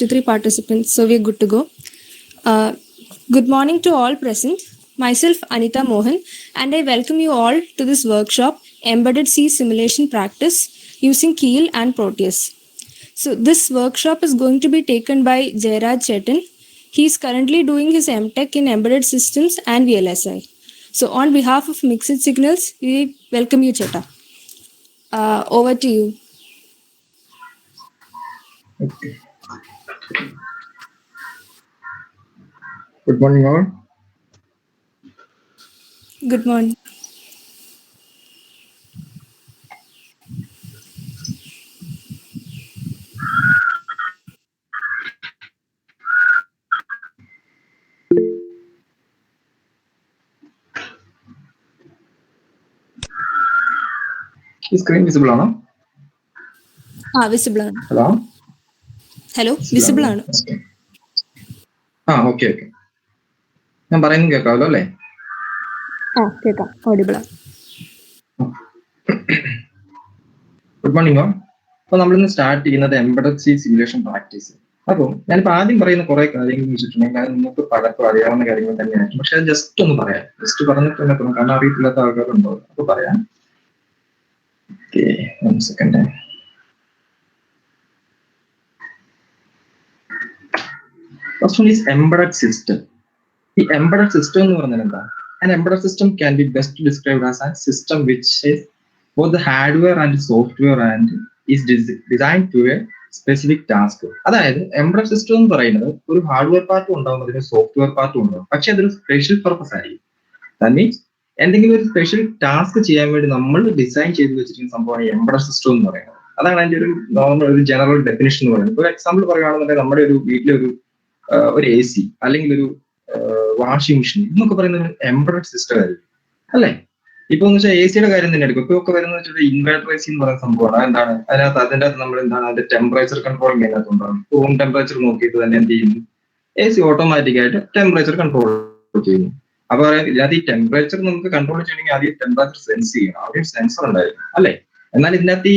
to 3 participants, so we're good to go. Good morning to all present. Myself, Anita Mohan, and I welcome you all to this workshop, Embedded C Simulation Practice using Keel and Proteus. So this workshop is going to be taken by Jairaj Chetan. He's currently doing his MTech in Embedded Systems and VLSI. So on behalf of Mixed Signals, we welcome you, Cheta. Over to you. Okay. Good morning, all. Good morning. Is screen visible or not? Visible. Hello? Hello, visible. Okay. Okay. ഞാൻ പറയുന്നത് കേൾക്കാമല്ലോ അല്ലേ? കേൾക്കാം, audible. Good morning all. അപ്പോൾ നമ്മളിന്ന് start ചെയ്യുന്നത് embedded C simulation practice. അപ്പോൾ ഞാനിപ്പോൾ ആദ്യം പറയുന്ന കുറെ കാര്യങ്ങൾ വെച്ചിട്ടുണ്ടെങ്കിൽ അത് നിങ്ങൾക്ക് പലർക്കും അറിയാവുന്ന കാര്യങ്ങൾ തന്നെയായിരിക്കും. പക്ഷെ അത് ജസ്റ്റ് ഒന്ന് പറയാം. ജസ്റ്റ് പറഞ്ഞിട്ട് തന്നെ കാരണം അറിയത്തില്ലാത്ത ആൾക്കാരുണ്ടോ? അപ്പോൾ പറയാം. Okay, 1 second. First one is embedded system. The embedded system എന്ന് പറഞ്ഞാൽ എന്താ? An embedded system can be best described as a system which is both the hardware and software and is designed to a specific task. അതായത് embedded system എന്ന് പറയുന്നത് ഒരു hardware പാർട്ടും ഉണ്ടാവും, അതിന് സോഫ്റ്റ്വെയർ പാർട്ടും ഉണ്ടാവും. പക്ഷെ അതൊരു സ്പെഷ്യൽ പർപ്പസ് ആയിരിക്കും. ദാറ്റ് മീൻസ് എന്തെങ്കിലും ഒരു സ്പെഷ്യൽ ടാസ്ക് ചെയ്യാൻ വേണ്ടി നമ്മൾ ഡിസൈൻ ചെയ്ത് വെച്ചിരിക്കുന്ന സംഭവമാണ് embedded system എന്ന് പറയുന്നത്. അതാണ് അതിന്റെ ഒരു നോർമൽ ഒരു ജനറൽ ഡെഫിനിഷൻ എന്ന് പറയുന്നത്. ഒരു എക്സാമ്പിൾ പറയുകയാണെന്നുണ്ടെങ്കിൽ നമ്മുടെ ഒരു വീട്ടിലെ ഒരു AC അല്ലെങ്കിൽ ഒരു വാഷിംഗ് മെഷീൻ എന്നൊക്കെ പറയുന്ന ഒരു എംബഡഡ് സിസ്റ്റം ആയിരിക്കും അല്ലേ? ഇപ്പൊ എന്ന് വെച്ചാൽ AC യുടെ കാര്യം തന്നെ എടുക്കും. ഇപ്പൊ ഒക്കെ വരുന്നത് വെച്ചാൽ ഇൻവേർട്ടർ AC എന്ന് പറയുന്ന സംഭവമാണ്. എന്താണ് അതിന്റെ അകത്ത് നമ്മൾ എന്താണ് അതിന്റെ ടെമ്പറേച്ചർ കൺട്രോളിങ് അതിനകത്ത് ഉണ്ടാകും. റൂം ടെമ്പറേച്ചർ നോക്കിയിട്ട് തന്നെ എന്ത് ചെയ്യുന്നു, AC ഓട്ടോമാറ്റിക് ആയിട്ട് ടെമ്പറേച്ചർ കൺട്രോൾ ചെയ്യുന്നു. അപ്പൊ ഇതിനകത്ത് ഈ ടെമ്പറേച്ചർ നമുക്ക് കൺട്രോൾ ചെയ്യണമെങ്കിൽ ആദ്യം ടെമ്പറേച്ചർ സെൻസ് ചെയ്യണം. അവിടെ സെൻസർ ഉണ്ടായിരിക്കും അല്ലേ? എന്നാൽ ഇതിനകത്ത്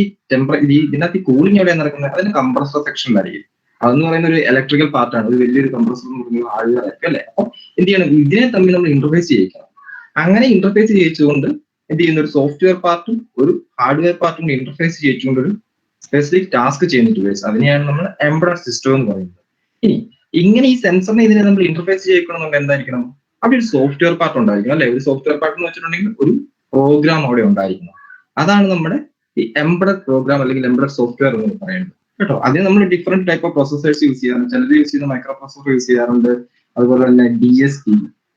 ഈ കൂളിംഗ് എവിടെയാണ് നടക്കുന്നത്? അതിന്റെ കംപ്രസർ സെക്ഷനിലായിരിക്കും. അതെന്ന് പറയുന്ന ഒരു ഇലക്ട്രിക്കൽ പാർട്ടാണ്, ഒരു വലിയൊരു കംപ്രസർ എന്ന് പറയുന്നത് ഹാർഡ്വെയർ ആയിരിക്കും അല്ലെ? അപ്പൊ എന്ത് ചെയ്യണം, ഇതിനെ തമ്മിൽ നമ്മൾ ഇന്റർഫേസ് ചെയ്യിക്കണം. അങ്ങനെ ഇന്റർഫേസ് ചെയ്യിച്ചുകൊണ്ട് എന്ത് ചെയ്യുന്ന ഒരു സോഫ്റ്റ്വെയർ പാർട്ടും ഒരു ഹാർഡ്വെയർ പാർട്ടും ഇന്റർഫേസ് ചെയ്യിച്ചുകൊണ്ട് ഒരു സ്പെസിഫിക് ടാസ്ക് ചെയ്യുന്ന ഡിവൈസ്, അതിനെയാണ് നമ്മൾ എംബഡഡ് സിസ്റ്റം എന്ന് പറയുന്നത്. ഇനി ഇങ്ങനെ ഈ സെൻസറിനെ ഇതിനെ നമ്മൾ ഇന്റർഫേസ് ചെയ്യിക്കണമെന്നുണ്ടെങ്കിൽ എന്തായിരിക്കണം? അവിടെ ഒരു സോഫ്റ്റ്വെയർ പാർട്ട് ഉണ്ടായിരിക്കണം അല്ലെ? ഒരു സോഫ്റ്റ്വെയർ പാർട്ട് എന്ന് വെച്ചിട്ടുണ്ടെങ്കിൽ ഒരു പ്രോഗ്രാം അവിടെ ഉണ്ടായിരിക്കണം. അതാണ് നമ്മുടെ ഈ എംബഡഡ് പ്രോഗ്രാം അല്ലെങ്കിൽ എംബഡഡ് സോഫ്റ്റ്വെയർ എന്ന് പറയുന്നത് കേട്ടോ. അതിന് നമ്മൾ different type of processors use ചെയ്യാറുണ്ട്. ചിലർ യൂസ് ചെയ്യുന്ന മൈക്രോ പ്രൊസസർ യൂസ് ചെയ്യാറുണ്ട്. അതുപോലെ തന്നെ DSP,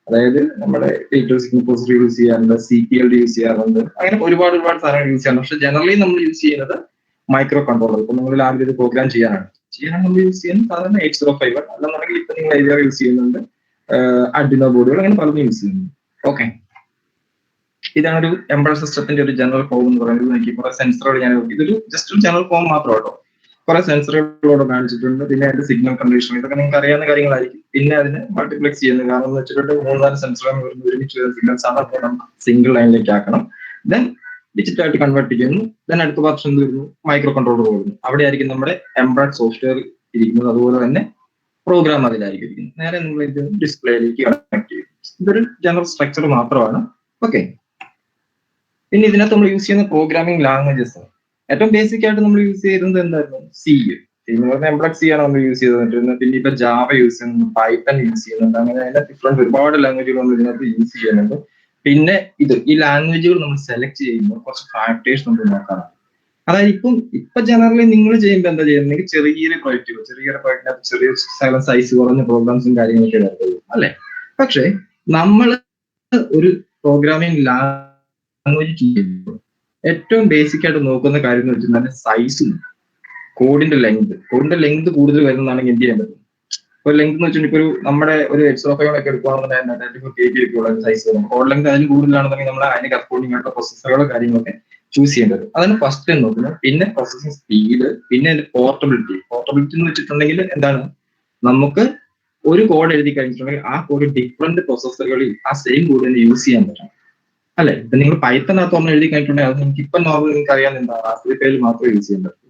അതായത് നമ്മുടെ ഡിജിറ്റൽ സിഗ്നൽ പ്രൊസസർ യൂസ് ചെയ്യാറുണ്ട്. CPLD യൂസ് ചെയ്യാറുണ്ട്. അങ്ങനെ ഒരുപാട് സാധനങ്ങൾ യൂസ് ചെയ്യാറുണ്ട്. പക്ഷെ ജനറലി നമ്മൾ യൂസ് ചെയ്യുന്നത് മൈക്രോ കൺട്രോളർ. ഇപ്പൊ നിങ്ങൾ ആദ്യം ഒരു പ്രോഗ്രാം ചെയ്യാനാണ് നമ്മൾ യൂസ് ചെയ്യുന്നത് സാധാരണ 805 അല്ലെന്നുണ്ടെങ്കിൽ ഇപ്പൊ നിങ്ങൾ AVR യൂസ് ചെയ്യുന്നുണ്ട്, Arduino ബോർഡുകൾ, അങ്ങനെ പലതും യൂസ് ചെയ്യുന്നുണ്ട്. ഓക്കെ, ഇതാണ് ഒരു എംബഡഡ് സിസ്റ്റത്തിന്റെ ഒരു ജനറൽ ഫോം എന്ന് പറയുന്നത്. എനിക്ക് കുറെ സെൻസറുകൾ ഇതൊരു ജസ്റ്റ് ഒരു ജനറൽ ഫോം മാത്രം കേട്ടോ. കുറെ സെൻസറുകളോട് കാണിച്ചിട്ടുണ്ട്. പിന്നെ അതിന്റെ സിഗ്നൽ കണ്ടീഷൻ, ഇതൊക്കെ നിങ്ങൾക്ക് അറിയാവുന്ന കാര്യങ്ങളായിരിക്കും. പിന്നെ അതിന് മൾട്ടിപ്ലെക്സ് ചെയ്യുന്നത് കാരണം എന്ന് വെച്ചിട്ട് 3-4 സെൻസറുകൾ ഒരുമിച്ച് സിഗ്നൽസ് ആണ്. അപ്പോൾ നമുക്ക് സിംഗിൾ ലൈനിലേക്ക് ആക്കണം. ദെൻ ഡിജിറ്റായിട്ട് കൺവേർട്ട് ചെയ്യുന്നു. ദെൻ അടുത്ത ഓപ്ഷൻ എന്ത് വരുന്നു? മൈക്രോ കൺട്രോളർ വരുന്നു. അവിടെ ആയിരിക്കും നമ്മുടെ എംബഡഡ് സോഫ്റ്റ്വെയർ ഇരിക്കുന്നത്. അതുപോലെ തന്നെ പ്രോഗ്രാം അതിലായിരിക്കും ഇരിക്കുന്നത്. നേരെ നിങ്ങൾ ഇത് ഡിസ്പ്ലേയിലേക്ക് കണക്ട് ചെയ്യും. ഇതൊരു ജനറൽ സ്ട്രക്ചർ മാത്രമാണ്. ഓക്കെ, പിന്നെ ഇതിനകത്ത് നമ്മൾ യൂസ് ചെയ്യുന്ന പ്രോഗ്രാമിംഗ് ലാംഗ്വേജസ് ഏറ്റവും ബേസിക് ആയിട്ട് നമ്മൾ യൂസ് ചെയ്യുന്നത് എന്തായിരുന്നു? C എന്ന് പറഞ്ഞാൽ എംബഡഡ് C ആണ് നമ്മൾ യൂസ് ചെയ്തിരുന്നത്. പിന്നെ ഇപ്പൊ ജാവ യൂസ് ചെയ്യുന്നുണ്ട്, പൈത്തൺ യൂസ് ചെയ്യുന്നുണ്ട്. അങ്ങനെ അതിന്റെ ഡിഫറെന്റ് ഒരുപാട് ലാംഗ്വേജുകൾ നമ്മൾ ഇതിനകത്ത് യൂസ് ചെയ്യുന്നുണ്ട്. പിന്നെ ഈ ലാംഗ്വേജുകൾ നമ്മൾ സെലക്ട് ചെയ്യുമ്പോൾ കുറച്ച് ഫാക്ടേഴ്സ് നമ്മൾ നോക്കാനാണ്. അതായത് ഇപ്പൊ ജനറലി നിങ്ങൾ ചെയ്യുമ്പോൾ എന്താ ചെയ്യുന്നത്? ചെറിയ പ്രോജക്റ്റിനകത്ത് ചെറിയ സൈസ് കുറഞ്ഞ പ്രോഗ്രാംസും കാര്യങ്ങളൊക്കെ വരുന്നത് അല്ലെ? പക്ഷെ നമ്മൾ ഒരു പ്രോഗ്രാമിംഗ് ലാംഗ്വേജ് ചെയ്യുമ്പോൾ ഏറ്റവും ബേസിക് ആയിട്ട് നോക്കുന്ന കാര്യം എന്ന് വെച്ചിട്ടുണ്ടെങ്കിൽ സൈസും കോഡിന്റെ ലെങ്ത് കൂടുതൽ വരുന്നതാണെങ്കിൽ എന്ത് ചെയ്യാൻ പറ്റും? ഒരു ലെങ്ത് എന്ന് വെച്ചിട്ടുണ്ടെങ്കിൽ ഒരു നമ്മുടെ ഒരു 805 ഒക്കെ എടുക്കുകയാണെന്നുണ്ടെങ്കിൽ സൈസ് വരും. കോഡ് ലെങ്ത് അതിന് കൂടുതലാണെന്നുണ്ടെങ്കിൽ നമ്മൾ അതിന് കറസ്പോണ്ടിങ് ആയിട്ടുള്ള പ്രൊസസ്സറുകളോ കാര്യങ്ങളൊക്കെ ചൂസ് ചെയ്യേണ്ടി വരും. അതാണ് ഫസ്റ്റ് നോക്കുന്നത്. പിന്നെ പ്രോസസിങ് സ്പീഡ്, പിന്നെ അതിന്റെ പോർട്ടബിലിറ്റി എന്ന് വെച്ചിട്ടുണ്ടെങ്കിൽ എന്താണ്? നമുക്ക് ഒരു കോഡ് എഴുതി കഴിഞ്ഞിട്ടുണ്ടെങ്കിൽ ആ കോഡ് ഡിഫറെന്റ് പ്രൊസസ്സറുകളിൽ ആ സെയിം കോഡ് തന്നെ യൂസ് ചെയ്യാൻ പറ്റണം അല്ലെ? ഇപ്പൊ നിങ്ങൾ പൈത്തനകത്ത് ഒന്ന് എഴുതി കഴിഞ്ഞിട്ടുണ്ടെങ്കിൽ അത് നിങ്ങൾക്ക് ഇപ്പൊ നോർമൽ നിങ്ങൾക്ക് അറിയാൻ എന്താ? റാസ്ബെറി പൈയിൽ മാത്രമേ യൂസ് ചെയ്യാൻ പറ്റൂ.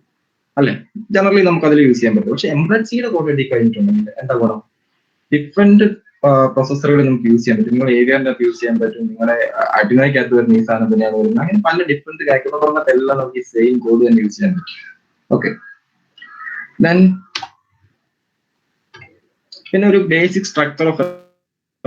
അല്ലെ? ജനറലി നമുക്ക് അതിൽ യൂസ് ചെയ്യാൻ പറ്റും. പക്ഷെ എംബഡഡ് സിയുടെ കോഡ് എഴുതി കഴിഞ്ഞിട്ടുണ്ടെങ്കിൽ എന്താ ഗുണം? ഡിഫറെന്റ് പ്രോസസ്സറുകൾ നമുക്ക് യൂസ് ചെയ്യാൻ പറ്റും. നിങ്ങൾ ഏവിയറിന്റെ അകത്ത് യൂസ് ചെയ്യാൻ പറ്റും, നിങ്ങളുടെ അടിമയ്ക്കകത്ത് വരുന്ന ഈ സാധനം തന്നെയാണ് വരുന്നത്. അങ്ങനെ പല ഡിഫറെന്റ് കാര്യങ്ങളെല്ലാം നമുക്ക് ഈ സെയിം കോഡ് തന്നെ യൂസ് ചെയ്യാൻ പറ്റും. ഓക്കെ, ദെൻ പിന്നെ ഒരു basic structure of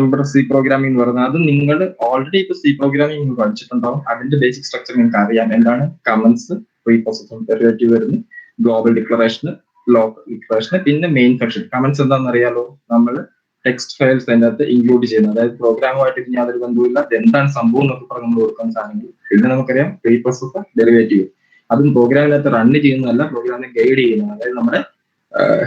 embedded C programming എന്ന് പറയുന്നത്, അത് നിങ്ങൾ ഓൾറെഡി ഇപ്പൊ സി പ്രോഗ്രാമിംഗ് പഠിച്ചിട്ടുണ്ടാവും. അതിന്റെ ബേസിക് സ്ട്രക്ചർ നിങ്ങൾക്ക് അറിയാം. എന്താണ്? കമന്റ്സ്, പ്രീ പ്രോസസ്സും ഡെറിവേറ്റീവ് വരുന്നു, ഗ്ലോബൽ ഡിക്ലറേഷന്, ലോക്കൽ ഡിക്ലറേഷന്, പിന്നെ മെയിൻ ഫംഗ്ഷൻ. കമന്റ്സ് എന്താണെന്ന് അറിയാലോ? നമ്മൾ ടെക്സ്റ്റ് ഫയൽസ് അതിൻ്റെ അകത്ത് ഇൻക്ലൂഡ് ചെയ്യുന്നത്, അതായത് പ്രോഗ്രാമുമായിട്ട് ഇനി യാതൊരു ബന്ധവുമില്ല, എന്താണ് സംഭവം എന്നൊക്കെ പറഞ്ഞ് നമ്മൾ കൊടുക്കുന്ന സാധനങ്ങൾ. പിന്നെ നമുക്കറിയാം പ്രീ പ്രോസസ്സർ, ഡെറിവേറ്റീവ്. അതും പ്രോഗ്രാമിനകത്ത് റൺ ചെയ്യുന്നതല്ല, പ്രോഗ്രാമിനെ ഗൈഡ് ചെയ്യുന്നത്, അതായത് നമ്മുടെ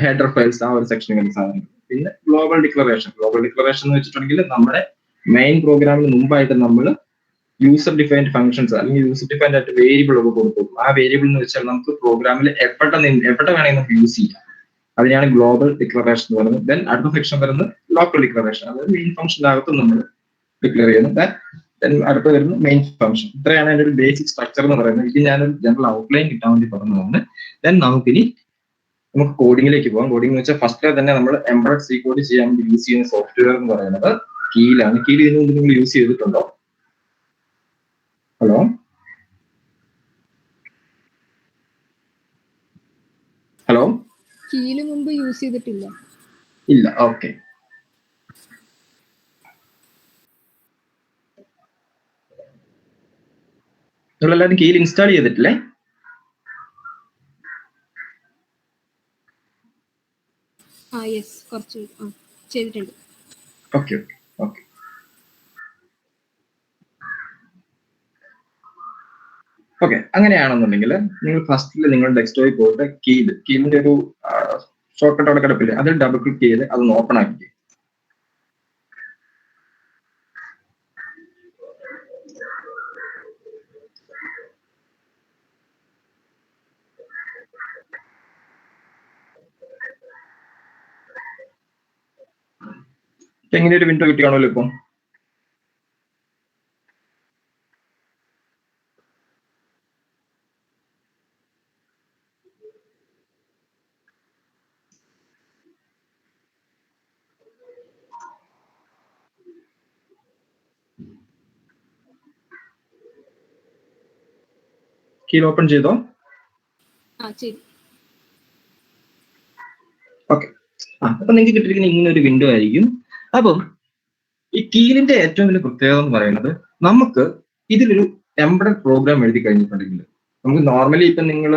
ഹെഡർ ഫയൽസ്, ആ ഒരു സെക്ഷനിൽ വരുന്ന സാധനങ്ങൾ. പിന്നെ ഗ്ലോബൽ ഡിക്ലറേഷൻ. ഗ്ലോബൽ ഡിക്ലറേഷൻ എന്ന് വെച്ചിട്ടുണ്ടെങ്കിൽ നമ്മുടെ മെയിൻ പ്രോഗ്രാമിന് മുമ്പായിട്ട് നമ്മൾ യൂസർ ഡിഫൈൻഡ് ഫംഗ്ഷൻസ് അല്ലെങ്കിൽ യൂസർ ഡിഫൈൻഡ് ആയിട്ട് വേരിയബിൾ ഒക്കെ കൊടുക്കും. ആ വേരിയബിൾ എന്ന് വെച്ചാൽ നമുക്ക് പ്രോഗ്രാമിൽ എവിടെ വേണമെങ്കിൽ നമുക്ക് യൂസ് ചെയ്യാം. അതിനാണ് ഗ്ലോബൽ ഡിക്ലറേഷൻ എന്ന് പറയുന്നത്. ദെൻ അടുത്ത സെക്ഷൻ വരുന്നത് ലോക്കൽ ഡിക്ലറേഷൻ, അതായത് മെയിൻ ഫംഗ്ഷനകത്ത് നമ്മൾ ഡിക്ലെയർ ചെയ്യുന്നത്. ദെൻ അടുത്ത വരുന്നത് മെയിൻ ഫംഗ്ഷൻ. ഇത്രയാണ് അതിന്റെ ഒരു ബേസിക് സ്ട്രക്ചർ എന്ന് പറയുന്നത്. ഇത് ഞാനൊരു ജനറൽ ഔട്ട്ലൈൻ കിട്ടാൻ വേണ്ടി പറഞ്ഞതാണ്. ദെൻ നമുക്ക് കോഡിങ്ങിലേക്ക് പോകാം. കോഡിംഗ് എന്ന് വെച്ചാൽ ഫസ്റ്റ് തന്നെ നമ്മൾ എംബഡഡ് സി കോഡ് ചെയ്യാൻ വേണ്ടി യൂസ് ചെയ്യുന്ന സോഫ്റ്റ്വെയർ എന്ന് പറയുന്നത് കീലാണ്. കീൽ ഇതിനു മുമ്പ് നിങ്ങൾ യൂസ് ചെയ്തിട്ടുണ്ടോ? ഹലോ ഹലോ കീല് മുമ്പ് യൂസ് ചെയ്തിട്ടില്ല. ഇല്ല. ഓക്കെ, നിങ്ങളെല്ലാവരും കീൽ ഇൻസ്റ്റാൾ ചെയ്തിട്ടില്ലേ? യെസ്, കുറച്ച് ചെയ്തിട്ടുണ്ട്. ഓക്കെ ഓക്കെ ഓക്കെ ഓക്കെ അങ്ങനെയാണെന്നുണ്ടെങ്കിൽ നിങ്ങൾ ഫസ്റ്റിൽ നിങ്ങൾ ഡെസ്ക്ടോപ്പിൽ പോയിട്ട് കീലിന്റെ ഒരു ഷോർട്ട് കട്ട് അവിടെ കിടപ്പില്ലേ, അതിൽ ഡബിൾ ക്ലിക്ക് ചെയ്ത് അതൊന്ന് ഓപ്പൺ ആക്കി. എങ്ങനെ ഒരു വിൻഡോ കിട്ടിയാണല്ലോ ഇപ്പം. കീൽ ഓപ്പൺ ചെയ്തോ? ഓക്കെ, അപ്പൊ നിങ്ങൾക്ക് കിട്ടിയിരിക്കുന്ന ഇങ്ങനെ ഒരു വിൻഡോ ആയിരിക്കും. അപ്പം ഈ കീലിന്റെ ഏറ്റവും വലിയ പ്രത്യേകത എന്ന് പറയുന്നത്, നമുക്ക് ഇതിലൊരു എംബഡഡ് പ്രോഗ്രാം എഴുതി കഴിഞ്ഞിട്ടുണ്ടെങ്കിൽ, നമുക്ക് നോർമലി ഇപ്പൊ നിങ്ങൾ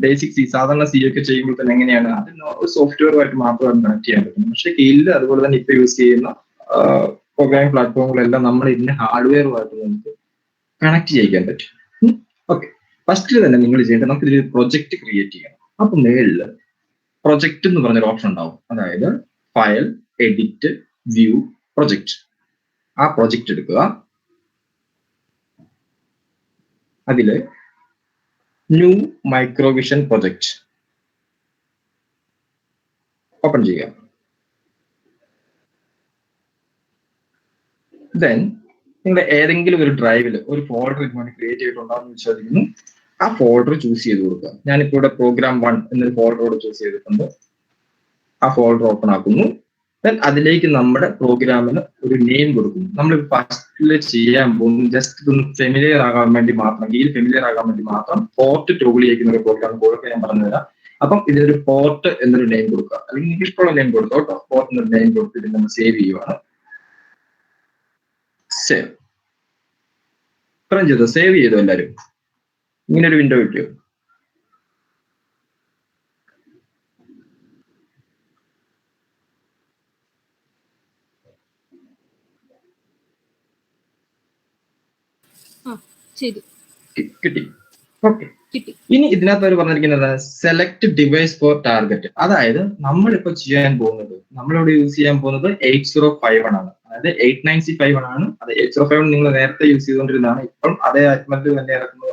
ബേസിക് സി, സാധാരണ സി ഒക്കെ ചെയ്യുമ്പോൾ തന്നെ എങ്ങനെയാണ്, അത് സോഫ്റ്റ്വെയറുമായിട്ട് മാത്രമാണ് കണക്ട് ചെയ്യാൻ പറ്റുന്നത്. പക്ഷെ കീലിൽ അതുപോലെ തന്നെ ഇപ്പൊ യൂസ് ചെയ്യുന്ന പ്രോഗ്രാമിംഗ് പ്ലാറ്റ്ഫോമുകളെല്ലാം നമ്മൾ ഇതിന്റെ ഹാർഡ്വെയറുമായിട്ട് നമുക്ക് കണക്ട് ചെയ്യിക്കാൻ പറ്റും. ഓക്കെ, ഫസ്റ്റിൽ തന്നെ നിങ്ങൾ ചെയ്യേണ്ടത്, നമുക്ക് ഇതിൽ പ്രൊജക്ട് ക്രിയേറ്റ് ചെയ്യണം. അപ്പൊ മേളിൽ പ്രൊജക്ട് എന്ന് പറഞ്ഞൊരു ഓപ്ഷൻ ഉണ്ടാവും, അതായത് ഫയൽ, എഡിറ്റ്, വ്യൂ, പ്രൊജക്ട്. ആ പ്രൊജക്ട് എടുക്കുക, അതില് ന്യൂ മൈക്രോവിഷൻ പ്രൊജക്ട് ഓപ്പൺ ചെയ്യുക. ദെൻ നിങ്ങളുടെ ഏതെങ്കിലും ഒരു ഡ്രൈവിൽ ഒരു ഫോൾഡർ ഇതുകൊണ്ട് ക്രിയേറ്റ് ചെയ്തിട്ടുണ്ടാകുമെന്ന് വിശ്വസിക്കുന്നു. ആ ഫോൾഡർ ചൂസ് ചെയ്ത് കൊടുക്കുക. ഞാനിപ്പോ ഇവിടെ പ്രോഗ്രാം 1 എന്നൊരു ഫോൾഡറോട് ചൂസ് ചെയ്തിട്ടുണ്ട്. ആ ഫോൾഡർ ഓപ്പൺ ആക്കുന്നു. ദെൻ അതിലേക്ക് നമ്മുടെ പ്രോഗ്രാമിന് ഒരു നെയിം കൊടുക്കുന്നു. നമ്മൾ ഫസ്റ്റിൽ ചെയ്യാൻ പോകുന്നു ജസ്റ്റ് ഒന്ന് ഫെമിലിയർ ആകാൻ വേണ്ടി മാത്രം, ഫെമിലിയർ ആകാൻ വേണ്ടി മാത്രം പോർട്ട് ടോഗിൾ ചെയ്യുന്ന ഒരു പ്രോഗ്രാം കൊടുക്കുക. ഞാൻ പറഞ്ഞുതരാം. അപ്പം ഇതിനൊരു പോർട്ട് എന്നൊരു നെയിം കൊടുക്കുക, അല്ലെങ്കിൽ നിങ്ങൾക്ക് ഇഷ്ടമുള്ള നെയിം കൊടുക്കുക കേട്ടോ. പോർട്ട് എന്നൊരു നെയിം കൊടുത്തിട്ട് നമ്മൾ സേവ് ചെയ്യുവാണ്. സേവ്. ഇത്രയും ചെയ്തോ? സേവ് ചെയ്തോ എല്ലാവരും? ഇങ്ങനെ ഒരു വിൻഡോ കിട്ടിയോ? കിട്ടി. ഓക്കെ, ഇനി ഇതിനകത്ത് അവർ പറഞ്ഞിരിക്കുന്നത് സെലക്ട് ഡിവൈസ് ഫോർ ടാർഗറ്റ്. അതായത് നമ്മളിപ്പോ ചെയ്യാൻ പോകുന്നത്, നമ്മളിവിടെ യൂസ് ചെയ്യാൻ പോകുന്നത് 8051 ആണ്. അതായത് 89C51 ആണ്. അത് 8051 നിങ്ങൾ നേരത്തെ യൂസ് ചെയ്തുകൊണ്ടിരുന്നതാണ്. ഇപ്പം അതേ അറ്റ്മൽ തന്നെ ഇറക്കുന്ന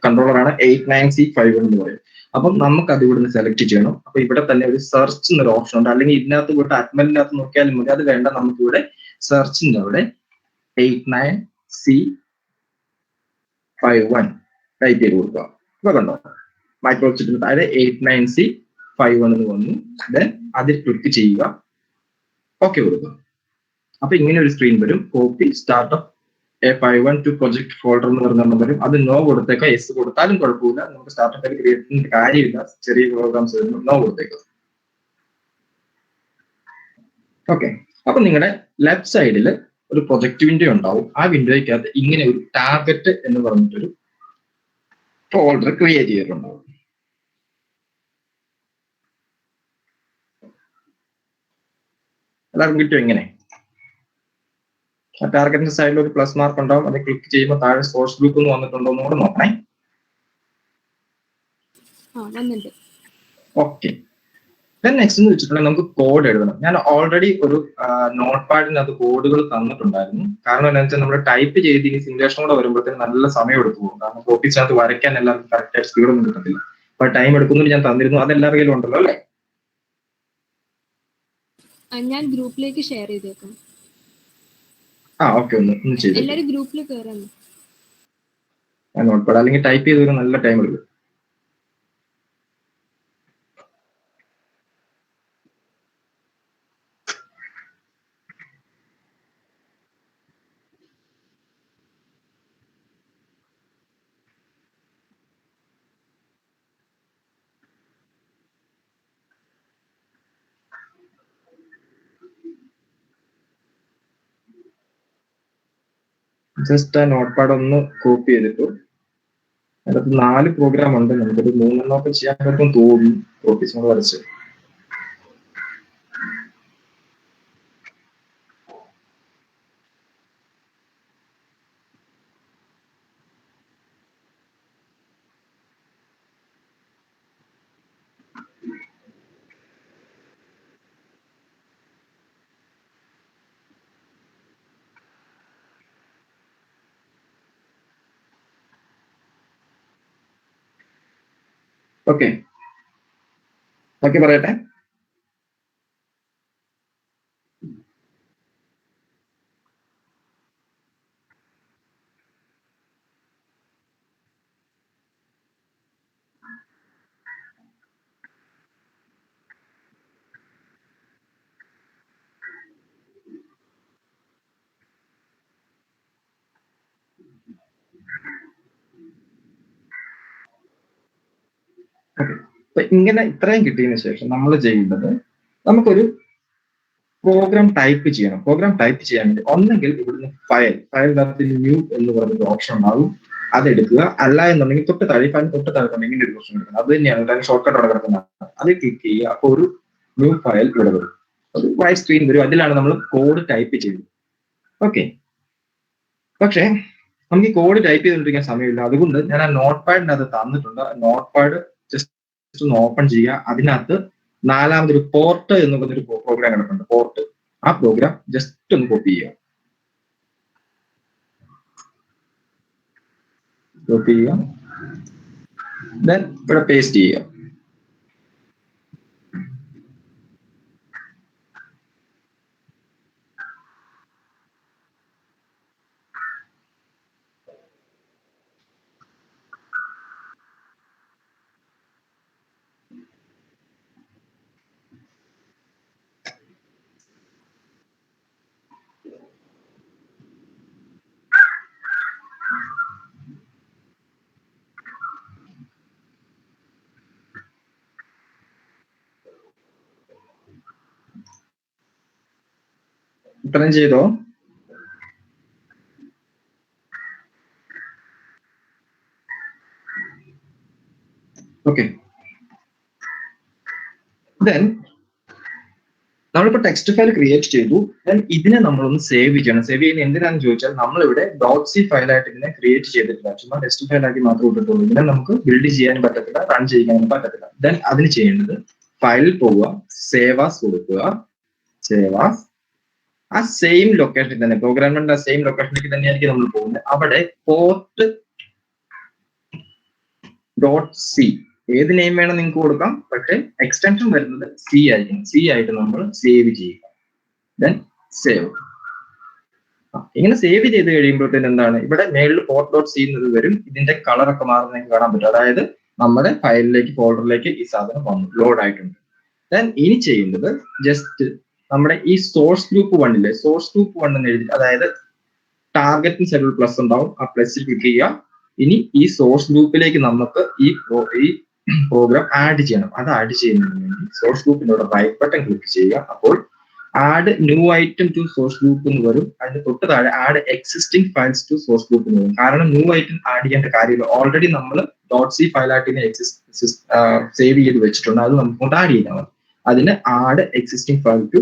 കൺട്രോളറാണ് 89C51 എന്ന് പറയും. അപ്പം നമുക്ക് അത് ഇവിടുന്ന് സെലക്ട് ചെയ്യണം. അപ്പൊ ഇവിടെ തന്നെ ഒരു സെർച്ച് എന്നൊരു ഓപ്ഷൻ ഉണ്ട്, അല്ലെങ്കിൽ ഇതിനകത്ത് പോയിട്ട് അറ്റ്മലിനകത്ത് നോക്കിയാലും മതി. അത് വേണ്ട, നമുക്ക് ഇവിടെ സെർച്ചിന്റെ അവിടെ 89C51 ടൈപ്പ് ചെയ്ത് കൊടുക്കുക. ഇപ്പൊ കണ്ടോ? മൈക്രോചിപ്പിന് താഴെ 89C51 എന്ന് വന്നു. ദെൻ അതിൽ ക്ലിക്ക് ചെയ്യുക, ഓക്കെ കൊടുക്കുക. അപ്പൊ ഇങ്ങനെ ഒരു സ്ക്രീൻ വരും. Copy startup A51 to project folder എന്ന് പറഞ്ഞ വരും. അത് നോ കൊടുത്തേക്കാം, എസ് കൊടുത്താലും കുഴപ്പമില്ല, നമുക്ക് സ്റ്റാർട്ടപ്പ് ക്രിയേറ്റ് ചെയ്യുന്ന കാര്യമില്ല, ചെറിയ പ്രോഗ്രാംസ് വരുമ്പോൾ നോ കൊടുത്തേക്കാം. ഓക്കെ, അപ്പൊ നിങ്ങളുടെ ലെഫ്റ്റ് സൈഡിൽ ഒരു പ്രൊജക്ട് വിൻഡോ ഉണ്ടാവും. ആ വിൻഡോയ്ക്കകത്ത് ഇങ്ങനെ ഒരു ടാർഗറ്റ് എന്ന് പറഞ്ഞിട്ടൊരു ഫോൾഡർ ക്രിയേറ്റ് ചെയ്തിട്ടുണ്ടാവും. എല്ലാവർക്കും കിട്ടും എങ്ങനെ? ആ ടാർഗറ്റിന്റെ സൈഡിൽ ഒരു പ്ലസ് മാർക്ക് ഉണ്ടാവും. അത് ക്ലിക്ക് ചെയ്യുമ്പോൾ താഴെ സോഴ്സ് ഗ്രൂപ്പ് എന്ന് വന്നിട്ടുണ്ടോ എന്ന് കൂടെ നോക്കണേ. ഓക്കെ, നെക്സ്റ്റ് എന്ന് വെച്ചിട്ടുണ്ടെങ്കിൽ നമുക്ക് കോഡ് എഴുതണം. ഞാൻ ഓൾറെഡി ഒരു നോട്ട് പാഡിനകത്ത് കോഡുകൾ തന്നിട്ടുണ്ടായിരുന്നു. കാരണം എന്താണെന്ന് വെച്ചാൽ നമ്മൾ ടൈപ്പ് ചെയ്ത് ഈ സിമുലേഷൻ കൂടെ വരുമ്പോഴത്തേക്ക് നല്ല സമയം എടുത്തു പോകും. കാരണം ഓഫീസിനകത്ത് വരയ്ക്കാൻ എല്ലാവർക്കും കറക്റ്റ് ആയിട്ട് സ്പീഡൊന്നും കിട്ടത്തില്ല. അപ്പൊ ടൈം എടുക്കുന്നത് ഞാൻ തന്നിരുന്നു, അത് എല്ലാവരുടെ കയ്യിലും ഉണ്ടല്ലോ അല്ലേ? ഞാൻ ഗ്രൂപ്പിലേക്ക് ഷെയർ ചെയ്തേക്കാം. ഓക്കെ, ഒന്ന് ചെയ്തു. എല്ലാവരും ഗ്രൂപ്പിൽ കയറാം. നോട്ട് പാഡ് അല്ലെങ്കിൽ ടൈപ്പ് ചെയ്ത് നല്ല ടൈം എടുക്കും. ജസ്റ്റ് ആ നോട്ട് പാഡ് ഒന്ന് കോപ്പി ചെയ്തിട്ടു. അതിനകത്ത് 4 പ്രോഗ്രാം ഉണ്ട്, നമുക്കൊരു 3 ചെയ്യാൻ പറ്റും തോന്നുന്നു. ഓഫീസ് കൊണ്ട് വരച്ച് ഓക്കെ. ബാക്കി പറയട്ടെ. അപ്പൊ ഇങ്ങനെ ഇത്രയും കിട്ടിയതിനു ശേഷം നമ്മൾ ചെയ്യേണ്ടത്, നമുക്കൊരു പ്രോഗ്രാം ടൈപ്പ് ചെയ്യണം. പ്രോഗ്രാം ടൈപ്പ് ചെയ്യാൻ വേണ്ടി ഒന്നെങ്കിൽ ഇവിടുന്ന് ഫയലിനകത്ത് ന്യൂ എന്ന് പറഞ്ഞൊരു ഓപ്ഷൻ ഉണ്ടാവും, അതെടുക്കുക. അല്ല എന്നുണ്ടെങ്കിൽ തൊട്ട് താഴെ ഇങ്ങനെ ഒരു ഓപ്ഷൻ എടുക്കണം. അത് തന്നെയാണ് ഷോർട്ട് കട്ട് അവിടെ കിടക്കുന്നത്. അത് ക്ലിക്ക് ചെയ്യുക. അപ്പോൾ ഒരു ന്യൂ ഫയൽ ഇവിടെ വരും, ഒരു വൈറ്റ് സ്ക്രീൻ വരും. അതിലാണ് നമ്മൾ കോഡ് ടൈപ്പ് ചെയ്യുന്നത്. ഓക്കെ, പക്ഷേ നമുക്ക് ഈ കോഡ് ടൈപ്പ് ചെയ്തുകൊണ്ടിരിക്കാൻ സമയമില്ല. അതുകൊണ്ട് ഞാൻ ആ നോട്ട് പാഡിനകത്ത് തന്നിട്ടുണ്ട്. നോട്ട് പാഡ് ജസ്റ്റ് ഒന്ന് ഓപ്പൺ ചെയ്യുക. അതിനകത്ത് 4ാമതൊരു പോർട്ട് എന്ന് പറഞ്ഞൊരു പ്രോഗ്രാം കിടക്കുന്നുണ്ട്, പോർട്ട്. ആ പ്രോഗ്രാം ജസ്റ്റ് ഒന്ന് കോപ്പി ചെയ്യുക. ദെൻ ഇവിടെ പേസ്റ്റ് ചെയ്യുക. ഇത്രയും ചെയ്തോ? ഓക്കെ, ദെൻ നമ്മളിപ്പോ ടെക്സ്റ്റ് ഫയൽ ക്രിയേറ്റ് ചെയ്തു. ദെൻ ഇതിനെ നമ്മളൊന്ന് സേവ് ചെയ്യണം. സേവ് ചെയ്യുന്നത് എന്തിനാണെന്ന് ചോദിച്ചാൽ, നമ്മളിവിടെ .c ഫയലായിട്ട് ഇതിനെ ക്രിയേറ്റ് ചെയ്തിട്ടില്ല, ചുമ്മാ ടെക്സ്റ്റ് ഫയലാക്കി മാത്രമേ ഇട്ടിട്ടുള്ളൂ. ഇതിനെ നമുക്ക് ബിൽഡ് ചെയ്യാനും പറ്റത്തില്ല, റൺ ചെയ്യാനും പറ്റത്തില്ല. ദെൻ അതിന് ചെയ്യേണ്ടത്, ഫയലിൽ പോവുക, സേവ് ആസ് കൊടുക്കുക. സേവ് ആസ് ആ സെയിം ലൊക്കേഷനിൽ തന്നെ, പ്രോഗ്രാമിന്റെ ആ സെയിം ലൊക്കേഷനിലേക്ക് തന്നെയായിരിക്കും നമ്മൾ പോകുന്നത്. അവിടെ പോർട്ട് .c ഏത് നെയിം വേണം നിങ്ങൾക്ക് കൊടുക്കാം, പക്ഷെ എക്സ്റ്റൻഷൻ വരുന്നത് C ആയിരിക്കും. C ആയിട്ട് നമ്മൾ സേവ് ചെയ്യുക. Then save. ഇങ്ങനെ സേവ് ചെയ്ത് കഴിയുമ്പോഴത്തേന് എന്താണ്, ഇവിടെ മേളിൽ port.c എന്നത് വരും. ഇതിന്റെ കളർ ഒക്കെ മാറുന്ന നിങ്ങൾക്ക് കാണാൻ പറ്റും. അതായത് നമ്മുടെ ഫയലിലേക്ക് ഫോൾഡറിലേക്ക് ഈ സാധനം വന്നു, ലോഡ് ആയിട്ടുണ്ട്. ദെൻ ഇനി ചെയ്യേണ്ടത് ജസ്റ്റ് നമ്മുടെ ഈ സോഴ്സ് ഗ്രൂപ്പ് വണ്ണില്ലേ, സോഴ്സ് ഗ്രൂപ്പ് വൺ എന്ന് എഴുതി, അതായത് ടാർഗറ്റിന് സൈഡിൽ പ്ലസ് ഉണ്ടാവും, ആ പ്ലസിൽ ക്ലിക്ക് ചെയ്യുക. ഇനി ഈ സോഴ്സ് ഗ്രൂപ്പിലേക്ക് നമുക്ക് ഈ പ്രോഗ്രാം ആഡ് ചെയ്യണം. അത് ആഡ് ചെയ്യുന്നതിന് വേണ്ടി സോഴ്സ് ഗ്രൂപ്പിനോട് റൈറ്റ് ബട്ടൺ ക്ലിക്ക് ചെയ്യുക. അപ്പോൾ add new item to source group എന്ന് വരും. അതിന് തൊട്ട് താഴെ add existing files to source group എന്ന് വരും. കാരണം ന്യൂ ഐറ്റം ആഡ് ചെയ്യേണ്ട കാര്യമില്ല, ഓൾറെഡി നമ്മൾ .c ഫയലായിട്ട് സേവ് ചെയ്ത് വെച്ചിട്ടുണ്ട്, അത് നമുക്ക് ആഡ് ചെയ്താൽ മതി. അതിന് add existing file to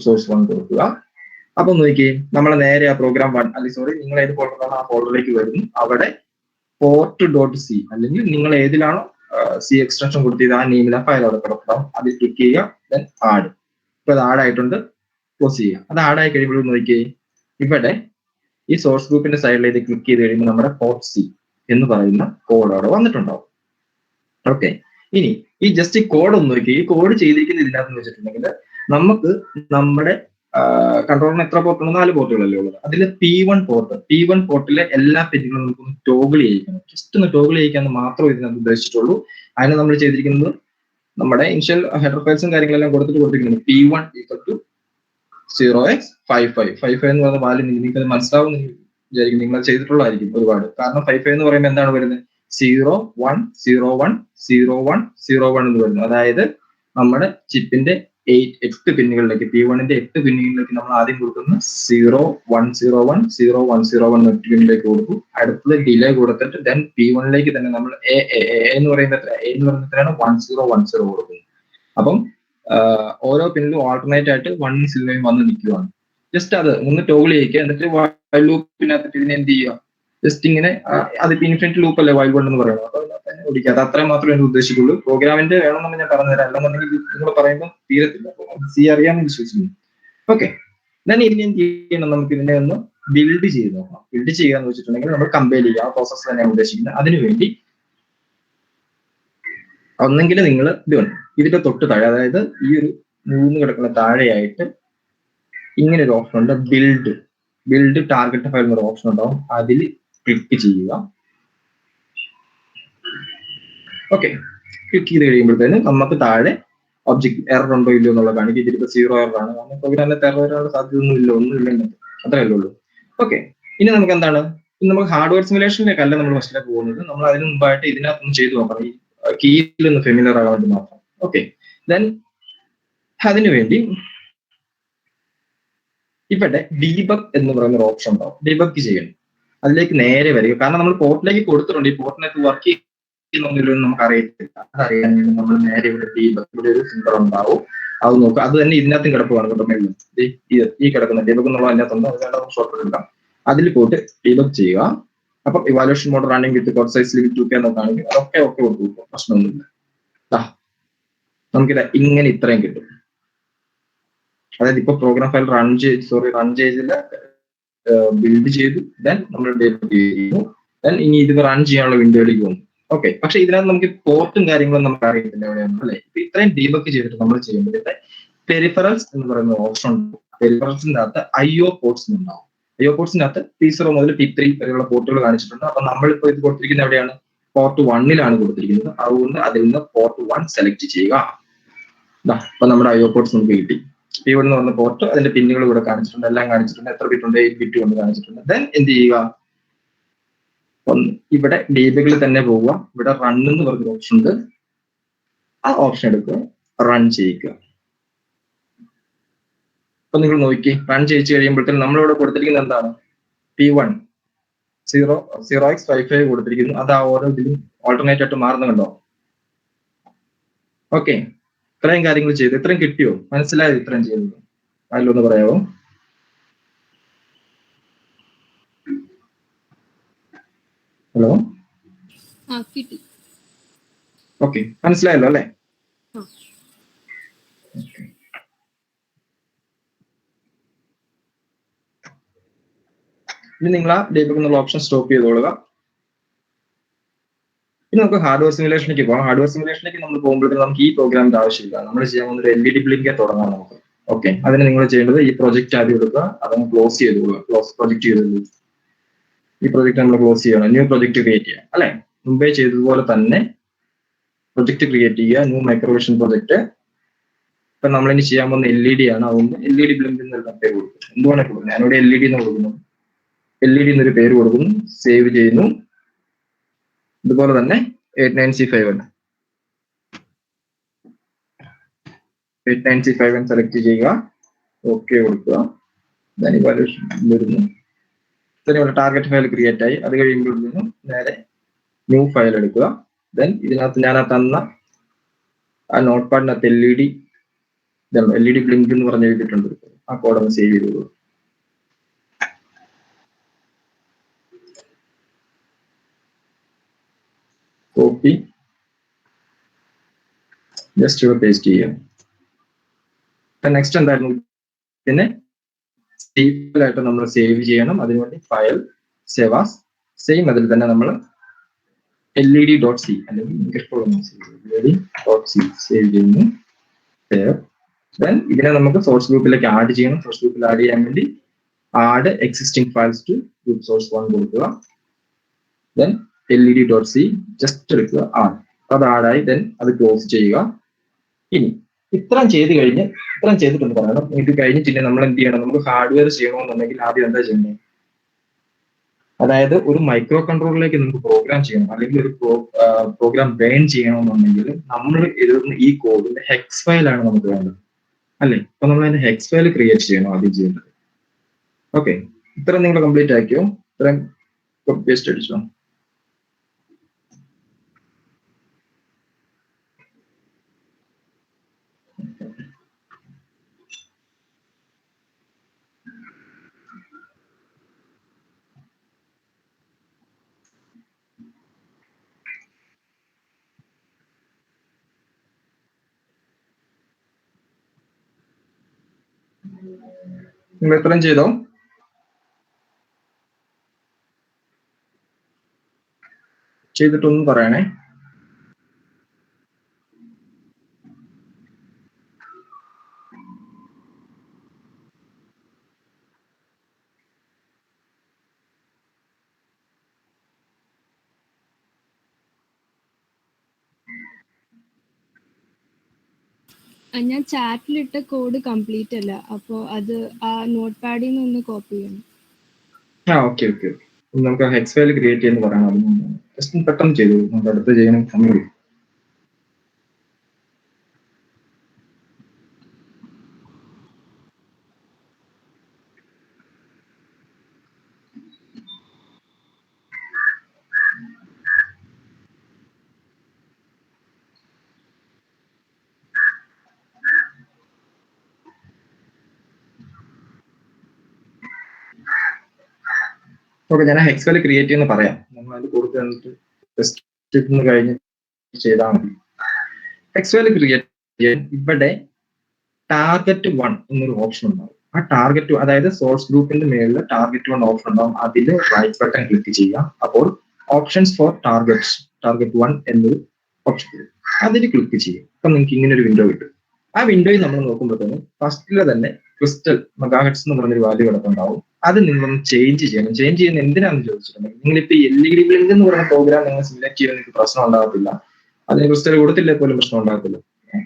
source one കൊടുക്കുക. അപ്പൊ നോക്കിയേ, നമ്മളെ നേരെ ആ പ്രോഗ്രാം വൺ, അല്ലെങ്കിൽ സോറി, നിങ്ങൾ ഏത് ഫോൾഡറാണോ ആ ഫോൾഡറിലേക്ക് വരുന്നു. അവിടെ port.c അല്ലെങ്കിൽ നിങ്ങൾ ഏതിലാണോ സി എക്സ്റ്റൻഷൻ കൊടുത്തത് ആ നെയിമിൽ ആ ഫയൽ അവിടെ കിടക്കണം. അതിൽ ക്ലിക്ക് ചെയ്യുക, ദെൻ ആഡ്. ഇപ്പൊ അത് ആഡായിട്ടുണ്ട്, ക്ലോസ് ചെയ്യുക. അത് ആഡായി കഴിയുമ്പോൾ നോക്കിയേ, ഇവിടെ ഈ സോഴ്സ് ഗ്രൂപ്പിന്റെ സൈഡിലേക്ക് ക്ലിക്ക് ചെയ്ത് കഴിയുമ്പോൾ നമ്മുടെ .c എന്ന് പറയുന്ന കോഡ് അവിടെ വന്നിട്ടുണ്ടാവും. ഓക്കെ, ഇനി ഈ ജസ്റ്റ് ഈ കോഡ് ഒന്ന് നോക്കി. ഈ കോഡ് ചെയ്തിരിക്കുന്ന ഇതിനകത്ത് വെച്ചിട്ടുണ്ടെങ്കിൽ നമുക്ക് നമ്മുടെ കൺട്രോളിന് എത്ര പോർട്ടുണ്ട്? 4 പോർട്ടുകളല്ലേ ഉള്ളത്. അതിൽ P1 പോർട്ടിലെ എല്ലാ പിന്നുകളും നമുക്കൊന്ന് ടോഗിൾ ചെയ്യിക്കണം. ജസ്റ്റ് ഒന്ന് ടോഗിൾ ചെയ്യിക്കാന്ന് മാത്രമേ ഇതിനകത്ത് ഉദ്ദേശിച്ചിട്ടുള്ളൂ. അതിന് നമ്മൾ ചെയ്തിരിക്കുന്നത് നമ്മുടെ ഇനിഷ്യൽ ഹെഡർ ഫയൽസും കാര്യങ്ങളെല്ലാം കൊടുത്തിരിക്കുന്നത് P1 = 0x55 എന്ന് പറയുന്ന വാല്യൂ നിങ്ങൾക്ക് അത് മനസ്സിലാവും വിചാരിക്കും. നിങ്ങൾ ചെയ്തിട്ടുള്ളതായിരിക്കും ഒരുപാട്. കാരണം 55 എന്ന് പറയുമ്പോൾ എന്താണ് വരുന്നത്? 0 1 0 1 0 1 0 1 എന്ന് വരുന്നത്. അതായത് നമ്മുടെ ചിപ്പിന്റെ 8 പിന്നുകളിലേക്ക്, P1ന്റെ 8 പിന്നുകളിലേക്ക് നമ്മൾ ആദ്യം കൊടുക്കുന്ന 0 1 0 1 0 1 0 1 8 പിന്നിലേക്ക് കൊടുക്കും. അടുത്തത് ഡിലേ കൊടുത്തിട്ട് ദെൻ P1ലേക്ക് തന്നെ നമ്മൾ എന്ന് പറയുന്നത് എത്രയാണ്? 1 0 1 0 കൊടുക്കുന്നു. അപ്പം ഓരോ പിന്നിലും ഓൾട്ടർനേറ്റ് ആയിട്ട് 1 0 വന്ന് നിൽക്കുകയാണ്. ജസ്റ്റ് അത് ഒന്ന് ടോഗിൾ ചെയ്യിക്കുക. എന്നിട്ട് വൈൽ ലൂപ്പിനകത്ത് ഇതിനെ എന്ത് ചെയ്യുക? ജസ്റ്റ് ഇങ്ങനെ, അതിപ്പോ ഇൻഫിനിറ്റ് ലൂപ്പ് അല്ലേ വൈൽ വൺ എന്ന് പറയുന്നത്, അപ്പൊ തന്നെ ഓടിക്കുക. അത് അത്രയും മാത്രമേ എനിക്ക് ഉദ്ദേശിക്കുള്ളൂ. പ്രോഗ്രാമിന്റെ വേണമെന്ന് ഞാൻ പറഞ്ഞുതരാം, അല്ലെന്നുണ്ടെങ്കിൽ നിങ്ങൾ പറയുമ്പോൾ തീരത്തില്ല. സി അറിയാമെന്ന് വിശ്വസിക്കുന്നു. ഓക്കെ, ദെൻ ഇനി എന്ത് ചെയ്യണം? നമുക്ക് ഇതിനെ ഒന്ന് ബിൽഡ് ചെയ്ത് നോക്കാം. ബിൽഡ് ചെയ്യാന്ന് വെച്ചിട്ടുണ്ടെങ്കിൽ നമ്മൾ കമ്പൈൽ ചെയ്യുക, ആ പ്രോസസ് തന്നെയാണ് ഉദ്ദേശിക്കുന്നത്. അതിനുവേണ്ടി ഒന്നെങ്കിൽ നിങ്ങൾ ഇതിന്റെ തൊട്ട് താഴെ, അതായത് ഈ ഒരു 3 കിടക്കുന്ന താഴെയായിട്ട് ഇങ്ങനെ ഒരു ഓപ്ഷൻ ഉണ്ട്, ബിൽഡ് ടാർഗറ്റ് ഫയൽ എന്നൊരു ഓപ്ഷൻ ഉണ്ടാവും. അതിൽ ക്ലിക്ക് ചെയ്യുക. ഓക്കെ, ക്ലിക്ക് ചെയ്ത് കഴിയുമ്പോഴത്തേന് നമുക്ക് താഴെ ഒബ്ജക്ട് എറർ ഉണ്ടോ ഇല്ലയോ എന്നുള്ള കാണിക്കും. ഇതിലിപ്പോ 0 എറർ ആണ്, കാരണം പ്രോഗ്രാമിനകത്ത് എറർ വരാനുള്ള ഒന്നുമില്ല, അത്രയല്ലേ ഉള്ളൂ. ഓക്കെ, ഇനി നമുക്ക് എന്താണ്? നമുക്ക് ഹാർഡ്വെയർ സിമുലേഷനിലേക്കല്ല നമ്മൾ ഫസ്റ്റിലേക്ക് പോകുന്നത്. നമ്മൾ അതിന് മുമ്പായിട്ട് ഇതിനകത്തൊന്ന് ചെയ്തു നോക്കണം, ഈ കീയിൽ ഒന്ന് ഫെമിലിയർ ആകാൻ വേണ്ടി മാത്രം. ഓക്കെ, ദെൻ അതിനുവേണ്ടി ഇവിടെ ഡീബഗ് എന്ന് പറയുന്ന ഒരു ഓപ്ഷൻ ഉണ്ടാവും. ഡീബഗ് ചെയ്യണം, അതിലേക്ക് നേരെ വരിക. കാരണം നമ്മൾ പോർട്ടിലേക്ക് കൊടുത്തിട്ടുണ്ട്, ഈ പോർട്ടിനകത്ത് വർക്ക് ചെയ്യുന്നില്ലെന്ന് നമുക്ക് അറിയത്തില്ല. അതറിയാൻ വേണ്ടി നമ്മൾ നേരെ ഇവിടെ ഡീബഗ്, ഇവിടെ ഒരു സിംബൽ ഉണ്ടാവും, അത് നോക്കുക. അത് തന്നെ ഇതിനകത്തും കിടപ്പുകയാണ് കേട്ടോ. ഈ കിടക്കുന്ന ഡീബഗ് എന്നുള്ള അതിനകത്തുണ്ട്, അത് വേണ്ട ഷോർട്ട് എടുക്കാം. അതിൽ പോയിട്ട് ഡീബഗ് ചെയ്യുക. അപ്പം ഇവാലുവേഷൻ മോഡ് റണ്ണിംഗ് വിത്ത് കോഡ് സൈസ് ലിമിറ്റ് 2K എന്നൊക്കെ ആണെങ്കിൽ അതൊക്കെ കൊടുക്കും, പ്രശ്നമൊന്നുമില്ല. നമുക്കിത് ഇങ്ങനെ ഇത്രയും കിട്ടും. അതായത് ഇപ്പൊ പ്രോഗ്രാം ഫയൽ റൺ ചെയ്തില്ല, ബിൽഡ് ചെയ്തു, ദെൻ നമ്മൾ ഡീബഗ് ചെയ്യുന്നു. ദെൻ ഇനി ഇത് റൺ ചെയ്യാനുള്ള വിൻഡോയിലേക്ക് പോകുന്നു. ഓക്കെ, പക്ഷെ ഇതിനകത്ത് നമുക്ക് പോർട്ടും കാര്യങ്ങളും നമുക്ക് അറിയത്തില്ല എവിടെയാണ്, അല്ലെ? ഇപ്പൊ ഇത്രയും ഡീബഗ് ചെയ്തിട്ട് നമ്മൾ ചെയ്യുമ്പോഴത്തെ പെരിഫറൽസ് എന്ന് പറയുന്ന ഓപ്ഷൻ ഉണ്ട്. പെരിഫറൽസിന്റെ അകത്ത് IO പോർട്സ് ഉണ്ടാവും. IO പോർട്സിനകത്ത് P0 മുതൽ P3 വരെയുള്ള പോർട്ടുകൾ കാണിച്ചിട്ടുണ്ട്. അപ്പൊ നമ്മളിപ്പോ ഇത് കൊടുത്തിരിക്കുന്നത് എവിടെയാണ്? പോർട്ട് 1ലാണ് കൊടുത്തിരിക്കുന്നത്. അതുകൊണ്ട് അതിൽ നിന്ന് പോർട്ട് 1 സെലക്ട് ചെയ്യുക. അപ്പൊ നമ്മുടെ IO പോർട്സ് നമുക്ക് കിട്ടി. P1 എന്ന് പറഞ്ഞ പോർട്ട്, അതിന്റെ പിന്നുകൾ ഇവിടെ കാണിച്ചിട്ടുണ്ട്, എല്ലാം കാണിച്ചിട്ടുണ്ട്, എത്ര ബിറ്റ് ഉണ്ട്, 8 ബിറ്റ് കൊണ്ട് കാണിച്ചിട്ടുണ്ട്. ദെൻ എന്ത് ചെയ്യുക? ഇവിടെ ഡീബഗിൽ തന്നെ പോവുക. ഇവിടെ റൺ എന്ന് പറഞ്ഞ ഓപ്ഷൻ ഉണ്ട്, ആ ഓപ്ഷൻ എടുക്കുക, റൺ ചെയ്യിക്കുക. അപ്പൊ നിങ്ങൾ നോക്കി റൺ ചെയ്യിച്ചു കഴിയുമ്പോഴത്തേക്കും നമ്മളിവിടെ കൊടുത്തിരിക്കുന്നത് എന്താണ്? P1 0x55 കൊടുത്തിരിക്കുന്നു. അത് ആ ഓരോ ഇതിലും ഓൾട്ടർനേറ്റ് ആയിട്ട് മാറുന്ന കണ്ടോ? ഓക്കെ, ഇത്രയും കാര്യങ്ങൾ ചെയ്തു. ഇത്രയും കിട്ടിയോ? മനസ്സിലായത് ഇത്രയും ചെയ്തത്? അതിലൊന്ന് പറയാമോ? ഹലോ, ഓക്കെ, മനസ്സിലായല്ലോ അല്ലേ? ഇനി നിങ്ങൾ ആ ഡീബഗ് എന്നുള്ള ഓപ്ഷൻ സ്റ്റോപ്പ് ചെയ്തോളുക. ഇനി നമുക്ക് ഹാർഡ്വെയർ സിമുലേഷനിലേക്ക് പോകാം. ഹാർഡ്വെയർ സിമുലേഷനിലേക്ക് നമ്മൾ പോകുമ്പോഴത്തേക്കും നമുക്ക് ഈ പ്രോഗ്രാമിന്റെ ആവശ്യമില്ല. നമ്മൾ ചെയ്യാൻ പോകുന്ന ഒരു LED ബ്ലിങ്കേ തുടങ്ങാം നമുക്ക്. ഓക്കെ, അതിന് നിങ്ങൾ ചെയ്യേണ്ടത് ഈ പ്രോജക്റ്റ് ആദ്യം എടുക്കുക, അതങ്ങ് ക്ലോസ് ചെയ്തോളുക. പ്രൊജക്ട് ചെയ്തോളൂ. ഈ പ്രോജക്റ്റ് നമ്മൾ ക്ലോസ് ചെയ്യണം, ന്യൂ പ്രോജക്റ്റ് ക്രിയേറ്റ് ചെയ്യാം, അല്ലെ? മുമ്പേ ചെയ്തതുപോലെ തന്നെ പ്രൊജക്ട് ക്രിയേറ്റ് ചെയ്യുക, ന്യൂ മൈക്രോവിഷൻ പ്രൊജക്ട്. ഇപ്പൊ നമ്മൾ ഇനി ചെയ്യാൻ പോകുന്ന LED ആണ്. അതുകൊണ്ട് LED ബ്ലിങ്ക് എന്നുള്ള പേര് കൊടുക്കും. എന്തുവാണ് കൊടുക്കുന്നത്? ഞാനിവിടെ LED എന്ന് കൊടുക്കുന്നു. LED എന്നൊരു പേര് കൊടുക്കുന്നു, സേവ് ചെയ്യുന്നു. ഇതുപോലെ തന്നെ 89C5 സെലക്ട് ചെയ്യുക, ഓക്കെ കൊടുക്കുക. ഇവാലുവേഷൻ വരുന്നു. ഇവിടെ ടാർഗറ്റ് ഫയൽ ക്രിയേറ്റ് ആയി. അത് കഴിയുമ്പോൾ നേരെ ന്യൂ ഫയൽ എടുക്കുക. ദെൻ ഇതിനകത്ത് ഞാൻ തന്ന ആ നോട്ട് പാഡിനകത്ത് LED ബ്ലിങ്ക് എന്ന് പറഞ്ഞ് എഴുതിയിട്ടുണ്ട്. ആ കോഡ് ഒന്ന് സേവ് ചെയ്തു. കോപ്പി, ജസ്റ്റ് ഇവിടെ പേസ്റ്റ് ചെയ്യാം. നെക്സ്റ്റ് എന്തായിരുന്നു? പിന്നെ ആയിട്ട് നമ്മൾ സേവ് ചെയ്യണം. അതിനുവേണ്ടി ഫയൽ സേവ് ആസ്, സെയിം അതിൽ തന്നെ നമ്മൾ LED.c അല്ലെങ്കിൽ LED.c സേവ് ചെയ്യുന്നു. സേവ്. ദെൻ ഇതിനെ നമുക്ക് സോഴ്സ് ഗ്രൂപ്പിലേക്ക് ആഡ് ചെയ്യണം. സോഴ്സ് ഗ്രൂപ്പിൽ ആഡ് ചെയ്യാൻ വേണ്ടി add existing files to group source 1 കൊടുക്കുക. ദെൻ LED.c ജസ്റ്റ് എടുക്കുക, ആഡ്. അത് ആഡായി. ദെൻ അത് ക്ലോസ് ചെയ്യുക. ഇനി ഇത്രയും ചെയ്തിട്ടുണ്ട് പറയണം. ഇത് കഴിഞ്ഞിട്ടില്ല നമ്മൾ എന്ത് ചെയ്യണം? നമുക്ക് ഹാർഡ്വെയർ ചെയ്യണമെന്നുണ്ടെങ്കിൽ ആദ്യം എന്താ ചെയ്യേണ്ടത്? അതായത് ഒരു മൈക്രോ കൺട്രോളറിലേക്ക് നമുക്ക് പ്രോഗ്രാം ചെയ്യണം, അല്ലെങ്കിൽ ഒരു പ്രോഗ്രാം ബ്രെയിൻ ചെയ്യണമെന്നുണ്ടെങ്കിൽ നമ്മൾ എഴുതുന്ന ഈ കോഡിന്റെ ഹെക്സ് ഫയലാണ് നമുക്ക് വേണ്ടത്, അല്ലേ? അപ്പൊ നമ്മൾ അതിന്റെ ഹെക്സ് ഫയൽ ക്രിയേറ്റ് ചെയ്യണം ആദ്യം ചെയ്യേണ്ടത്. ഓക്കെ, ഇത്രയും നിങ്ങൾ കംപ്ലീറ്റ് ആക്കിയോ? ഇത്രയും കോപ്പി പേസ്റ്റ് അടിച്ചോ? നിങ്ങൾ എത്രയും ചെയ്തോ? ചെയ്തിട്ടൊന്നും പറയണേ. ഞാൻ ചാറ്റിലിട്ട കോഡ് കംപ്ലീറ്റ് അല്ല, അപ്പോൾ അത് ആ നോട്ട് പാഡിൽ നിന്ന് ഒന്ന് കോപ്പി ചെയ്യണം. ഓക്കെ. നമുക്ക് ഹെക്സ് ഫയൽ ക്രിയേറ്റ് ചെയ്യുന്ന പറയണം. ജസ്റ്റ് പെട്ടെന്ന് ചെയ്തു, നമുക്ക് അടുത്ത് ചെയ്യണം സമയം. ഓക്കെ, ഞാൻ ഹെക്സ് ഫയൽ ക്രിയേറ്റ് ചെയ്യുന്ന പറയാം. നമ്മൾ അത് കൊടുത്ത് തന്നിട്ട് ടെസ്റ്റ് കഴിഞ്ഞ് ചെയ്താൽ മതി. ഹെക്സ് ഫയൽ ക്രിയേറ്റ് ചെയ്യാൻ ഇവിടെ ടാർഗറ്റ് 1 എന്നൊരു ഓപ്ഷൻ ഉണ്ടാവും. ആ ടാർഗറ്റ്, അതായത് സോഴ്സ് ഗ്രൂപ്പിന്റെ മേളിൽ ടാർഗറ്റ് 1 ഓപ്ഷൻ ഉണ്ടാവും. അതിൽ റൈറ്റ് ബട്ടൺ ക്ലിക്ക് ചെയ്യുക. അപ്പോൾ ഓപ്ഷൻസ് ഫോർ ടാർഗറ്റ് 1 എന്നൊരു ഓപ്ഷൻ വരും. അതിൽ ക്ലിക്ക് ചെയ്യും. അപ്പൊ നിങ്ങൾക്ക് ഇങ്ങനെ ഒരു വിൻഡോ കിട്ടും. ആ വിൻഡോയിൽ നമ്മൾ നോക്കുമ്പോഴത്തേനും ഫസ്റ്റില് തന്നെ ക്രിസ്റ്റൽ മെഗാഹെർട്സ് എന്ന് പറഞ്ഞൊരു വാല്യൂ കിടക്കുന്നുണ്ടാവും. അത് നിങ്ങളൊന്ന് ചേഞ്ച് ചെയ്യണം. ചേഞ്ച് ചെയ്യുന്ന എന്തിനാണെന്ന് ചോദിച്ചിട്ടുണ്ടെങ്കിൽ, നിങ്ങളിപ്പോ LED ബ്ലിങ്ക് എന്ന് പറയുന്ന പ്രോഗ്രാം നിങ്ങൾ സെലക്ട് ചെയ്യുന്ന നിങ്ങൾക്ക് പ്രശ്നം ഉണ്ടാകത്തില്ല. അതിന് ക്രിസ്റ്റൽ കൊടുത്തില്ലേ പോലും പ്രശ്നം ഉണ്ടാകത്തില്ല.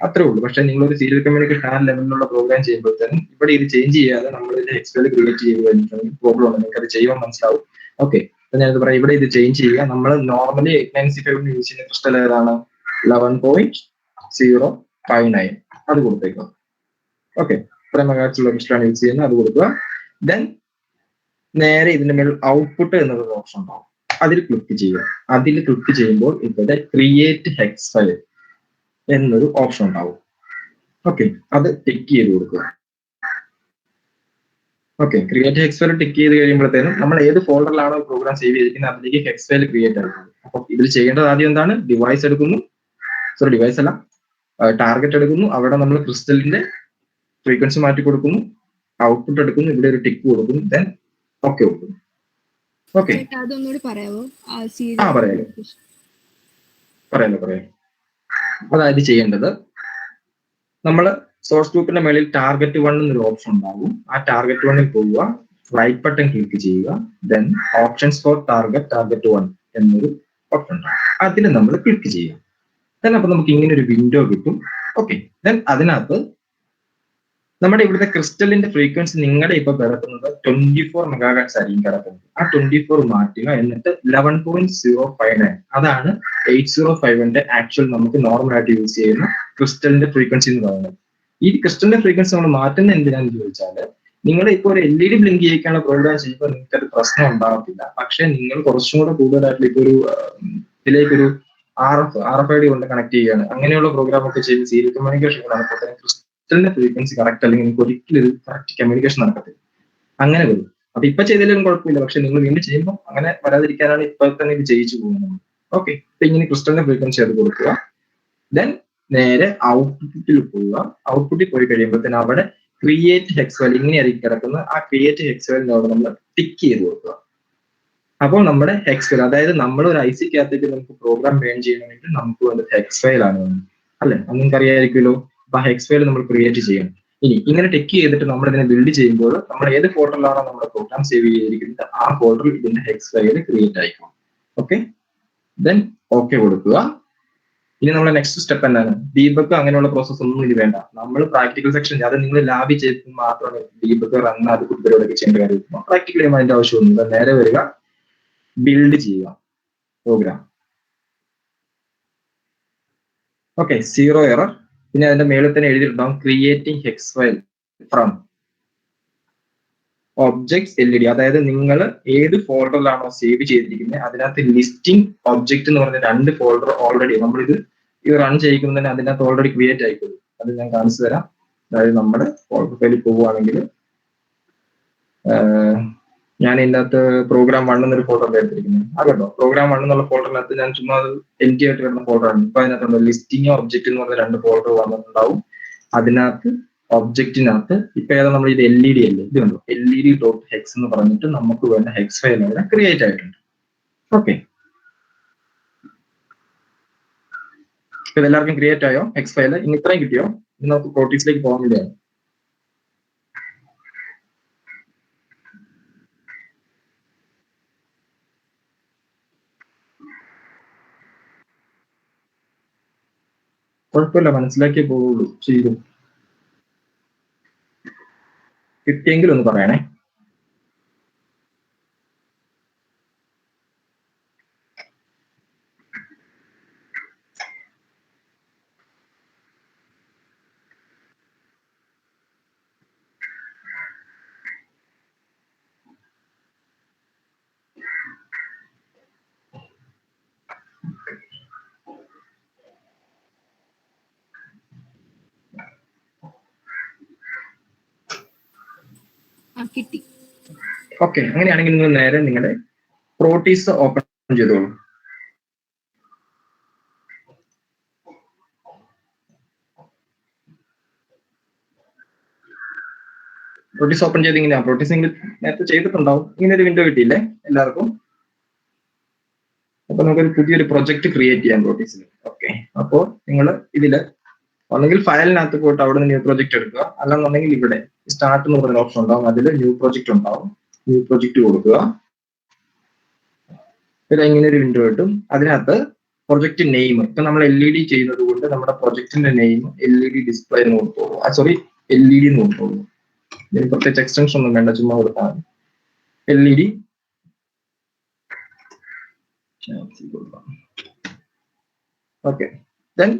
അത്രേ ഉള്ളൂ. പക്ഷെ നിങ്ങളൊരു സീരിയൽ കമ്മ്യൂണിക്കേഷൻ ആ ലെവലിലുള്ള പ്രോഗ്രാം ചെയ്യുമ്പോഴത്തേനും ഇവിടെ ഇത് ചേഞ്ച് ചെയ്യാതെ നമ്മൾ ഇതിന്റെ ഹെക്സ് ഫയൽ ക്രിയേറ്റ് ചെയ്ത് കഴിഞ്ഞിട്ടുണ്ടെങ്കിൽ പ്രോബ്ലം ഉണ്ട്. നിങ്ങൾക്ക് അത് ചെയ്യുമ്പോൾ മനസ്സിലാവും. ഓക്കെ, അപ്പൊ ഞാനിത് പറയാം. ഇവിടെ ഇത് ചേഞ്ച് ചെയ്യുക. നമ്മൾ നോർമലി 89C5 യൂസ് ചെയ്യുന്ന ക്രിസ്റ്റൽ ഏതാണ്? 11.059 അത് കൊടുത്തേക്കുക. ഓക്കെ, ഇത്രയും മെഗാഹെർട്സ് ക്രിസ്റ്റലാണ് യൂസ് ചെയ്യുന്നത്, അത് കൊടുക്കുക. ദെൻ നേരെ ഇതിന്റെ മേൽ ഔട്ട്പുട്ട് എന്നൊരു ഓപ്ഷൻ ഉണ്ടാവും. അതിൽ ക്ലിക്ക് ചെയ്യുക. അതിൽ ക്ലിക്ക് ചെയ്യുമ്പോൾ ഇവിടെ ക്രിയേറ്റ് ഹെക്സ് ഫയൽ എന്നൊരു ഓപ്ഷൻ ഉണ്ടാവും. ഓക്കെ, അത് ടിക്ക് ചെയ്ത് കൊടുക്കുക. Okay, create HECS file tick ചെയ്ത് കഴിയുമ്പോഴത്തേനും നമ്മൾ ഏത് ഫോൾഡറിലാണോ പ്രോഗ്രാം സേവ് ചെയ്തിരിക്കുന്നത് അതിലേക്ക് ഹെക്സ് ഫയൽ ക്രിയേറ്റ് ആയിരിക്കും. അപ്പൊ ഇതിൽ ചെയ്യേണ്ടത് ആദ്യം എന്താണ്? ഡിവൈസ് എടുക്കുന്നു, ഡിവൈസ് അല്ല, ടാർഗറ്റ് എടുക്കുന്നു. അവിടെ നമ്മൾ ക്രിസ്റ്റലിന്റെ ഫ്രീക്വൻസി മാറ്റി കൊടുക്കുന്നു, ഔട്ട്പുട്ട് എടുക്കുന്നു, ഇവിടെ ഒരു ടിക്ക് കൊടുക്കുന്നു, ദെൻ ഓക്കെ കൊടുക്കുന്നു. ഓക്കെ, അതൊന്നുകൂടി പറയാമോ? പറയാലോ. അതായത് ചെയ്യേണ്ടത്, നമ്മൾ സോഴ്സ് ഗ്രൂപ്പിന്റെ മേളിൽ ടാർഗറ്റ് 1 എന്നൊരു ഓപ്ഷൻ ഉണ്ടാകും. ആ ടാർഗറ്റ് 1ൽ പോവുക, റൈറ്റ് ബട്ടൺ ക്ലിക്ക് ചെയ്യുക. ദെൻ ഓപ്ഷൻസ് ഫോർ ടാർഗറ്റ് 1 എന്നൊരു ഓപ്ഷൻ ഉണ്ടാകും. അതിൽ നമ്മൾ ക്ലിക്ക് ചെയ്യുക. അപ്പൊ നമുക്ക് ഇങ്ങനെ ഒരു വിൻഡോ കിട്ടും. ഓക്കെ, ദെൻ അതിനകത്ത് നമ്മുടെ ഇവിടുത്തെ ക്രിസ്റ്റലിന്റെ ഫ്രീക്വൻസി നിങ്ങളുടെ ഇപ്പൊ കിടക്കുന്നത് 24 മെഗാഹെർട്സ് ആയിരിക്കും കിടക്കുന്നത്. ആ 24 മാറ്റുക, എന്നിട്ട് 11.059 അതാണ് 8051ന്റെ ആക്ച്വൽ നമുക്ക് നോർമൽ ആയിട്ട് യൂസ് ചെയ്യുന്ന ക്രിസ്റ്റലിന്റെ ഫ്രീക്വൻസി എന്ന് പറയുന്നത്. ഈ ക്രിസ്റ്റലിന്റെ ഫ്രീക്വൻസി നമ്മൾ മാറ്റുന്ന എന്തിനാന്ന് ചോദിച്ചാൽ, നിങ്ങൾ ഇപ്പോൾ ഒരു LED ബ്ലിങ്ക് ചെയ്യിക്കാനുള്ള പ്രോഗ്രാം ചെയ്യുമ്പോൾ നിങ്ങൾക്ക് ഒരു പ്രശ്നം ഉണ്ടാകത്തില്ല. പക്ഷെ നിങ്ങൾ കുറച്ചും കൂടെ കൂടുതലായിട്ട് ഇപ്പോൾ ഒരു ഇതിലേക്കൊരു RFID കൊണ്ട് കണക്ട് ചെയ്യുകയാണ്, അങ്ങനെയുള്ള പ്രോഗ്രാം ഒക്കെ ചെയ്ത് സീരിയൽ കമ്മ്യൂണിക്കേഷൻ നടക്കട്ടെ, ക്രിസ്റ്റലിന്റെ ഫ്രീക്വൻസി കറക്റ്റ് അല്ലെങ്കിൽ നിങ്ങൾക്ക് ഒരിക്കലും ഒരു കറക്റ്റ് കമ്മ്യൂണിക്കേഷൻ നടക്കത്തില്ല. അങ്ങനെ വരും. അപ്പൊ ഇപ്പൊ ചെയ്താലും കുഴപ്പമില്ല, പക്ഷെ നിങ്ങൾ വീണ്ടും ചെയ്യുമ്പോൾ അങ്ങനെ വരാതിരിക്കാനാണ് ഇപ്പൊ തന്നെ ഇത് ചെയ്യിച്ചു പോകുന്നത്. ഓക്കെ, അപ്പൊ ഇങ്ങനെ ക്രിസ്റ്റലിന്റെ ഫ്രീക്വൻസി അത് കൊടുക്കുക. ദെൻ നേരെ ഔട്ട്പുട്ടിൽ പോവുക. ഔട്ട്പുട്ടിൽ പോയി കഴിയുമ്പോഴത്തേന് അവിടെ ക്രിയേറ്റ് ഹെക്സ് ഫയൽ ഇങ്ങനെയായിരിക്കും കിടക്കുന്നത്. ആ ക്രിയേറ്റ് ഹെക്സ് ഫയലിന്റെ അവിടെ നമ്മൾ ടിക്ക് ചെയ്ത് കൊടുക്കുക. അപ്പോൾ നമ്മുടെ ഹെക്സ് ഫയൽ, അതായത് നമ്മൾ ഒരു IC-ക്കകത്തേക്ക് നമുക്ക് പ്രോഗ്രാം റൺ ചെയ്യണമെങ്കിൽ നമുക്ക് വേണ്ടത് ഹെക്സ് ഫയൽ ആണ് അല്ലെ, അത് നിങ്ങൾക്ക് അറിയാമായിരിക്കുമല്ലോ. അപ്പൊ ഹെക്സ് ഫയൽ നമ്മൾ ക്രിയേറ്റ് ചെയ്യണം. ഇനി ഇങ്ങനെ ടെക്ക് ചെയ്തിട്ട് നമ്മൾ ഇതിനെ ബിൽഡ് ചെയ്യുമ്പോൾ നമ്മൾ ഏത് ഫോൾഡറിലാണോ നമ്മുടെ പ്രോഗ്രാം സേവ് ചെയ്തിരിക്കുന്നത് ആ ഫോൾഡറിൽ ഇതിന്റെ ഹെക്സ് ഫയൽ ക്രിയേറ്റ് ആയിക്കോളും. ഓക്കെ, ദെൻ ഓക്കെ കൊടുക്കുക. ഇനി നമ്മുടെ നെക്സ്റ്റ് സ്റ്റെപ്പ് എന്താണ്? ഡീബഗ് അങ്ങനെയുള്ള പ്രോസസ് ഒന്നും ഇനി വേണ്ട. നമ്മൾ പ്രാക്ടിക്കൽ സെക്ഷൻ, അത് നിങ്ങൾ ലാബിൽ ചെയ്ത് മാത്രമേ ഡീബഗ് റൺ അത് കുട്ടികളോടൊക്കെ ചെയ്യേണ്ട കാര്യം. പ്രാക്ടിക്കൽ ചെയ്യുമ്പോൾ അതിന്റെ ആവശ്യമൊന്നുമില്ല. നേരെ വരിക, ബിൽഡ് ചെയ്യുക പ്രോഗ്രാം. Okay, 0 error. പിന്നെ അതിന്റെ മേളിൽ തന്നെ എഴുതിയിട്ടുണ്ടാവും creating hex file from objects LED. അതായത് നിങ്ങൾ ഏത് ഫോൾഡറിലാണോ സേവ് ചെയ്തിരിക്കുന്നത് അതിനകത്ത് ലിസ്റ്റിംഗ് ഒബ്ജക്ട് എന്ന് പറഞ്ഞ 2 ഫോൾഡർ ഓൾറെഡി നമ്മളിത് റൺ ചെയ്യിക്കുന്നതിന് അതിനകത്ത് ഓൾറെഡി ക്രിയേറ്റ് ആയിക്കോളും. അത് ഞാൻ കാണിച്ചു തരാം. അതായത് നമ്മുടെ ഫോൾഡർ ഫയലിൽ പോവുകയാണെങ്കിൽ ഞാൻ ഇതിൻ്റെ അകത്ത് പ്രോഗ്രാം 1 എന്നൊരു ഫോൾഡർ എടുത്തിരിക്കുന്നത്. അതുകൊണ്ടോ പ്രോഗ്രാം 1 എന്നുള്ള ഫോൾഡറിനകത്ത് ഞാൻ ചുമ്മാ എംപ്റ്റി ആയിട്ട് വരുന്ന ഫോൾഡറാണ്. ഇപ്പൊ അതിനകത്തുണ്ട് ലിസ്റ്റിംഗ് ഒബ്ജക്ട് എന്ന് പറഞ്ഞ 2 ഫോൾഡർ വന്നിട്ടുണ്ടാവും. അതിനകത്ത് ഒബ്ജക്റ്റിനകത്ത് ഇപ്പൊ ഏതാ നമ്മൾ ഇത് LED അല്ലേ, ഇത് കണ്ടോ LED.hex എന്ന് പറഞ്ഞിട്ട് നമുക്ക് വേണ്ട ഹെക്സ് ഫയൽ അവിടെ ക്രിയേറ്റ് ആയിട്ടുണ്ട്. ഓക്കെ, ഇതെല്ലാവർക്കും ക്രിയേറ്റ് ആയോ ഹെക്സ് ഫയൽ? ഇനി ഇത്രയും കിട്ടിയോ? ഇനി നമുക്ക് പ്രോട്ടീസിലേക്ക് പോകാൻ വേണ്ടിയാണ്. കുഴപ്പമില്ല, മനസ്സിലാക്കിയേ പോവുള്ളൂ. ചെയ്തു കിട്ടിയെങ്കിലും ഒന്ന് പറയണേ. കിട്ടി. ഓക്കെ, അങ്ങനെയാണെങ്കിൽ നിങ്ങൾ നേരെ നിങ്ങളുടെ പ്രോട്ടീസ് ഓപ്പൺ ചെയ്തോളൂ. പ്രോട്ടീസ് ഓപ്പൺ ചെയ്ത് ഇങ്ങനെയാ. പ്രോട്ടീസ് നേരത്തെ ചെയ്തിട്ടുണ്ടാവും. ഇങ്ങനെ ഒരു വിൻഡോ കിട്ടിയില്ലേ എല്ലാവർക്കും? അപ്പൊ നമുക്കൊരു പുതിയൊരു പ്രൊജക്ട് ക്രിയേറ്റ് ചെയ്യാം പ്രോട്ടീസിൽ. ഓക്കെ, അപ്പോൾ നിങ്ങൾ ഇതില് ഒന്നെങ്കിൽ ഫയലിനകത്ത് പോയിട്ട് അവിടെ നിന്ന് ന്യൂ പ്രൊജക്ട് എടുക്കുക, അല്ലെന്നുണ്ടെങ്കിൽ ഇവിടെ സ്റ്റാർട്ട് എന്ന് പറഞ്ഞ ഓപ്ഷൻ ഉണ്ടാവും, അതിൽ ന്യൂ പ്രൊജക്ട് ഉണ്ടാവും. ന്യൂ പ്രൊജക്ട് കൊടുക്കുക. ഇത് ഇങ്ങനെ ഒരു വിൻഡോ കിട്ടും. അതിനകത്ത് പ്രൊജക്ട് നെയിം, ഇപ്പൊ നമ്മൾ LED ചെയ്യുന്നത് കൊണ്ട് നമ്മുടെ പ്രൊജക്ടിന്റെ നെയിം LED ഡിസ്പ്ലേ എന്ന് കൊടുത്തോളൂ. സോറി, LED എന്ന് കൊടുത്തോളൂ. ഇതിന് പ്രത്യേകിച്ച് എക്സ്റ്റൻഷൻ ഒന്നും വേണ്ട, ചുമ്മാ കൊടുത്താൽ LED. ഓക്കെ, ദെൻ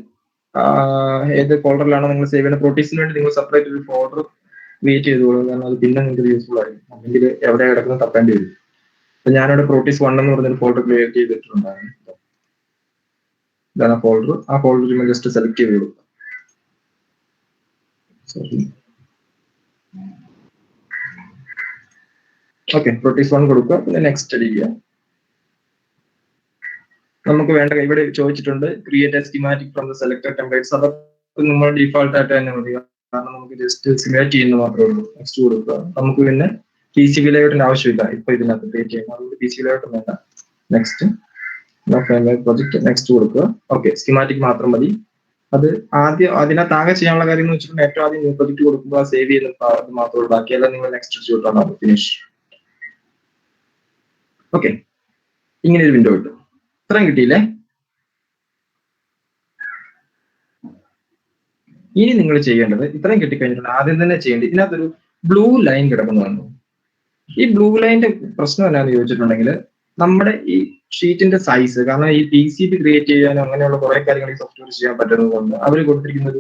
ഏത് ഫോൾഡറിലാണോ നിങ്ങൾ സേവ് ചെയ്യുന്ന പ്രോട്ടീസിന് വേണ്ടി നിങ്ങൾ സെപ്പറേറ്റ് ഒരു ഫോൾഡർ ക്രിയേറ്റ് ചെയ്തോളൂ. കാരണം അത് പിന്നെ നിങ്ങൾക്ക് യൂസ്ഫുൾ ആയിരിക്കും. അല്ലെങ്കിൽ എവിടെ കിടക്കുന്നത് തപ്പേണ്ടി വരും. അപ്പൊ ഞാനിവിടെ പ്രോട്ടീസ് 1 എന്ന് പറഞ്ഞൊരു ഫോൾഡർ ക്രിയേറ്റ് ചെയ്തിട്ടുണ്ടായിരുന്നു. ഇതാണ് ആ ഫോൾഡർ. ആ ഫോൾഡർ ജസ്റ്റ് സെലക്ട് ചെയ്ത് കൊടുക്കുക. ഓക്കെ, പ്രോട്ടീസ് 1 കൊടുക്കുക. പിന്നെ നെക്സ്റ്റ് അടിക്കുക. നമുക്ക് വേണ്ട ഇവിടെ ചോദിച്ചിട്ടുണ്ട് create A schematic from the selected templates. അതൊക്കെ നമ്മൾ ഡീഫോൾട്ട് ആയിട്ട് തന്നെ മതി, കാരണം നമുക്ക് ജസ്റ്റ് സിമുലേറ്റ് ചെയ്യുന്നത് മാത്രമേ ഉള്ളൂ. നെക്സ്റ്റ് കൊടുക്കുക. നമുക്ക് പിന്നെ PCB ലേഔട്ടിന്റെ ആവശ്യമില്ല ഇപ്പൊ ഇതിനകത്ത് ക്രിയേറ്റ് ചെയ്യുന്നത്, അതുകൊണ്ട് PCB ലേഔട്ട് വേണ്ട. നെക്സ്റ്റ് പ്രൊജക്ട് നെക്സ്റ്റ് കൊടുക്കുക. ഓക്കെ, സ്കീമാറ്റിക് മാത്രം മതി. അത് ആദ്യം അതിനകത്ത് ആകെ ചെയ്യാനുള്ള കാര്യം എന്ന് വെച്ചിട്ടുണ്ടെങ്കിൽ ഏറ്റവും ആദ്യം ന്യൂ പ്രൊജക്ട് കൊടുക്കുമ്പോൾ സേവ് ചെയ്യുന്ന അത് മാത്രമേ ബാക്കിയെല്ലാം നിങ്ങൾ നെക്സ്റ്റ് ചെയ്തിട്ടുണ്ടാവും. ഫിനിഷ്. ഓക്കെ, ഇങ്ങനെ ഒരു വിൻഡോ കിട്ടും. ഇത്രയും കിട്ടിയില്ലേ? ഇനി നിങ്ങൾ ചെയ്യേണ്ടത് ഇത്രയും കിട്ടിക്കഴിഞ്ഞിട്ടുണ്ട് ആദ്യം തന്നെ ചെയ്യേണ്ടത് ഇതിനകത്തൊരു ബ്ലൂ ലൈൻ കിടക്കുന്നതാണ്. ഈ ബ്ലൂ ലൈനിന്റെ പ്രശ്നം എന്നാന്ന് ചോദിച്ചിട്ടുണ്ടെങ്കിൽ നമ്മുടെ ഈ ഷീറ്റിന്റെ സൈസ്, കാരണം ഈ PCB ക്രിയേറ്റ് ചെയ്യാനും അങ്ങനെയുള്ള കുറെ കാര്യങ്ങൾ ഈ സോഫ്റ്റ്വെയർ ചെയ്യാൻ പറ്റുന്നത് കൊണ്ട് അവർ കൊടുത്തിരിക്കുന്നത്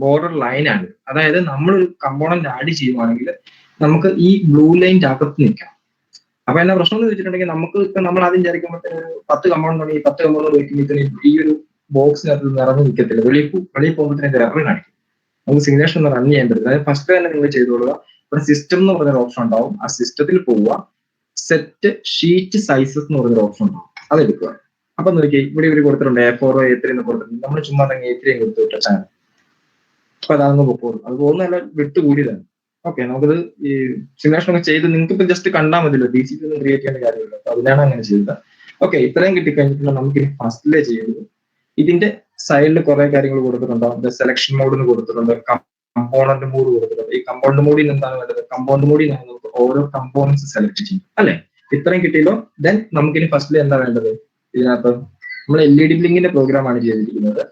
ബോർഡർ ലൈനാണ്. അതായത് നമ്മളൊരു കമ്പോണന്റ് ആഡ് ചെയ്യുവാണെങ്കിൽ നമുക്ക് ഈ ബ്ലൂ ലൈൻ്റെ അകത്ത് നിൽക്കാം. അപ്പൊ എന്നാ പ്രശ്നം എന്ന് വെച്ചിട്ടുണ്ടെങ്കിൽ നമുക്ക് ഇപ്പൊ നമ്മൾ ആദ്യം വിചാരിക്കുമ്പോഴത്തേന് 10 കമ്പൗണ്ട് ഉണ്ടെങ്കിൽ 10 കമ്പൗണ്ട് വയ്ക്കുമ്പോഴത്തേന് ഈ ഒരു ബോക്സിനകത്ത് നിറഞ്ഞു നിൽക്കത്തില്ല, വെളിയിൽ പോകുമ്പോഴത്തേന് എറർ കാണിക്കും. നമുക്ക് സിമുലേഷൻ ഒന്ന് റൺ ചെയ്യാൻ പറ്റില്ല. അതായത് ഫസ്റ്റ് തന്നെ നിങ്ങൾ ചെയ്തോളുക. ഇവിടെ സിസ്റ്റം എന്ന് പറഞ്ഞൊരു ഓപ്ഷൻ ഉണ്ടാവും. ആ സിസ്റ്റത്തിൽ പോവുക, സെറ്റ് ഷീറ്റ് സൈസസ് എന്ന് പറഞ്ഞൊരു ഓപ്ഷൻ ഉണ്ടാവും, അതെടുക്കുക. അപ്പൊ നോക്കി ഇവിടെ ഇവർ കൊടുത്തിട്ടുണ്ട് A4 A3 എന്ന് കൊടുത്തിട്ടുണ്ട്. നമ്മൾ ചുമ്മാ A3 കൊടുത്തു വിട്ടാൽ അപ്പൊ അതാണെന്ന് പൊക്കോളൂ. അത് പോകുന്നതല്ല, വിട്ടുകൂടിയതാണ്. ഓക്കെ, നമുക്കത് ഈ സിമുലേഷൻ ഒക്കെ ചെയ്ത് നിങ്ങൾക്ക് ഇപ്പൊ ജസ്റ്റ് കണ്ടാൽ മതിയല്ലോ, DCP ഒന്നും ക്രിയേറ്റ് ചെയ്യേണ്ട കാര്യമില്ല. അപ്പൊ അതിനാണ് അങ്ങനെ ചെയ്തത്. ഓക്കെ, ഇത്രയും കിട്ടിക്കഴിഞ്ഞിട്ടുള്ള നമുക്ക് ഇനി ഫസ്റ്റിലേ ചെയ്യുന്നത് ഇതിന്റെ സൈഡിൽ കുറെ കാര്യങ്ങൾ കൊടുത്തിട്ടുണ്ടാവും. സെലക്ഷൻ മോഡ് കൊടുത്തിട്ടുണ്ട്, കമ്പോണന്റ് മോഡ് കൊടുത്തിട്ടുണ്ട്. ഈ കമ്പോണന്റ് മോഡിൽ എന്താണ് വേണ്ടത്? കമ്പോണന്റ് മോഡിൽ നമുക്ക് ഓരോ കമ്പോണൻസ് സെലക്ട് ചെയ്യും അല്ലെ. ഇത്രയും കിട്ടിയല്ലോ. ദെൻ നമുക്കിനി ഫസ്റ്റിൽ എന്താ വേണ്ടത്? ഇതിനകത്ത് നമ്മൾ LED ബ്ലിങ്കിന്റെ പ്രോഗ്രാം ആണ് ചെയ്തിരിക്കുന്നത്.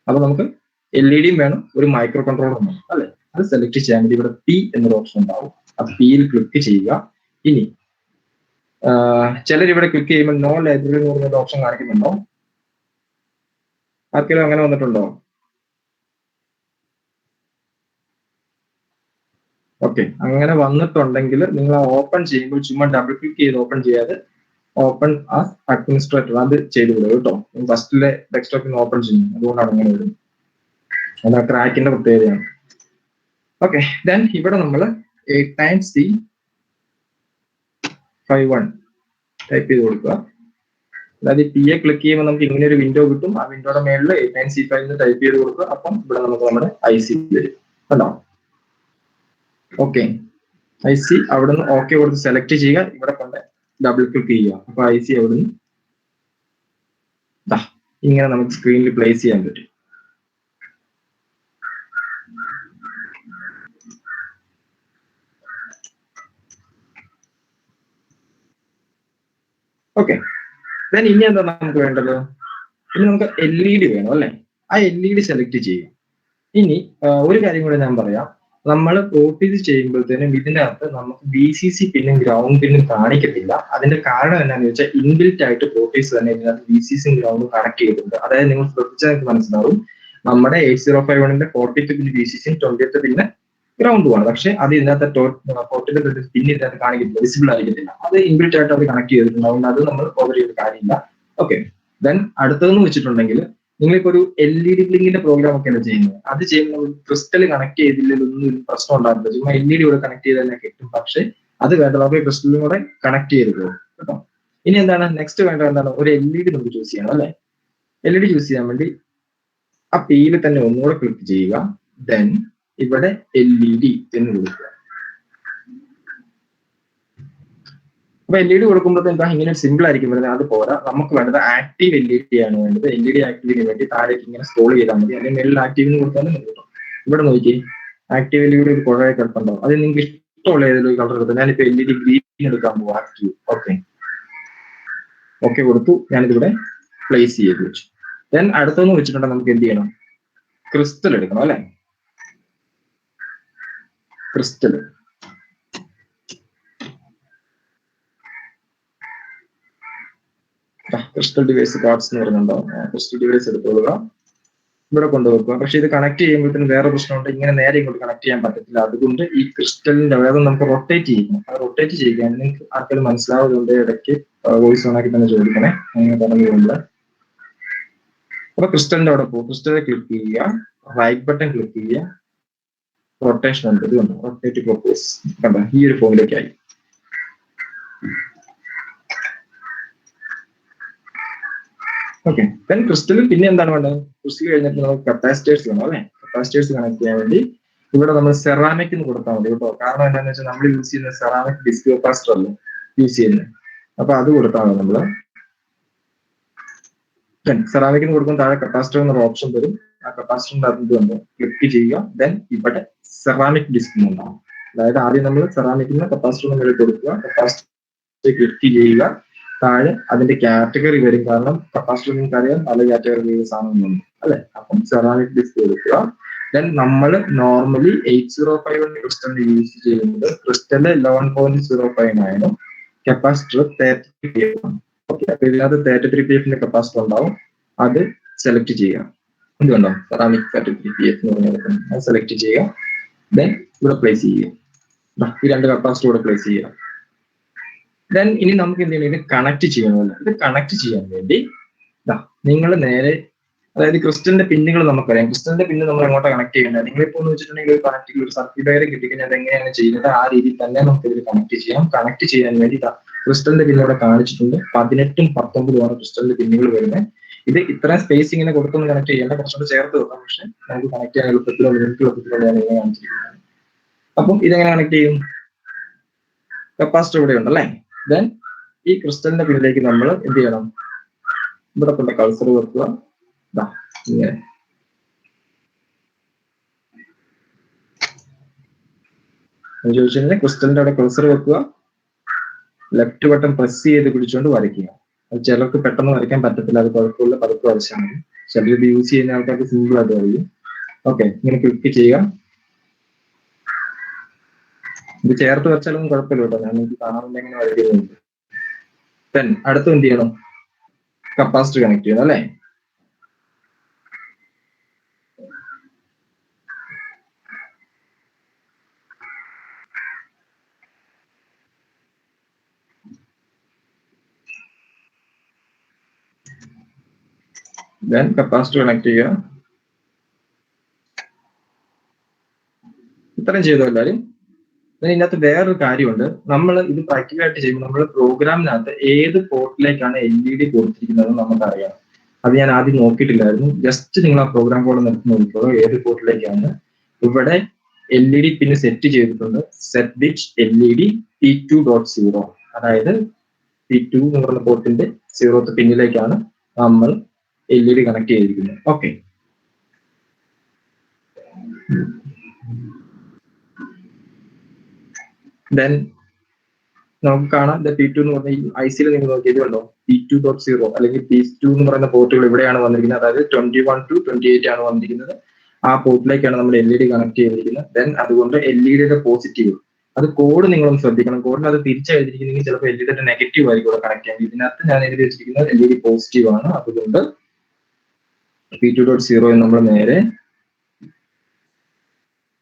അപ്പൊ നമുക്ക് LED വേണം, ഒരു മൈക്രോ കൺട്രോളർ വേണം അല്ലെ. അത് സെലക്ട് ചെയ്യാൻ വേണ്ടി ഇവിടെ P എന്നൊരു ഓപ്ഷൻ ഉണ്ടാവും. ആ Pയിൽ ക്ലിക്ക് ചെയ്യുക. ഇനി ചിലർ ഇവിടെ ക്ലിക്ക് ചെയ്യുമ്പോൾ നോ ലൈബ്രറി എന്ന് പറഞ്ഞൊരു ഓപ്ഷൻ കാണിക്കുന്നുണ്ടോ? ആർക്കെങ്കിലും അങ്ങനെ വന്നിട്ടുണ്ടോ? ഓക്കെ, അങ്ങനെ വന്നിട്ടുണ്ടെങ്കിൽ നിങ്ങൾ ഓപ്പൺ ചെയ്യുമ്പോൾ ചുമ്മാ ഡബിൾ ക്ലിക്ക് ചെയ്ത് ഓപ്പൺ ചെയ്യാതെ ഓപ്പൺ ആസ് അഡ്മിനിസ്ട്രേറ്റർ അത് ചെയ്തു വിടുക കേട്ടോ. ഫസ്റ്റിലെ ഡെസ്ക്ടോപ്പിൽ ഓപ്പൺ ചെയ്യും, അതുകൊണ്ടാണ് അങ്ങനെ വരുന്നത്. അത് ക്രാക്കിന്റെ പ്രത്യേകതയാണ്. ഓക്കെ, ദെൻ ഇവിടെ നമ്മൾ 8C51 ടൈപ്പ് ചെയ്ത് കൊടുക്കുക. അതായത് P ക്ലിക്ക് ചെയ്യുമ്പോൾ നമുക്ക് ഇങ്ങനെ ഒരു വിൻഡോ കിട്ടും. ആ വിൻഡോയുടെ മേളിൽ 8C5 ടൈപ്പ് ചെയ്ത് കൊടുക്കുക. അപ്പം ഇവിടെ നമുക്ക് നമ്മുടെ IC വരും കേട്ടോ. ഓക്കെ, IC അവിടുന്ന് ഓക്കെ കൊടുത്ത് സെലക്ട് ചെയ്യുക. ഇവിടെ കൊണ്ട് ഡബിൾ ക്ലിക്ക് ചെയ്യുക. അപ്പൊ IC അവിടുന്ന് ഇങ്ങനെ നമുക്ക് സ്ക്രീനിൽ പ്ലേസ് ചെയ്യാൻ പറ്റും. ഓക്കെ, ദെൻ ഇനി എന്താ നമുക്ക് വേണ്ടത്? ഇനി നമുക്ക് LED വേണം അല്ലെ. ആ LED സെലക്ട് ചെയ്യുക. ഇനി ഒരു കാര്യം കൂടെ ഞാൻ പറയാം. നമ്മൾ പ്രോട്ടീസ് ചെയ്യുമ്പോഴത്തേനും ഇതിനകത്ത് നമുക്ക് VCC പിന്നും ഗ്രൗണ്ട് പിന്നും കാണിക്കത്തില്ല. അതിന്റെ കാരണം എന്താണെന്ന് വെച്ചാൽ ഇൻബിൽറ്റ് ആയിട്ട് പ്രോട്ടീസ് തന്നെ ഇതിനകത്ത് VCC ഗ്രൗണ്ടും കണക്ട് ചെയ്തിട്ടുണ്ട്. അതായത് നിങ്ങൾ ശ്രദ്ധിച്ചാൽ നിങ്ങൾക്ക് മനസ്സിലാവും, നമ്മുടെ 8051ന്റെ 42 പിൻ VCC 20th പിന്നെ ഗ്രൗണ്ടുമാണ്. പക്ഷെ അത് ഇതിനകത്ത് 42 പിൻ ഇതിനകത്ത് കാണിക്കത്തില്ല, വിസിബിൾ ആയിരിക്കത്തില്ല. അത് ഇൻബിൽറ്റ് ആയിട്ട് അത് കണക്ട് ചെയ്തിട്ടുണ്ട്. അതുകൊണ്ട് അത് നമ്മൾ ഓവർ ചെയ്ത കാര്യമില്ല. ഓക്കെ, ദെൻ അടുത്തതെന്ന് വെച്ചിട്ടുണ്ടെങ്കിൽ നിങ്ങളിപ്പോ ഒരു LED ബ്ലിങ്കിന്റെ പ്രോഗ്രാം ഒക്കെയാണ് ചെയ്യുന്നത്. അത് ചെയ്യുമ്പോൾ ക്രിസ്റ്റൽ കണക്ട് ചെയ്തില്ലൊന്നും പ്രശ്നം ഉണ്ടാകില്ല. ചുമ്മാ LED കൂടെ കണക്ട് ചെയ്ത് തന്നെ കിട്ടും. പക്ഷെ അത് വേണ്ട, നമുക്ക് ക്രിസ്റ്റലും കൂടെ കണക്ട് ചെയ്ത് പോകും കേട്ടോ. ഇനി എന്താണ് നെക്സ്റ്റ് വേണ്ടത്? എന്താണ്? ഒരു LED നമുക്ക് ചൂസ് ചെയ്യണം അല്ലെ. LED ചൂസ് ചെയ്യാൻ വേണ്ടി ആ Pയിൽ തന്നെ ഒന്നുകൂടെ ക്ലിക്ക് ചെയ്യുക. ദെൻ ഇവിടെ LED എന്ന് കൊടുക്കുക. അപ്പൊ LED കൊടുക്കുമ്പോൾ എന്താ ഇങ്ങനെ സിമ്പിൾ ആയിരിക്കും വരുന്നത്. അത് പോരാ, നമുക്ക് വേണ്ടത് ആക്റ്റീവ് LED ആണ് വേണ്ടത്. LED ആക്റ്റീവിന് വേണ്ടി താഴേക്ക് ഇങ്ങനെ സ്ക്രോൾ ചെയ്താൽ മതി. അല്ലെങ്കിൽ മെല്ലിൽ ആക്റ്റീവിന് കൊടുത്താലും കിട്ടും. ഇവിടെ നോക്കി ആക്റ്റീവ് LED ഒരു കുഴയെ കിടപ്പുണ്ടാവും. അത് നിങ്ങൾക്ക് ഇഷ്ടമുള്ള ഏതെങ്കിലും കളർ എടുക്കും. ഞാനിപ്പോ LED ഗ്രീൻ എടുക്കാൻ പോകും. ആക്റ്റീവ് ഓക്കെ കൊടുത്തു. ഞാനിതിവിടെ പ്ലേസ് ചെയ്ത് വെച്ചു. ദെൻ അടുത്തൊന്ന് വെച്ചിട്ടുണ്ടെങ്കിൽ നമുക്ക് എന്ത് ചെയ്യണം? ക്രിസ്റ്റൽ എടുക്കണം അല്ലെ. ക്രിസ്റ്റൽ ക്രിസ്റ്റൽ ഡിവൈസ് കാർഡ്സ് എന്ന് പറയുന്നുണ്ടോ? ക്രിസ്റ്റൽ ഡിവൈസ് എടുത്തോളുക, ഇവിടെ കൊണ്ടുവെക്കുക. പക്ഷെ ഇത് കണക്ട് ചെയ്യുമ്പോഴത്തേന് വേറെ പ്രശ്നമുണ്ട്. ഇങ്ങനെ നേരെ ഇങ്ങോട്ട് കണക്ട് ചെയ്യാൻ പറ്റത്തില്ല. അതുകൊണ്ട് ഈ ക്രിസ്റ്റലിന്റെ അതായത് നമുക്ക് റൊട്ടേറ്റ് ചെയ്യണം. അത് റൊട്ടേറ്റ് ചെയ്യാൻ നിങ്ങൾക്ക് ആർക്കെങ്കിലും മനസ്സിലാവുന്നുണ്ട് ഇടയ്ക്ക് വോയിസ് ഓൺ ആക്കി തന്നെ ചോദിക്കണേ, അങ്ങനെ പറഞ്ഞുകൊണ്ട്. അപ്പൊ ക്രിസ്റ്റലിന്റെ അവിടെ പോകും. ക്രിസ്റ്റലിൽ ക്ലിക്ക് ചെയ്യുക, റൈറ്റ് ബട്ടൺ ക്ലിക്ക് ചെയ്യുക, റൊട്ടേഷൻ ഉണ്ട്. ഇതുണ്ട് റൊട്ടേറ്റ് ക്ലോക്ക്വൈസ്. കണ്ട ഈ ഒരു ഫോമിലേക്കായി. ഓക്കെ, ദെൻ ക്രിസ്റ്റലിൽ പിന്നെ എന്താണ് വേണ്ടത്? ക്രിസ്റ്റൽ കഴിഞ്ഞിട്ട് നമുക്ക് കപ്പാസിറ്റേഴ്സ് വേണം അല്ലെ. കപ്പാസിറ്റേഴ്സ് കണക്ട് ചെയ്യാൻ വേണ്ടി ഇവിടെ നമ്മൾ സെറാമിക് എന്ന് കൊടുത്താൽ മതി കേട്ടോ. കാരണം എന്താണെന്ന് വെച്ചാൽ നമ്മൾ യൂസ് ചെയ്യുന്ന സെറാമിക് ഡിസ്ക് കപ്പാസിറ്റർ അല്ലേ യൂസ് ചെയ്യുന്നത്. അപ്പൊ അത് കൊടുത്താൽ മതി. നമ്മള് സെറാമിക്കിന് കൊടുക്കുമ്പോൾ താഴെ കപ്പാസിറ്റർ എന്നൊരു ഓപ്ഷൻ വരും. ആ കപ്പാസിറ്ററിന്റെ അതിന്റെ വന്ന് ക്ലിക്ക് ചെയ്യുക. ദെൻ ഇവിടെ സെറാമിക് ഡിസ്ക് ഉണ്ടാവും. അതായത് ആദ്യം നമ്മൾ സെറാമിക്കിന് കപ്പാസിറ്റർ നമ്മൾ കൊടുക്കുക, കപ്പാസിറ്റർ ക്ലിക്ക് ചെയ്യുക. താഴെ അതിന്റെ കാറ്റഗറി വരും. കാരണം കപ്പാസിറ്റർ നിങ്ങൾക്ക് അറിയാം പല കാറ്റഗറി സാധനങ്ങളുണ്ട് അല്ലെ. അപ്പം സെറാമിക് ഡിസ്ക് കൊടുക്കുക. ദെൻ നമ്മൾ നോർമലി 805 ക്രിസ്റ്റൽ യൂസ് ചെയ്യുന്നത് ക്രിസ്റ്റല് 11.059 കപ്പാസിറ്റർ 33 PF ആണ്. ഓക്കെ, അപ്പൊ ഇതിനകത്ത് 33 PF കപ്പാസിറ്റർ ഉണ്ടാവും. അത് സെലക്ട് ചെയ്യുക. എന്തുകൊണ്ടോ സെറാമിക് 33 PF എന്ന് പറഞ്ഞാൽ അത് സെലക്ട് ചെയ്യുക. ദെൻ ഇവിടെ പ്ലേസ് ചെയ്യുക. ഈ രണ്ട് കപ്പാസിറ്റർ ഇവിടെ പ്ലേസ് ചെയ്യുക. ദെൻ ഇനി നമുക്ക് എന്ത് ചെയ്യണം, ഇത് കണക്ട് ചെയ്യണമല്ലോ. ഇത് കണക്ട് ചെയ്യാൻ വേണ്ടി നിങ്ങൾ നേരെ, അതായത് ക്രിസ്റ്റലിന്റെ പിന്നുകൾ നമുക്കറിയാം. ക്രിസ്റ്റലിന്റെ പിന്ന് നമ്മൾ എങ്ങോട്ടാ കണക്ട് ചെയ്യേണ്ടത്? നിങ്ങളിപ്പോ എന്ന് വെച്ചിട്ടുണ്ടെങ്കിൽ ഒരു കണക്ട് ഒരു സർക്യൂട്ട് ഡയഗ്രം കിട്ടിക്കഴിഞ്ഞാൽ അത് എങ്ങനെയാണ് ചെയ്യുന്നത് ആ രീതിയിൽ തന്നെ നമുക്ക് ഇതിൽ കണക്ട് ചെയ്യാം. കണക്ട് ചെയ്യാൻ വേണ്ടി ക്രിസ്റ്റലിന്റെ പിന്ന് ഇവിടെ കാണിച്ചിട്ടുണ്ട്. 18ഉം 19ഉമാണ് ക്രിസ്റ്റലിന്റെ പിന്നുകൾ വരുന്നത്. ഇത് ഇത്ര സ്പേസ് ഇങ്ങനെ കൊടുത്തൊന്ന് കണക്ട് ചെയ്യേണ്ട, കുറച്ചുകൂടെ ചേർത്ത് വെക്കാം. പക്ഷെ നമുക്ക് കണക്ട് ചെയ്യാൻ എളുപ്പത്തിലോ നിങ്ങൾക്ക് എളുപ്പത്തിലോ ഞാൻ ഇങ്ങനെ കാണിച്ചിരിക്കുന്നത്. അപ്പം ഇതെങ്ങനെ കണക്ട് ചെയ്യും? കപ്പാസിറ്റർ ഇവിടെ ഉണ്ടല്ലേ. ദെൻ ഈ ക്രിസ്റ്റലിന്റെ പിന്നിലേക്ക് നമ്മൾ എന്ത് ചെയ്യണം? ഇവിടെ കൊണ്ട് കൾസർ വെക്കുക. ഇങ്ങനെ ചോദിച്ചു ക്രിസ്റ്റലിന്റെ അവിടെ കൾസർ വെക്കുക. ലെഫ്റ്റ് ബട്ടൺ പ്രസ് ചെയ്ത് പിടിച്ചുകൊണ്ട് വരയ്ക്കുക. അത് ചിലർക്ക് പെട്ടെന്ന് വരയ്ക്കാൻ പറ്റത്തില്ല, അത് കുഴപ്പമില്ല, പതുക്കെ വരച്ചാൽ മതി. ചിലർ ഇത് യൂസ് ചെയ്യുന്ന ആൾക്കാർക്ക് സിമ്പിൾ ആയിട്ട് അറിയും. ഓക്കെ, ഇങ്ങനെ ക്ലിക്ക് ചെയ്യുക. ഇത് ചേർത്ത് വെച്ചാലൊന്നും കുഴപ്പമില്ല കേട്ടോ, ഞാൻ നിങ്ങൾക്ക് കാണാൻ എങ്ങനെ വരയ്ക്കുന്നുണ്ട്. ദെൻ അടുത്ത് എന്ത് ചെയ്യണം? കപ്പാസിറ്റർ കണക്ട് ചെയ്യണം അല്ലേ. ദെൻ കപ്പാസിറ്റർ കണക്ട് ചെയ്യുക. ഇത്രയും ചെയ്തോ എല്ലാവരും. ഇതിനകത്ത് വേറൊരു കാര്യമുണ്ട്. നമ്മൾ ഇത് പ്രാക്ടിക്കലായിട്ട് ചെയ്യുമ്പോൾ നമ്മൾ പ്രോഗ്രാമിനകത്ത് ഏത് പോർട്ടിലേക്കാണ് LED കൊടുത്തിരിക്കുന്നത് നമുക്കറിയാം. അത് ഞാൻ ആദ്യം നോക്കിയിട്ടില്ലായിരുന്നു. ജസ്റ്റ് നിങ്ങൾ ആ പ്രോഗ്രാം കോഡ് നിർത്തി നോക്കിക്കോളൂ ഏത് പോർട്ടിലേക്കാണ്. ഇവിടെ LED പിന്നെ സെറ്റ് ചെയ്തിട്ടുണ്ട്. സെറ്റ് ബിറ്റ് LED P2.0, അതായത് P2 എന്ന് പറയുന്ന പോർട്ടിന്റെ 0th പിന്നിലേക്കാണ് നമ്മൾ LED കണക്ട് ചെയ്തിരിക്കുന്നത്. ഓക്കെ, ദെൻ നമുക്ക് കാണാം P2 എന്ന് പറഞ്ഞ ഈ IC-യിൽ നിങ്ങൾ നോക്കിയത് കണ്ടോ, P2.0 അല്ലെങ്കിൽ P2 എന്ന് പറയുന്ന പോർട്ടുകൾ ഇവിടെയാണ് വന്നിരിക്കുന്നത്. അതായത് 21 to 28 ആണ് വന്നിരിക്കുന്നത്. ആ പോർട്ടിലേക്കാണ് നമ്മൾ LED കണക്ട് ചെയ്തിരിക്കുന്നത്. ദെൻ അതുകൊണ്ട് LED-യുടെ പോസിറ്റീവ്, അത് കോഡ് നിങ്ങളൊന്ന് ശ്രദ്ധിക്കണം. കോഡിന് അത് തിരിച്ചെഴുതിയിരിക്കുന്നെങ്കിൽ ചിലപ്പോൾ LED-യുടെ നെഗറ്റീവ് ആയിരിക്കും ഇവിടെ കണക്ട് ചെയ്യാൻ. ഇതിനകത്ത് ഞാൻ എഴുതി വെച്ചിരിക്കുന്നത് LED പോസിറ്റീവ് ആണ്. അതുകൊണ്ട് P2.0 എന്ന് നമ്മൾ നേരെ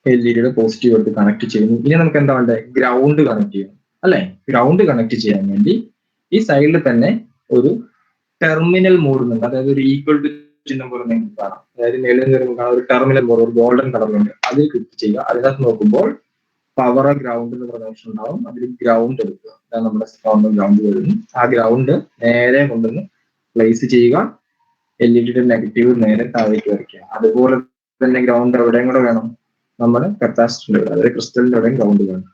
LED-യുടെ പോസിറ്റീവ് എടുത്ത് കണക്ട് ചെയ്യുന്നു. ഇനി നമുക്ക് എന്താ വേണ്ടത്? ഗ്രൗണ്ട് കണക്ട് ചെയ്യണം അല്ലെ. ഗ്രൗണ്ട് കണക്ട് ചെയ്യാൻ വേണ്ടി ഈ സൈഡിൽ തന്നെ ഒരു ടെർമിനൽ മോഡ് ഉണ്ട്. അതായത് ഒരു ഈക്വൽ ടു ചിഹ്നം പോലെ നിങ്ങൾക്ക് കാണാം. അതായത് മേളിൽ നിന്ന് കാണാം ഒരു ടെർമിനൽ മോഡ്, ഒരു ഗോൾഡൻ കളറിലുണ്ട്. അതിൽ ക്ലിക്ക് ചെയ്യുക. അതിനകത്ത് നോക്കുമ്പോൾ പവർ ഗ്രൗണ്ട് എന്ന് പറഞ്ഞ ഓപ്ഷൻ ഉണ്ടാവും. അതിൽ ഗ്രൗണ്ട് എടുക്കുക. അതാണ് നമ്മുടെ നോർമൽ ഗ്രൗണ്ട് വരുന്നു. ആ ഗ്രൗണ്ട് നേരെ കൊണ്ടുവന്ന് പ്ലേസ് ചെയ്യുക. LED-യുടെ നെഗറ്റീവ് നേരെ താഴേക്ക് വരയ്ക്കുക. അതുപോലെ തന്നെ ഗ്രൗണ്ട് എവിടെയും കൂടെ വേണം, നമ്മുടെ കപ്പാസിറ്ററിന്റെ, അതായത് ക്രിസ്റ്റലിന്റെ എവിടെയും ഗ്രൗണ്ട് വേണം.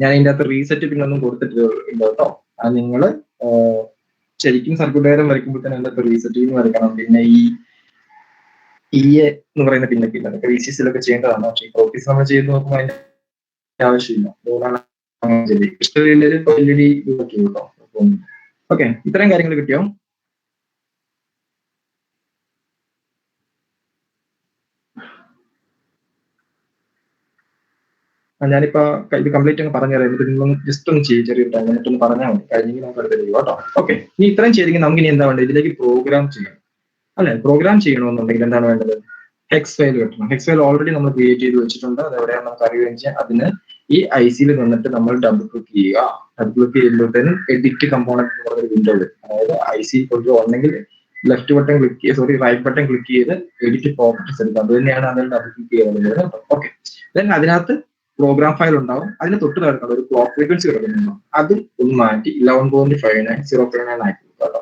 ഞാൻ ഇതിന്റെ അകത്ത് റീസെറ്റ് പിന്നൊന്നും കൊടുത്തിട്ടില്ല കേട്ടോ. അത് നിങ്ങൾ ശരിക്കും സർക്യൂട്ട് ഡയഗ്രം വരയ്ക്കുമ്പോൾ തന്നെ അതിന്റെ അകത്ത് റീസെറ്റ് പിൻ വരയ്ക്കണം. പിന്നെ ഈ EA എന്ന് പറയുന്ന പിന്നൊക്കെ ഇല്ല, അതൊക്കെ VCC-ലൊക്കെ ചെയ്യേണ്ടതാണ്. പക്ഷേ ഈ ഓഫീസ് നമ്മൾ ചെയ്ത് നോക്കുമ്പോൾ അതിന്റെ ആവശ്യമില്ല. ഓക്കെ, ഇത്രയും കാര്യങ്ങൾ കിട്ടിയോ? ഞാനിപ്പോ ഇത് കംപ്ലീറ്റ് ഒന്ന് പറഞ്ഞുതരാം. എന്നിട്ട് നിങ്ങൾ ജസ്റ്റ് ഒന്ന് ചെയ്യും, ചെറിയ ടൈം എന്നിട്ടൊന്ന് പറഞ്ഞാൽ മതി. കഴിഞ്ഞെങ്കിൽ നമുക്ക് അടുത്ത് ചെയ്യും കേട്ടോ. ഓക്കെ, ഇനി ഇത്രയും ചെയ്തെങ്കിൽ നമുക്ക് ഇനി എന്താ വേണ്ടത്? ഇതിലേക്ക് പ്രോഗ്രാം ചെയ്യണം അല്ലെ. പ്രോഗ്രാം ചെയ്യണമെന്നുണ്ടെങ്കിൽ എന്താണ് വേണ്ടത്? ഹെക്സ് ഫയൽ കിട്ടണം. ഹെക്സ് ഫയൽ ഓൾറെഡി നമ്മൾ ക്രിയേറ്റ് ചെയ്ത് വെച്ചിട്ടുണ്ട്. അത് എവിടെയാണ് നമുക്ക് അറിയുകയും ചെയ്യാം. അതിന് ഈ IC-യിൽ നിന്നിട്ട് നമ്മൾ ഡബിൾ ക്ലിക്ക് ചെയ്യുക. ഡബിൾ ക്ലിക്ക് ചെയ്യുമ്പോഴത്തേനും എഡിറ്റ് കമ്പോണന്റ് എന്ന് പറഞ്ഞൊരു വിൻഡോ വരും. അതായത് IC കൊണ്ട് ഒന്നെങ്കിൽ ലെഫ്റ്റ് ബട്ടൺ ക്ലിക്ക് ചെയ്ത് റൈറ്റ് ബട്ടൺ ക്ലിക്ക് ചെയ്ത് എഡിറ്റ് പ്രോപ്പർട്ടീസ് എടുക്കുക. അത് തന്നെയാണ് അതിൽ ഡബിൾ ക്ലിക്ക് ചെയ്യുന്നത്. ഓക്കെ, ദെൻ അതിനകത്ത് പ്രോഗ്രാം ഫയൽ ഉണ്ടാവും. അതിന് തൊട്ട് കിടക്കുന്ന ഒരു ക്ലോക്ക് ഫ്രീക്വൻസി കിടക്കുന്നുണ്ടോ, അത് ഒന്ന് മാറ്റി 11.59 ആക്കി കേട്ടോ.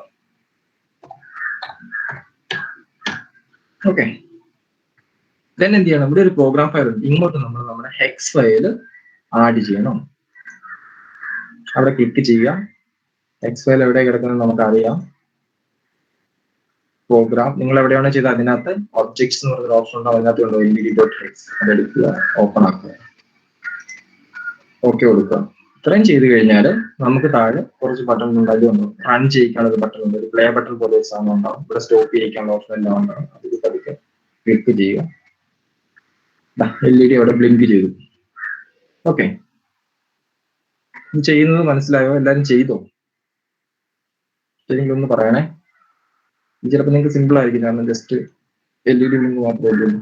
ഓക്കെ, ദെൻ എന്ത് ചെയ്യണം? ഇവിടെ ഒരു പ്രോഗ്രാം ഫയൽ ഉണ്ട്. ഇങ്ങോട്ട് നമ്മൾ നമ്മുടെ ഹെക്സ് ഫയൽ ആഡ് ചെയ്യണം. അവിടെ ക്ലിക്ക് ചെയ്യുക. ഹെക്സ് ഫയൽ എവിടെ കിടക്കുന്നത് നമുക്കറിയാം. പ്രോഗ്രാം നിങ്ങൾ എവിടെയാണ് ചെയ്തത് അതിനകത്ത് ഒബ്ജക്ട്സ് എന്ന് പറഞ്ഞൊരു ഓപ്ഷൻ ഉണ്ടാവും. അതിനകത്ത് LED.hex അതെടുക്കുക, ഓപ്പൺ ആക്കുക, ഓക്കെ കൊടുക്കുക. ഇത്രയും ചെയ്ത് കഴിഞ്ഞാൽ നമുക്ക് താഴെ കുറച്ച് ബട്ടൺ ഉണ്ടാക്കി വന്നു. റൺ ചെയ്യിക്കാനുള്ള ഒരു ബട്ടൺ ഉണ്ട്, ഒരു പ്ലേ ബട്ടൺ പോലെ ഒരു സാധനം ഉണ്ടാവും. ഇവിടെ സ്റ്റോപ്പ് ചെയ്യിക്കാനുള്ള ഓപ്ഷൻ എല്ലാം ഉണ്ടാവും. അതിൽ പതുക്കെ ക്ലിക്ക് ചെയ്യുക. LED അവിടെ ബ്ലിങ്ക് ചെയ്തു. ഓക്കെ, ചെയ്യുന്നത് മനസ്സിലായോ? എല്ലാവരും ചെയ്തോ? ശരിയെങ്കിൽ ഒന്ന് പറയണേ. ചിലപ്പോൾ നിങ്ങൾക്ക് സിമ്പിൾ ആയിരിക്കും, കാരണം ജസ്റ്റ് LED ബ്ലിങ്ക് മാത്രമേ ഉള്ളൂ.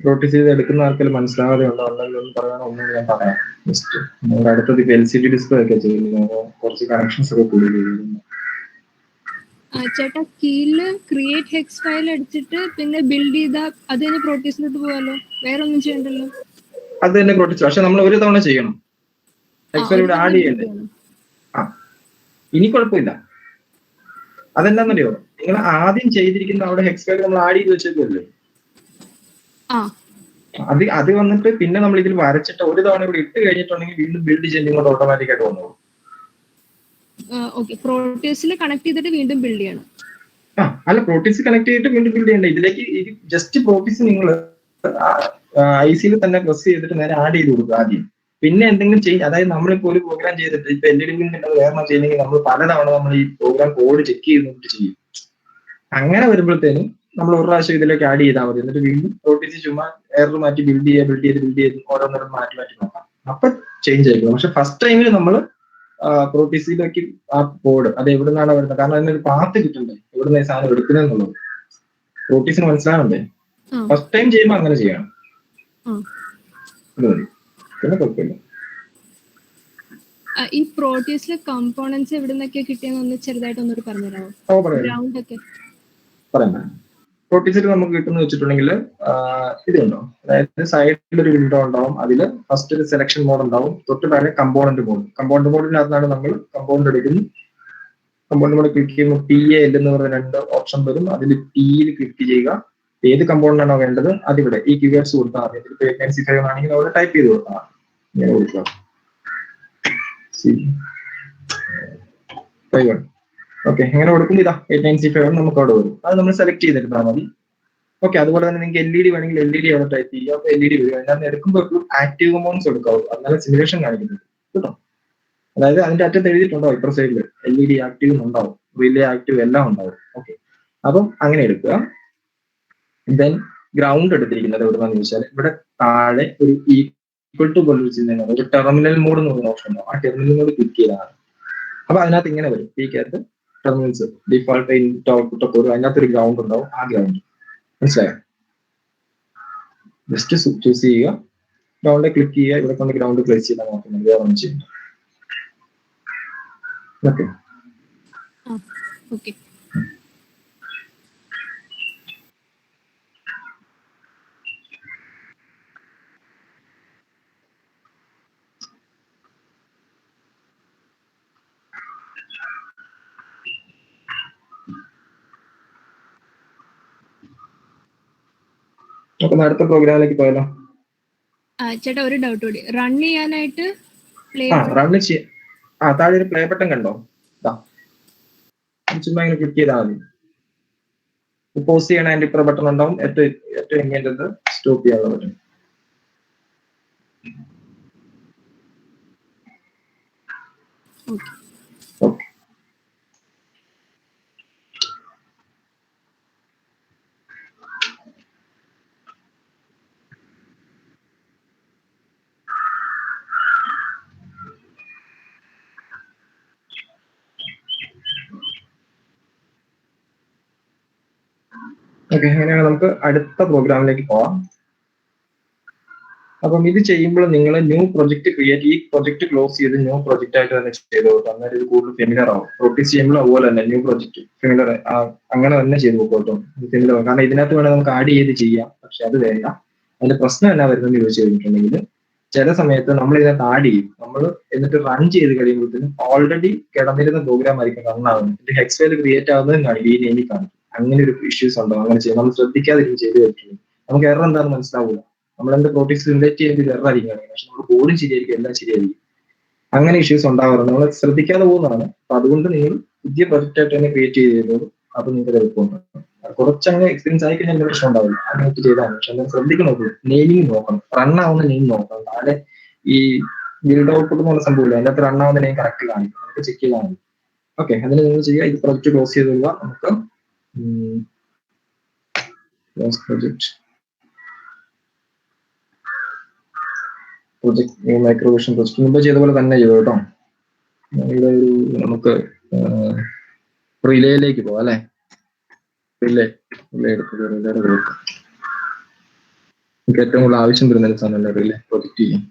പ്രോട്ടീസ് ചെയ്ത് എടുക്കുന്ന ആൾക്കാർ മനസ്സിലാകാതെ ഉണ്ടോ അല്ലെങ്കിൽ ഒന്ന് പറയാനോ? ഒന്നും ഞാൻ പറയാം. ജസ്റ്റ് നമ്മുടെ അടുത്തത് ഇപ്പൊ LCD ഡിസ്പ്ലേ ഒക്കെ ചെയ്യുന്നത്, കുറച്ച് കണക്ഷൻസ് ഒക്കെ കൂടി ചെയ്യുന്നു. ചേട്ടാ, കീഴില് ക്രിയേറ്റ് ഹെക്സ് ഫയൽ അടിച്ചിട്ട് പിന്നെ ബിൽഡ് ചെയ്താ അത് തന്നെ പ്രോട്ടീസിലോട്ട് പോകാലോ, വേറെ ഒന്നും ചെയ്യണ്ടല്ലോ. അത് തന്നെ പ്രോട്ടീസ്, പക്ഷെ നമ്മൾ ഒരു തവണ ചെയ്യണം. ഹെക്സ് ഫയൽ ഇവിടെ ആഡ് ചെയ്യണ്ടേ? ഇനി കുഴപ്പമില്ല. അതെന്താണെന്നറിയോ, നിങ്ങൾ ആദ്യം ചെയ്തിരിക്കുന്ന അവിടെ ഹെക്സ് ഫയൽ നമ്മൾ ആഡ് ചെയ്ത് വെച്ചേക്കുമല്ലേ, അത് വന്നിട്ട് പിന്നെ നമ്മൾ ഇതിൽ വരച്ചിട്ട് ഒരു തവണ ഇവിടെ ഇട്ട് കഴിഞ്ഞിട്ടുണ്ടെങ്കിൽ വീണ്ടും ബിൽഡ് ചെയ്യുന്നത് ഓട്ടോമാറ്റിക് ആയിട്ട് വന്നോളൂ. പ്രോട്ടീസിൽ കണക്ട് ചെയ്തിട്ട് വീണ്ടും ബിൽഡ് ചെയ്യണം. അല്ല, പ്രോട്ടീസ് കണക്ട് ചെയ്തിട്ട് വീണ്ടും ബിൽഡ് ചെയ്യണ്ട. ഇതിലേക്ക് ജസ്റ്റ് പ്രോട്ടീസ് നിങ്ങൾ IC തന്നെ പ്രസ് ചെയ്തിട്ട് നേരെ ആഡ് ചെയ്ത് കൊടുക്കുക ആദ്യം. പിന്നെ എന്തെങ്കിലും ചെയ്യും, അതായത് നമ്മളിപ്പോൾ ഒരു പ്രോഗ്രാം ചെയ്തിട്ട് ഇപ്പൊ LED വേറെ ചെയ്യണമെങ്കിൽ നമ്മൾ പലതവണ നമ്മൾ ഈ പ്രോഗ്രാം കോഡ് ചെക്ക് ചെയ്തിട്ട് ചെയ്യും. അങ്ങനെ വരുമ്പോഴത്തേനും നമ്മൾ ഒരു പ്രാവശ്യം ഇതിലേക്ക് ആഡ് ചെയ്താൽ മതി. എന്നിട്ട് വീണ്ടും പ്രോട്ടീസ് ചുമ്മാ എറർ മാറ്റി ബിൽഡ് ചെയ്ത് ഓരോന്നോരം മാറ്റി നോക്കാം. അപ്പൊ ചേഞ്ച് ആയിരിക്കും. പക്ഷെ ഫസ്റ്റ് ടൈമിൽ നമ്മൾ പ്രോട്ടീസിലേക്ക് ആ കോഡ് അത് എവിടെ നിന്നാണ് വരുന്നത്, കാരണം അതിനൊരു പാത്ത് കിട്ടണ്ടേ, എവിടുന്ന ഈ സാധനം എടുക്കുന്നതെന്നുള്ളത് പ്രോട്ടീസിന് മനസ്സിലാവണ്ടേ. ഫസ്റ്റ് ടൈം ചെയ്യുമ്പോൾ അങ്ങനെ ചെയ്യണം. പിന്നെ കുഴപ്പമില്ല. ഈ പ്രോട്ടീസിലെ കമ്പോണൻസ് എവിടെ നിന്നൊക്കെ കിട്ടിയെന്ന് ചെറുതായിട്ട് ഒന്നുകൂടി പറഞ്ഞുതരാമോ? പറയാം. പ്രോട്ടീസിൽ നമുക്ക് കിട്ടുന്ന വെച്ചിട്ടുണ്ടെങ്കിൽ ഇതുണ്ടോ, അതായത് സൈഡിൽ ഒരു വിൻഡോ ഉണ്ടാവും. അതിൽ ഫസ്റ്റ് ഒരു സെലക്ഷൻ മോഡ് ഉണ്ടാവും, തൊട്ട് താഴെ കമ്പോണന്റ് മോഡിനകത്താണ് നമ്മൾ കമ്പോണന്റ് എടുക്കുന്നത്. കമ്പോണന്റ് മോഡ് ക്ലിക്ക് ചെയ്യുമ്പോൾ PAL എന്ന് പറയുന്ന 2 ഓപ്ഷൻ വരും. അതിൽ Pയിൽ ക്ലിക്ക് ചെയ്യുക. ഏത് കമ്പോണന്റ് ആണോ വേണ്ടത് അതിവിടെ ഈ കീവേഡ്സ് കൊടുത്താൽ മതി. ഇതിൽ വേക്കൻസി 5 ആണെങ്കിൽ അവിടെ ടൈപ്പ് ചെയ്ത് കൊടുക്കാം. ഇങ്ങനെ കൊടുക്കുക. ഓക്കെ, എങ്ങനെ കൊടുക്കും? ഇതാ 895 നമുക്ക് അവിടെ വരും. അത് നമ്മൾ സെലക്ട് ചെയ്തെടുത്താൽ മതി. ഓക്കെ, അതുപോലെ തന്നെ നിങ്ങൾക്ക് LED വേണമെങ്കിൽ LED അവിടെ ടൈപ്പ് ചെയ്യുക. അപ്പൊ LED വരും. അതിനകത്ത് എടുക്കുമ്പോൾ എപ്പോഴും ആക്റ്റീവ് കമ്പോണൻസ് എടുക്കാവൂ, എന്നാലും സിമുലേഷൻ കാണിക്കുന്നത് കേട്ടോ. അതായത് അതിന്റെ അറ്റത്ത് എഴുതിയിട്ടുണ്ടോ ഇപ്പുറ സൈഡിൽ LED ആക്റ്റീവ് ഉണ്ടാവും, റിലേ ആക്റ്റീവ് എല്ലാം ഉണ്ടാവും. ഓക്കെ, അപ്പം അങ്ങനെ എടുക്കുക. ദെൻ ഗ്രൗണ്ട് എടുത്തിരിക്കുന്നത് എവിടെയാണെന്ന് ചോദിച്ചാൽ ഇവിടെ താഴെ ഒരു ഈക്വൽ ടു പോലെ ചിഹ്നം, ഒരു ടെർമിനൽ മോഡ് എന്ന് പറയുന്ന ഓപ്ഷൻ ഉണ്ടാവും. ആ ടെർമിനൽ മോഡ് ക്ലിക്ക് ചെയ്താണ്. അപ്പൊ അതിനകത്ത് ഇങ്ങനെ വരും, പിക്കകത്ത് ടെർമിനൽസ് ഡിഫോൾട്ട് ഇൻപുട്ട് ഔട്ട്പുട്ട് ഒക്കെ വരും. അതിനകത്ത് ഒരു ഗ്രൗണ്ട് ഉണ്ടാവും. ആ ഗ്രൗണ്ട് മനസ്സിലായോ? ജസ്റ്റ് ചൂസ് ചെയ്യുക, ഗ്രൗണ്ട് ക്ലിക്ക് ചെയ്യുക. ഇവിടെ കൊണ്ട് ഗ്രൗണ്ട് പ്ലേസ് ചെയ്താൽ നോക്കുന്നത്, വേറെ ഒന്നും ചെയ്യുന്നു. Okay okay. അപ്പൊ അടുത്ത പ്രോഗ്രാമിലേക്ക് പോയാലോ? ചേട്ടാ, ഒരു ഡൗട്ട് കൂടി. റൺ ചെയ്യാനായിട്ട് താഴെ ഒരു പ്ലേ ബട്ടൺ കണ്ടോ? ചുമ്മാ ഇങ്ങനെ ക്ലിക്ക് ചെയ്താൽ മതി. പോസ് ചെയ്യണ അതിന്റെ ഇപ്പുറ ബട്ടൺ ഉണ്ടാവും. ഏറ്റവും എങ്ങേണ്ടത് സ്റ്റോപ്പ് ചെയ്യാനുള്ള ബട്ടൺ. ഓക്കെ, അങ്ങനെയാണ് നമുക്ക് അടുത്ത പ്രോഗ്രാമിലേക്ക് പോവാം. അപ്പം ഇത് ചെയ്യുമ്പോൾ നിങ്ങൾ ന്യൂ പ്രൊജക്ട് ക്രിയേറ്റ്, ഈ പ്രൊജക്ട് ക്ലോസ് ചെയ്ത് ന്യൂ പ്രൊജക്ട് ആയിട്ട് തന്നെ ചെയ്ത് കൊടുക്കും. അന്നേരം ഇത് കൂടുതൽ ഫെമിലർ ആവും. പ്രോട്ടീസ് ചെയ്യുമ്പോൾ അതുപോലെ തന്നെ ന്യൂ പ്രൊജക്ട് ഫെമിലർ അങ്ങനെ തന്നെ ചെയ്ത് കൊടുക്കട്ടോ. ഫെമിലർ, കാരണം ഇതിനകത്ത് വേണമെങ്കിൽ നമുക്ക് ആഡ് ചെയ്ത് ചെയ്യാം, പക്ഷെ അത് വേണ്ട. അതിന്റെ പ്രശ്നം എന്നാ വരുന്നതെന്ന് ചോദിച്ചു കഴിഞ്ഞിട്ടുണ്ടെങ്കിൽ ചില സമയത്ത് നമ്മൾ ഇതിനകത്ത് ആഡ് ചെയ്യും. നമ്മൾ എന്നിട്ട് റൺ ചെയ്ത് കഴിയുമ്പോഴത്തേനും ഓൾറെഡി കിടന്നിരുന്ന പ്രോഗ്രാം ആയിരിക്കും റൺ ആവുന്നത്. ഹെക്സ് ഫയൽ ക്രിയേറ്റ് ആവുന്നതും കാണിക്കും, ഈ നെയിമിൽ കാണിക്കും. അങ്ങനെ ഒരു ഇഷ്യൂസ് ഉണ്ടോ? അങ്ങനെ ചെയ്യും. നമ്മൾ ശ്രദ്ധിക്കാതിരിക്കും ചെയ്ത് വെച്ചിട്ടുണ്ട്. നമുക്ക് എറർ എന്താണെന്ന് മനസ്സിലാവില്ല. നമ്മളെന്ത് പ്രോട്ടീസ് റിലേറ്റ് ചെയ്യുന്നത് എറർ ആയിരിക്കും കാണിക്കുന്നത്. പക്ഷെ നമ്മൾ കോഡും ശരിയായിരിക്കും, എല്ലാം ശരിയായിരിക്കും. അങ്ങനെ ഇഷ്യൂസ് ഉണ്ടാവാറുണ്ട്. നമ്മൾ ശ്രദ്ധിക്കാതെ പോകുന്നതാണ്. അപ്പൊ അതുകൊണ്ട് നിങ്ങൾ പുതിയ പ്രൊജക്റ്റ് ആയിട്ട് തന്നെ ക്രിയേറ്റ് ചെയ്തോളൂ. അപ്പൊ നിങ്ങൾക്ക് എളുപ്പമുണ്ട്. കുറച്ചങ്ങനെ എക്സ്പീരിയൻസ് ആയി കഴിഞ്ഞാൽ പ്രശ്നം ഉണ്ടാവില്ല. അങ്ങനെ ചെയ്താൽ പക്ഷെ നിങ്ങൾ ശ്രദ്ധിക്കണം, നെയിമിങ് നോക്കണം, റൺ ആവുന്ന നെയിം നോക്കണം. താഴെ ഈ ബിൽഡ് ഔട്ട്പുട്ട് എന്നുള്ള സംഭവമില്ല, അതിന്റെ അകത്ത് റൺ ആവുന്ന നെയിം കറക്റ്റ് കാണിക്കും. നമുക്ക് ചെക്ക് ചെയ്താൽ മതി. ഓക്കെ, അതിന് നിങ്ങൾ ചെയ്യുക. ഇത് പ്രൊജക്ട് ക്ലോസ് ചെയ്തുള്ള നമുക്ക് പ്രൊജക്ട് മൈക്രോവേഷൻ പ്രൊജക്ട് മുമ്പ് ചെയ്ത പോലെ തന്നെ ചെയ്തു കേട്ടോ. ഇവിടെ ഒരു നമുക്ക് റിലേയിലേക്ക് പോവാം അല്ലെ. റിലേ എടുത്തത് റിലേയുടെ ഗ്രൂപ്പ് നമുക്ക് ഏറ്റവും കൂടുതൽ ആവശ്യം വരുന്ന ഒരു സാധനമല്ലേ റിലേ പ്രൊജക്ട് ചെയ്യാൻ.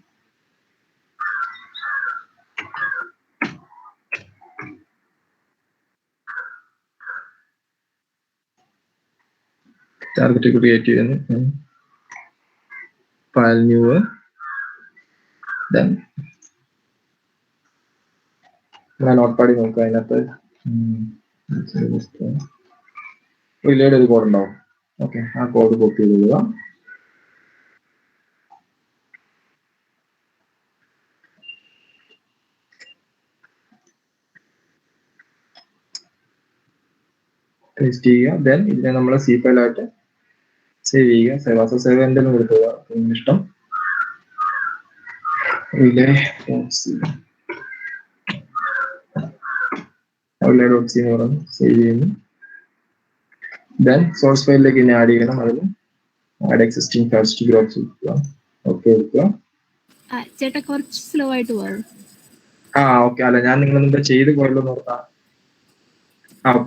ടാർഗറ്റ് ക്രിയേറ്റ് ചെയ്യുന്നു, ഫയൽ ന്യൂ, ദെൻ നോട്ട് പാടി നോക്കുക. അതിനകത്ത് റിലേയുടെ ഒരു കോഡ് ഉണ്ടാവും. ഓക്കെ, ആ കോഡ് കോപ്പി ചെയ്ത് പേസ്റ്റ് ചെയ്യുക. ദെൻ ഇതിനെ നമ്മൾ സി ഫയലായിട്ട് സേവ് ചെയ്യുക. സേവ് ആസ് സേവ് എന്തെങ്കിലും കൊടുക്കുക ഇഷ്ടം. റിലേ റിലേ.c എന്ന് പറഞ്ഞ് സേവ് ചെയ്യുന്നു. ദെൻ സോഴ്സ് ഫയലിലേക്ക് ഇനി ആഡ് ചെയ്യണം. അതിന് ആഡ് എക്സിസ്റ്റിംഗ് ഫയൽസ് ടു ഗ്രോപ്സ് കൊടുക്കുക. ഓക്കെ കൊടുക്കുക. ചേട്ടാ കുറച്ച് സ്ലോ ആയിട്ട് പോകും. ഓക്കെ, അല്ല ഞാൻ നിങ്ങൾ എന്താ ചെയ്ത് പോയല്ലോ നോക്കാം.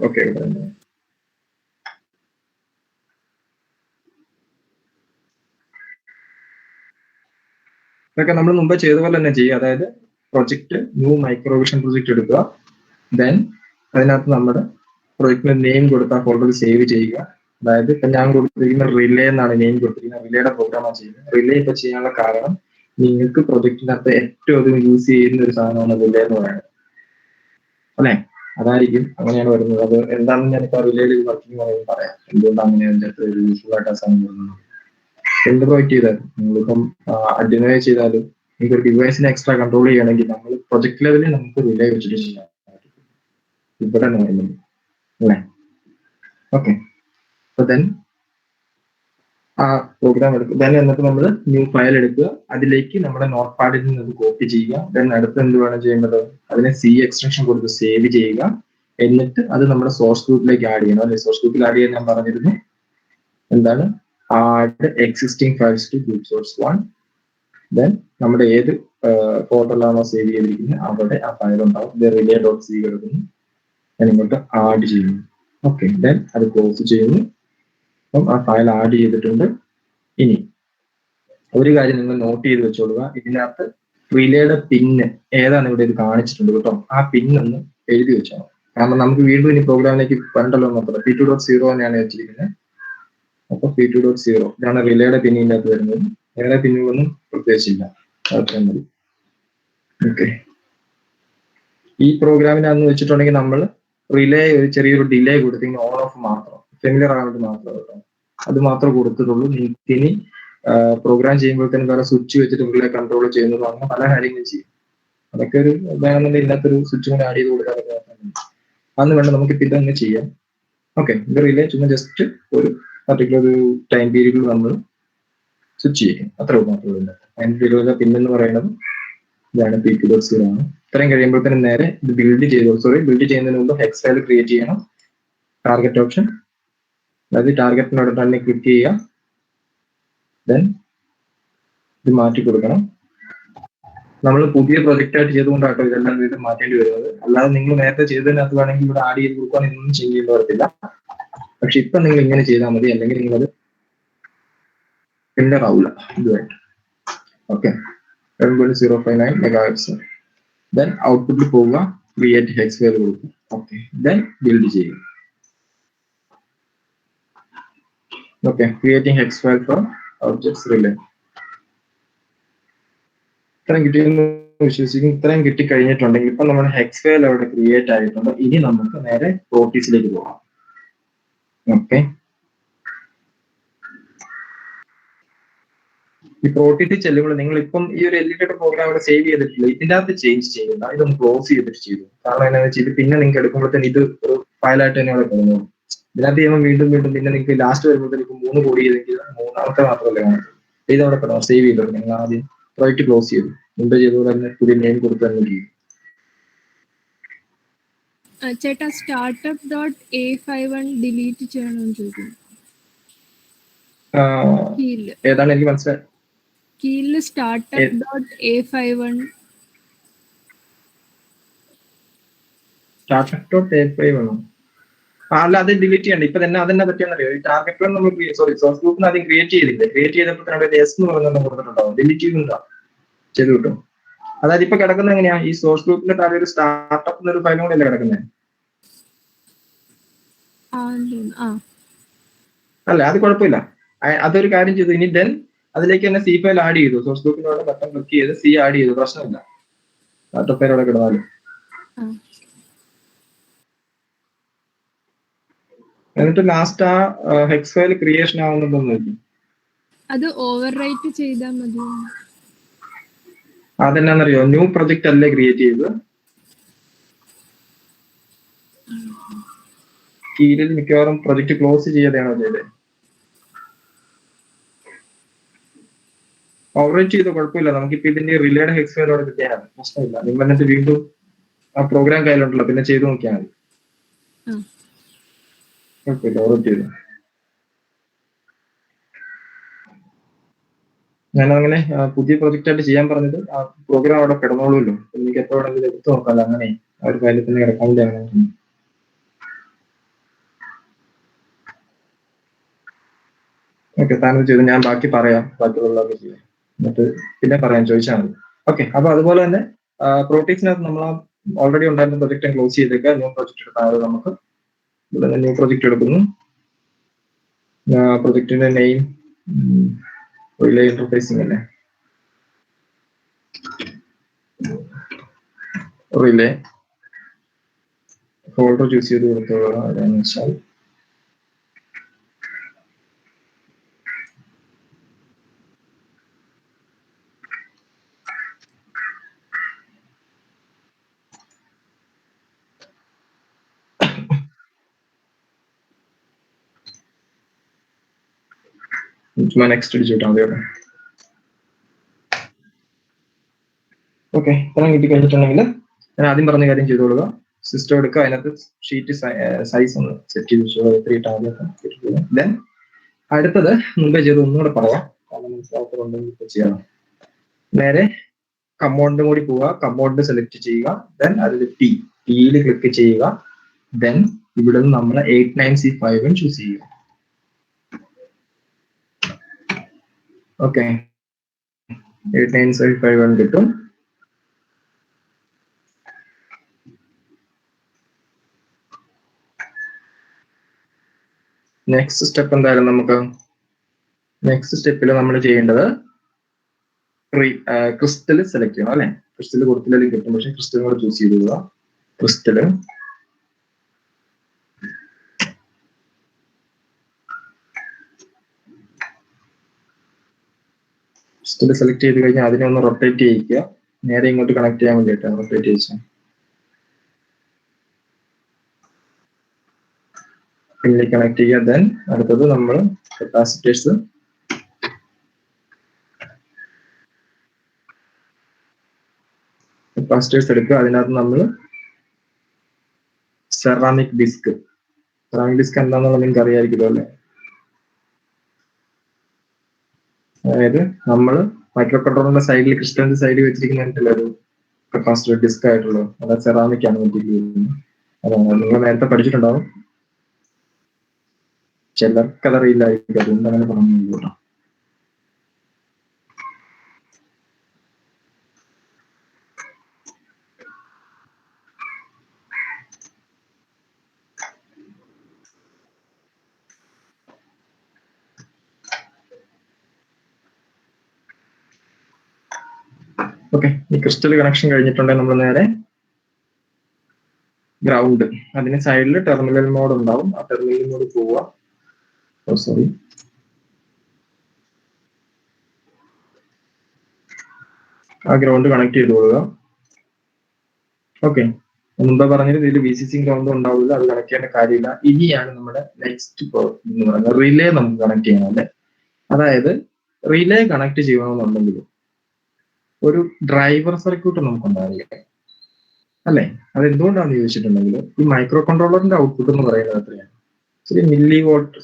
ഓക്കെ, ഇതൊക്കെ നമ്മൾ മുമ്പ് ചെയ്ത പോലെ തന്നെ ചെയ്യുക. അതായത് പ്രൊജക്ട് ന്യൂ മൈക്രോവിഷൻ പ്രൊജക്ട് എടുക്കുക. ദെൻ അതിനകത്ത് നമ്മുടെ പ്രൊജക്ടിന് നെയിം കൊടുത്ത ഫോൾഡർ സേവ് ചെയ്യുക. അതായത് ഇപ്പൊ ഞാൻ കൊടുത്തിരിക്കുന്ന റിലേ എന്നാണ് നെയിം കൊടുത്തിരിക്കുന്നത്. റിലേയുടെ പ്രോഗ്രാമാണ് ചെയ്യുന്നത്. റിലേ ഇപ്പൊ ചെയ്യാനുള്ള കാരണം നിങ്ങൾക്ക് പ്രൊജക്ടിനകത്ത് ഏറ്റവും അധികം യൂസ് ചെയ്യുന്ന ഒരു സാധനമാണ് റിലേ എന്ന് പറയുന്നത് അല്ലെ. അതായിരിക്കും അങ്ങനെയാണ് വരുന്നത്. അത് എന്താണെന്ന് ഞാനിപ്പോ റിലേയിൽ വർക്കിംഗ് പറയാം. എന്തുകൊണ്ടാണ് അങ്ങനെ അതിന്റെ അകത്ത് യൂസ്ഫുൾ ആയിട്ട് ആ സാധനം വരുന്നത്. എന്ത് പ്രൊജക്ട് ചെയ്താലും നിങ്ങളിപ്പം അഡ്മിനൈ ചെയ്താലും നിങ്ങൾക്ക് ഒരു ഡിവൈസിനെ എക്സ്ട്രാ കൺട്രോൾ ചെയ്യണമെങ്കിൽ നമ്മൾ പ്രൊജക്ട് ലെവലിൽ നമുക്ക് റിലേ വെച്ചിട്ട് ചെയ്യാം. ഇവിടെ പറയുന്നത് അല്ലേ. ഓക്കെ, അപ്പൊ ദെൻ ആ പ്രോഗ്രാം എടുക്കുക. ദെൻ എന്നിട്ട് നമ്മൾ ന്യൂ ഫയൽ എടുക്കുക. അതിലേക്ക് നമ്മുടെ നോട്ട് പാഡിൽ നിന്ന് അത് കോപ്പി ചെയ്യുക. ദെൻ അടുത്ത് എന്ത് വേണം ചെയ്യേണ്ടത്, അതിനെ സി എക്സ്റ്റൻഷൻ കൊടുത്ത് സേവ് ചെയ്യുക. എന്നിട്ട് അത് നമ്മുടെ സോഴ്സ് ഗ്രൂപ്പിലേക്ക് ആഡ് ചെയ്യണം. അല്ലെ, സോഴ്സ് ഗ്രൂപ്പിൽ ആഡ് ചെയ്യാൻ ഞാൻ പറഞ്ഞിരുന്നു. എന്താണ്, add existing files to group source 1. Then നമ്മുടെ ഏത് ഫോൾഡറിലാണോ സേവ് ചെയ്തിരിക്കുന്നത് അവിടെ ആ ഫയൽ ഉണ്ടാവും. റിലേ.c കിടക്കുന്നു. ഞാൻ ഇങ്ങോട്ട് ആഡ് ചെയ്യുന്നു. ഓക്കെ, ദെൻ അത് ക്ലോസ് ചെയ്യുന്നു. അപ്പം ആ ഫയൽ ആഡ് ചെയ്തിട്ടുണ്ട്. ഇനി ഒരു കാര്യം നിങ്ങൾ നോട്ട് ചെയ്ത് വെച്ചോളുക. ഇതിനകത്ത് റിലേയുടെ പിന്ന് ഏതാണ് ഇവിടെ ഇത് കാണിച്ചിട്ടുണ്ട് കേട്ടോ. ആ പിന്നൊന്ന് എഴുതി വെച്ചോളാം. കാരണം നമുക്ക് വീണ്ടും ഇനി പ്രോഗ്രാമിലേക്ക് പണ്ടല്ലോ നോക്കാം. p2.0 തന്നെയാണ് വെച്ചിരിക്കുന്നത്. അപ്പൊ p2.0 ഇതാണ് റിലേയുടെ പിൻ ഇതിനകത്ത് വരുന്നത്. വേറെ പിന്നുകളൊന്നും പ്രത്യേകിച്ചില്ല, അത്രയും മതി. ഓക്കെ, ഈ പ്രോഗ്രാമിനാന്ന് വെച്ചിട്ടുണ്ടെങ്കിൽ നമ്മൾ റിലേ ഒരു ചെറിയൊരു ഡിലേ കൊടുത്തെങ്കിൽ ഓൺ ഓഫ് മാത്രം ഫെമിലിയർ ആയിട്ട് മാത്രം കേട്ടോ. അത് മാത്രമേ കൊടുത്തിട്ടുള്ളൂ. നിങ്ങൾക്ക് ഇനി പ്രോഗ്രാം ചെയ്യുമ്പോഴത്തേനും വേറെ സ്വിച്ച് വെച്ചിട്ട് റിലേ കൺട്രോൾ ചെയ്യുന്നതും അങ്ങനെ പല കാര്യങ്ങളും ചെയ്യും. അതൊക്കെ ഒരു വേണമെന്നുണ്ടെങ്കിൽ ഇതിനകത്തൊരു സ്വിച്ച് കൂടെ ആഡ് ചെയ്ത് കൊടുക്കാൻ അന്ന് വേണ്ട നമുക്ക് ഇപ്പം ഇതങ്ങ് ചെയ്യാം. ഓക്കെ, ഇത് റിലേ ചുമ്മാ ജസ്റ്റ് ഒരു പർട്ടിക്കുലർ ഒരു ടൈം പീരീഡിൽ നമ്മൾ സ്വിച്ച് ചെയ്യും. അത്ര മാത്രമേ. ടൈം പീരീഡ് പിന്നെന്ന് പറയുന്നത് ഇതാണ് p2.0 ആണ്. ഇത്രയും കഴിയുമ്പോഴത്തേനും നേരെ ഇത് ബിൽഡ് ചെയ്യുന്നതിന് മുമ്പ് ഹെക്സ് ഫയൽ ക്രിയേറ്റ് ചെയ്യണം. ടാർഗറ്റ് ഓപ്ഷൻ, അതായത് ടാർഗറ്റിനോട് തന്നെ ക്ലിക്ക് ചെയ്യുക. ദെൻ ഇത് മാറ്റി കൊടുക്കണം. നമ്മൾ പുതിയ പ്രൊജക്റ്റ് ആയിട്ട് ചെയ്തുകൊണ്ടാട്ടോ ഇതെല്ലാം ഇത് മാറ്റേണ്ടി വരുന്നത്. അല്ലാതെ നിങ്ങൾ നേരത്തെ ചെയ്തതിനകത്ത് വേണമെങ്കിൽ ഇവിടെ ആഡ് ചെയ്ത് കൊടുക്കാൻ ഇതൊന്നും ചെയ്യേണ്ടി വരത്തില്ല. പക്ഷെ ഇപ്പൊ നിങ്ങൾ ഇങ്ങനെ ചെയ്താൽ മതി, അല്ലെങ്കിൽ നിങ്ങളത് ഫില്ലർ ആവില്ല ഇതുമായിട്ട്. Okay, 7.059 MHz. ദെൻ ഔട്ട്പുട്ടിൽ പോവുക, ക്രിയേറ്റ് ഹെക്സ് ഫയൽ കൊടുക്കുക. ഓക്കെ, ദെൻ ബിൽഡ് ചെയ്യുക. Okay, creating hex file four objects relay. ഇത്രയും കിട്ടിയെന്ന് വിശ്വസിക്കും. ഇത്രയും കിട്ടിക്കഴിഞ്ഞിട്ടുണ്ടെങ്കിൽ ഇപ്പൊ നമ്മുടെ ഹെക്സ് ഫയൽ അവിടെ ക്രിയേറ്റ് ആയിട്ടുണ്ട്. ഇനി നമുക്ക് നേരെ പ്രോട്ടീസിലേക്ക് പോകാം. ഓക്കെ, ഈ പ്രോട്ടീസിൽ ചെല്ലുമ്പോൾ നിങ്ങൾ ഇപ്പം ഈ ഒരു എലിഗേറ്റർ പ്രോഗ്രാം ഇവിടെ സേവ് ചെയ്തിട്ടില്ല, ഇതിന്റെ അകത്ത് ചേഞ്ച് ചെയ്യുന്ന ഇതൊന്ന് ക്ലോസ് ചെയ്തിട്ട് ചെയ്തു. കാരണം എന്താണെന്ന് വെച്ചാൽ പിന്നെ നിങ്ങൾക്ക് എടുക്കുമ്പോഴത്തേന് ഇത് ഒരു ഫയലായിട്ട് തന്നെ അവിടെ പോകുന്നു. ഇതിനകത്ത് ചെയ്യുമ്പോൾ വീണ്ടും വീണ്ടും പിന്നെ നിങ്ങൾക്ക് ലാസ്റ്റ് വരുമ്പോഴത്തേക്ക് 3 കോടി ചെയ്തെങ്കിൽ മൂന്നാമത്തെ മാത്രമല്ലേ കാണും. ഇത് അവിടെ കിടന്നു സേവ് ചെയ്തത്. നിങ്ങൾ ആദ്യം പ്രൊജക്ട് ക്ലോസ് ചെയ്തു, മുമ്പ് ചെയ്തതുപോലെ തന്നെ പുതിയ നെയിം കൊടുത്ത് തന്നെ ചെയ്യും. ചേട്ടാ സ്റ്റാർട്ടപ്പ് ഡോട്ട് A51 ഡിലീറ്റ് ചെയ്യണമെന്ന് ചോദിക്കുന്നു. ഏതാണ് എനിക്ക് മനസ്സിലായി. കീഴില് startup dot A51 startup dot A51 വേണം. അല്ല, അത് ഡിലീറ്റ് ചെയ്യണ്ട. ഇപ്പൊ തന്നെ അതെന്നെ പറ്റിയെന്നറിയോ, ഈ ടാർഗറ്റ് നമ്മൾ സോഴ്സ് ഗ്രൂപ്പിന് ആദ്യം ക്രിയേറ്റ് ചെയ്തില്ലേ, ക്രിയേറ്റ് ചെയ്തപ്പോൾ എസ് എന്ന് പറയുന്നത് കൊടുത്തിട്ടുണ്ടാവും. ഡിലീറ്റ് ചെയ്ത് കിട്ടും. അതായത് ഇപ്പൊ കിടക്കുന്നത് എങ്ങനെയാ, ഈ സോഴ്സ് ഗ്രൂപ്പിന്റെ താഴെ ഒരു സ്റ്റാർട്ടപ്പ് എന്നൊരു ഫയലും കൂടെ അല്ലേ കിടക്കുന്നത്? അല്ല, അത് കുഴപ്പമില്ല. അതൊരു കാര്യം ചെയ്തു. ഇനി ദെൻ അതിലേക്ക് തന്നെ സി ഫയൽ ആഡ് ചെയ്തു. സോഴ്സ് ഗ്രൂപ്പിനോട് ബട്ടൺ ക്ലിക്ക് ചെയ്ത് സി ആഡ് ചെയ്തു, പ്രശ്നമില്ല. സ്റ്റാർട്ടപ്പ് ഫയൽ അവിടെ കിടന്നാലും. എന്നിട്ട് ലാസ്റ്റ് ആ ഹെക്സ് ഫയൽ ക്രിയേഷൻ ആവുന്നുണ്ടോ നോക്കി. അത് ഓവർ റൈറ്റ് ചെയ്താൽ മതി. അതെന്നാന്നറിയോ, ന്യൂ പ്രൊജക്ട് അല്ലേ ക്രിയേറ്റ് ചെയ്തത്. കീഴിൽ മിക്കവാറും പ്രൊജക്ട് ക്ലോസ് ചെയ്യാതെയാണോ ചെയ്തത്. ഓവറേറ്റ് ചെയ്തോ കുഴപ്പമില്ല. നമുക്കിപ്പോ ഇതിന്റെ റിലേഡ് ഹെക്സ് ഫയൽ അവിടെ കിട്ടിയാൽ പ്രശ്നമില്ല. നിങ്ങൾ എന്നിട്ട് വീണ്ടും ആ പ്രോഗ്രാം കയ്യിലുണ്ടല്ലോ, പിന്നെ ചെയ്ത് നോക്കിയാൽ മതി. കുഴപ്പമില്ല, ഓവറേറ്റ് ചെയ്തു. ഞാനങ്ങനെ പുതിയ പ്രൊജക്റ്റ് ആയിട്ട് ചെയ്യാൻ പറഞ്ഞത് ആ പ്രോഗ്രാം അവിടെ കിടന്നോളൂല്ലോ. എനിക്ക് എപ്പോൾ വേണമെങ്കിലും എടുത്ത് നോക്കാമല്ലോ. അങ്ങനെ ആ ഒരു ഫയലിൽ തന്നെ കിടക്കാൻ വേണ്ടിയാണ്. ഓക്കെ, താങ്കൾ ചെയ്തു. ഞാൻ ബാക്കി പറയാം, ബാക്കിയുള്ളതൊക്കെ ചെയ്യാം. എന്നിട്ട് പിന്നെ പറയാൻ ചോദിച്ചാൽ മതി. ഓക്കെ, അപ്പൊ അതുപോലെ തന്നെ പ്രോട്ടീസിനകത്ത് നമ്മൾ ഓൾറെഡി ഉണ്ടായിരുന്ന പ്രൊജക്റ്റ് ക്ലോസ് ചെയ്തേക്കുക. ന്യൂ പ്രൊജക്ട് എടുത്താൽ നമുക്ക് ഇവിടെ ന്യൂ പ്രൊജക്ട് എടുക്കുന്നു. പ്രൊജക്ടിന്റെ നെയിം റിലേ ഇന്റർഫേസിംഗ് അല്ലേ, റിലേ ഫോൾഡർ ചൂസ് ചെയ്ത് കൊടുത്തോളാം. അതാണെന്ന് വെച്ചാൽ നെക്സ്റ്റ് അടിച്ചിട്ടാൽ മതി. ഓക്കെ, ഇത്രയും കിട്ടി കഴിഞ്ഞിട്ടുണ്ടെങ്കിൽ ഞാൻ ആദ്യം പറഞ്ഞ കാര്യം ചെയ്തോളുക. സിസ്റ്റം എടുക്കുക, അതിനകത്ത് ഷീറ്റ് സൈസ് ഒന്ന് സെറ്റ് ചെയ്ത് ദെൻ അടുത്തത് മുമ്പേ ചെയ്ത് ഒന്നുകൂടെ പറയാം, കാരണം മനസ്സിലാക്കുന്നുണ്ടെങ്കിൽ ഇപ്പൊ ചെയ്യണം. നേരെ കമ്പൗണ്ടും കൂടി പോവുക, കമ്പൗണ്ട് സെലക്ട് ചെയ്യുക, ദെൻ അതിൽ ടിയിൽ ക്ലിക്ക് ചെയ്യുക. ദെൻ ഇവിടെ നിന്ന് നമ്മൾ 89C51 ചൂസ് ചെയ്യുക. ഓക്കെ, 89C51 കിട്ടും. നെക്സ്റ്റ് സ്റ്റെപ്പ് എന്തായാലും നമുക്ക് നെക്സ്റ്റ് സ്റ്റെപ്പിൽ നമ്മൾ ചെയ്യേണ്ടത് ക്രിസ്റ്റൽ സെലക്ട് ചെയ്യണം അല്ലെ. ക്രിസ്റ്റൽ കൊടുത്തില്ലെങ്കിൽ കിട്ടും, പക്ഷെ ക്രിസ്റ്റൽ കൂടെ ചൂസ് ചെയ്ത് ക്രിസ്റ്റല് സെലക്ട് ചെയ്ത് കഴിഞ്ഞാൽ അതിനെ ഒന്ന് റൊട്ടേറ്റ് ചെയ്യിക്കുക. നേരെ ഇങ്ങോട്ട് കണക്ട് ചെയ്യാൻ വേണ്ടിയിട്ടാണ് റൊട്ടേറ്റ് ചെയ്യിച്ചത്. പിന്നെ കണക്ട് ചെയ്യുക. ദെൻ അടുത്തത് നമ്മൾ കപ്പാസിറ്റേഴ്സ് എടുക്കുക. അതിനകത്ത് നമ്മൾ സെറാമിക് ഡിസ്ക് എന്താണെന്നുള്ളത് നിങ്ങൾക്ക് അറിയാമായിരിക്കുമല്ലോ അല്ലെ. അതായത് നമ്മൾ മൈക്രോ കൺട്രോളറിന്റെ സൈഡിൽ ക്രിസ്റ്റലിന്റെ സൈഡിൽ വെച്ചിരിക്കുന്ന ഒരു കപ്പാസിറ്റർ ഡിസ്ക് ആയിട്ടുള്ളത്, അതായത് സെറാമിക് ആണ് മെറ്റീരിയൽ. അതാണ് നിങ്ങൾ നേരത്തെ പഠിച്ചിട്ടുണ്ടാവും, ചിലർക്കതറിയില്ലായിരിക്കും, അതുകൊണ്ട് അങ്ങനെ പറഞ്ഞു കേട്ടോ. ഓക്കെ, ഈ ക്രിസ്റ്റൽ കണക്ഷൻ കഴിഞ്ഞിട്ടുണ്ടെങ്കിൽ നമ്മൾ നേരെ ഗ്രൗണ്ട്, അതിന് സൈഡിൽ ടെർമിനൽ മോഡ് ഉണ്ടാവും. ആ ടെർമിനൽ മോഡ് പോവുക. സോറി, ആ ഗ്രൗണ്ട് കണക്ട് ചെയ്ത് കൊടുക്കുക. ഓക്കെ, മുമ്പേ പറഞ്ഞത് ഇതിൽ വി സി സി ഗ്രൗണ്ട് ഉണ്ടാവില്ല, അത് കണക്ട് ചെയ്യേണ്ട കാര്യമില്ല. ഇനിയാണ് നമ്മുടെ നെക്സ്റ്റ് എന്ന് പറയുന്നത് റിലേ നമുക്ക് കണക്ട് ചെയ്യണം അല്ലേ. അതായത് റിലേ കണക്ട് ചെയ്യണമെന്നുണ്ടെങ്കിൽ ഒരു ഡ്രൈവർ സർക്യൂട്ട് നമുക്ക് ഉണ്ടാവില്ല അല്ലെ. അത് എന്തുകൊണ്ടാണെന്ന് ചോദിച്ചിട്ടുണ്ടെങ്കിൽ ഈ മൈക്രോ കൺട്രോളറിന്റെ ഔട്ട്പുട്ട് എന്ന് പറയുന്നത് എത്രയാണ്? Milli volt,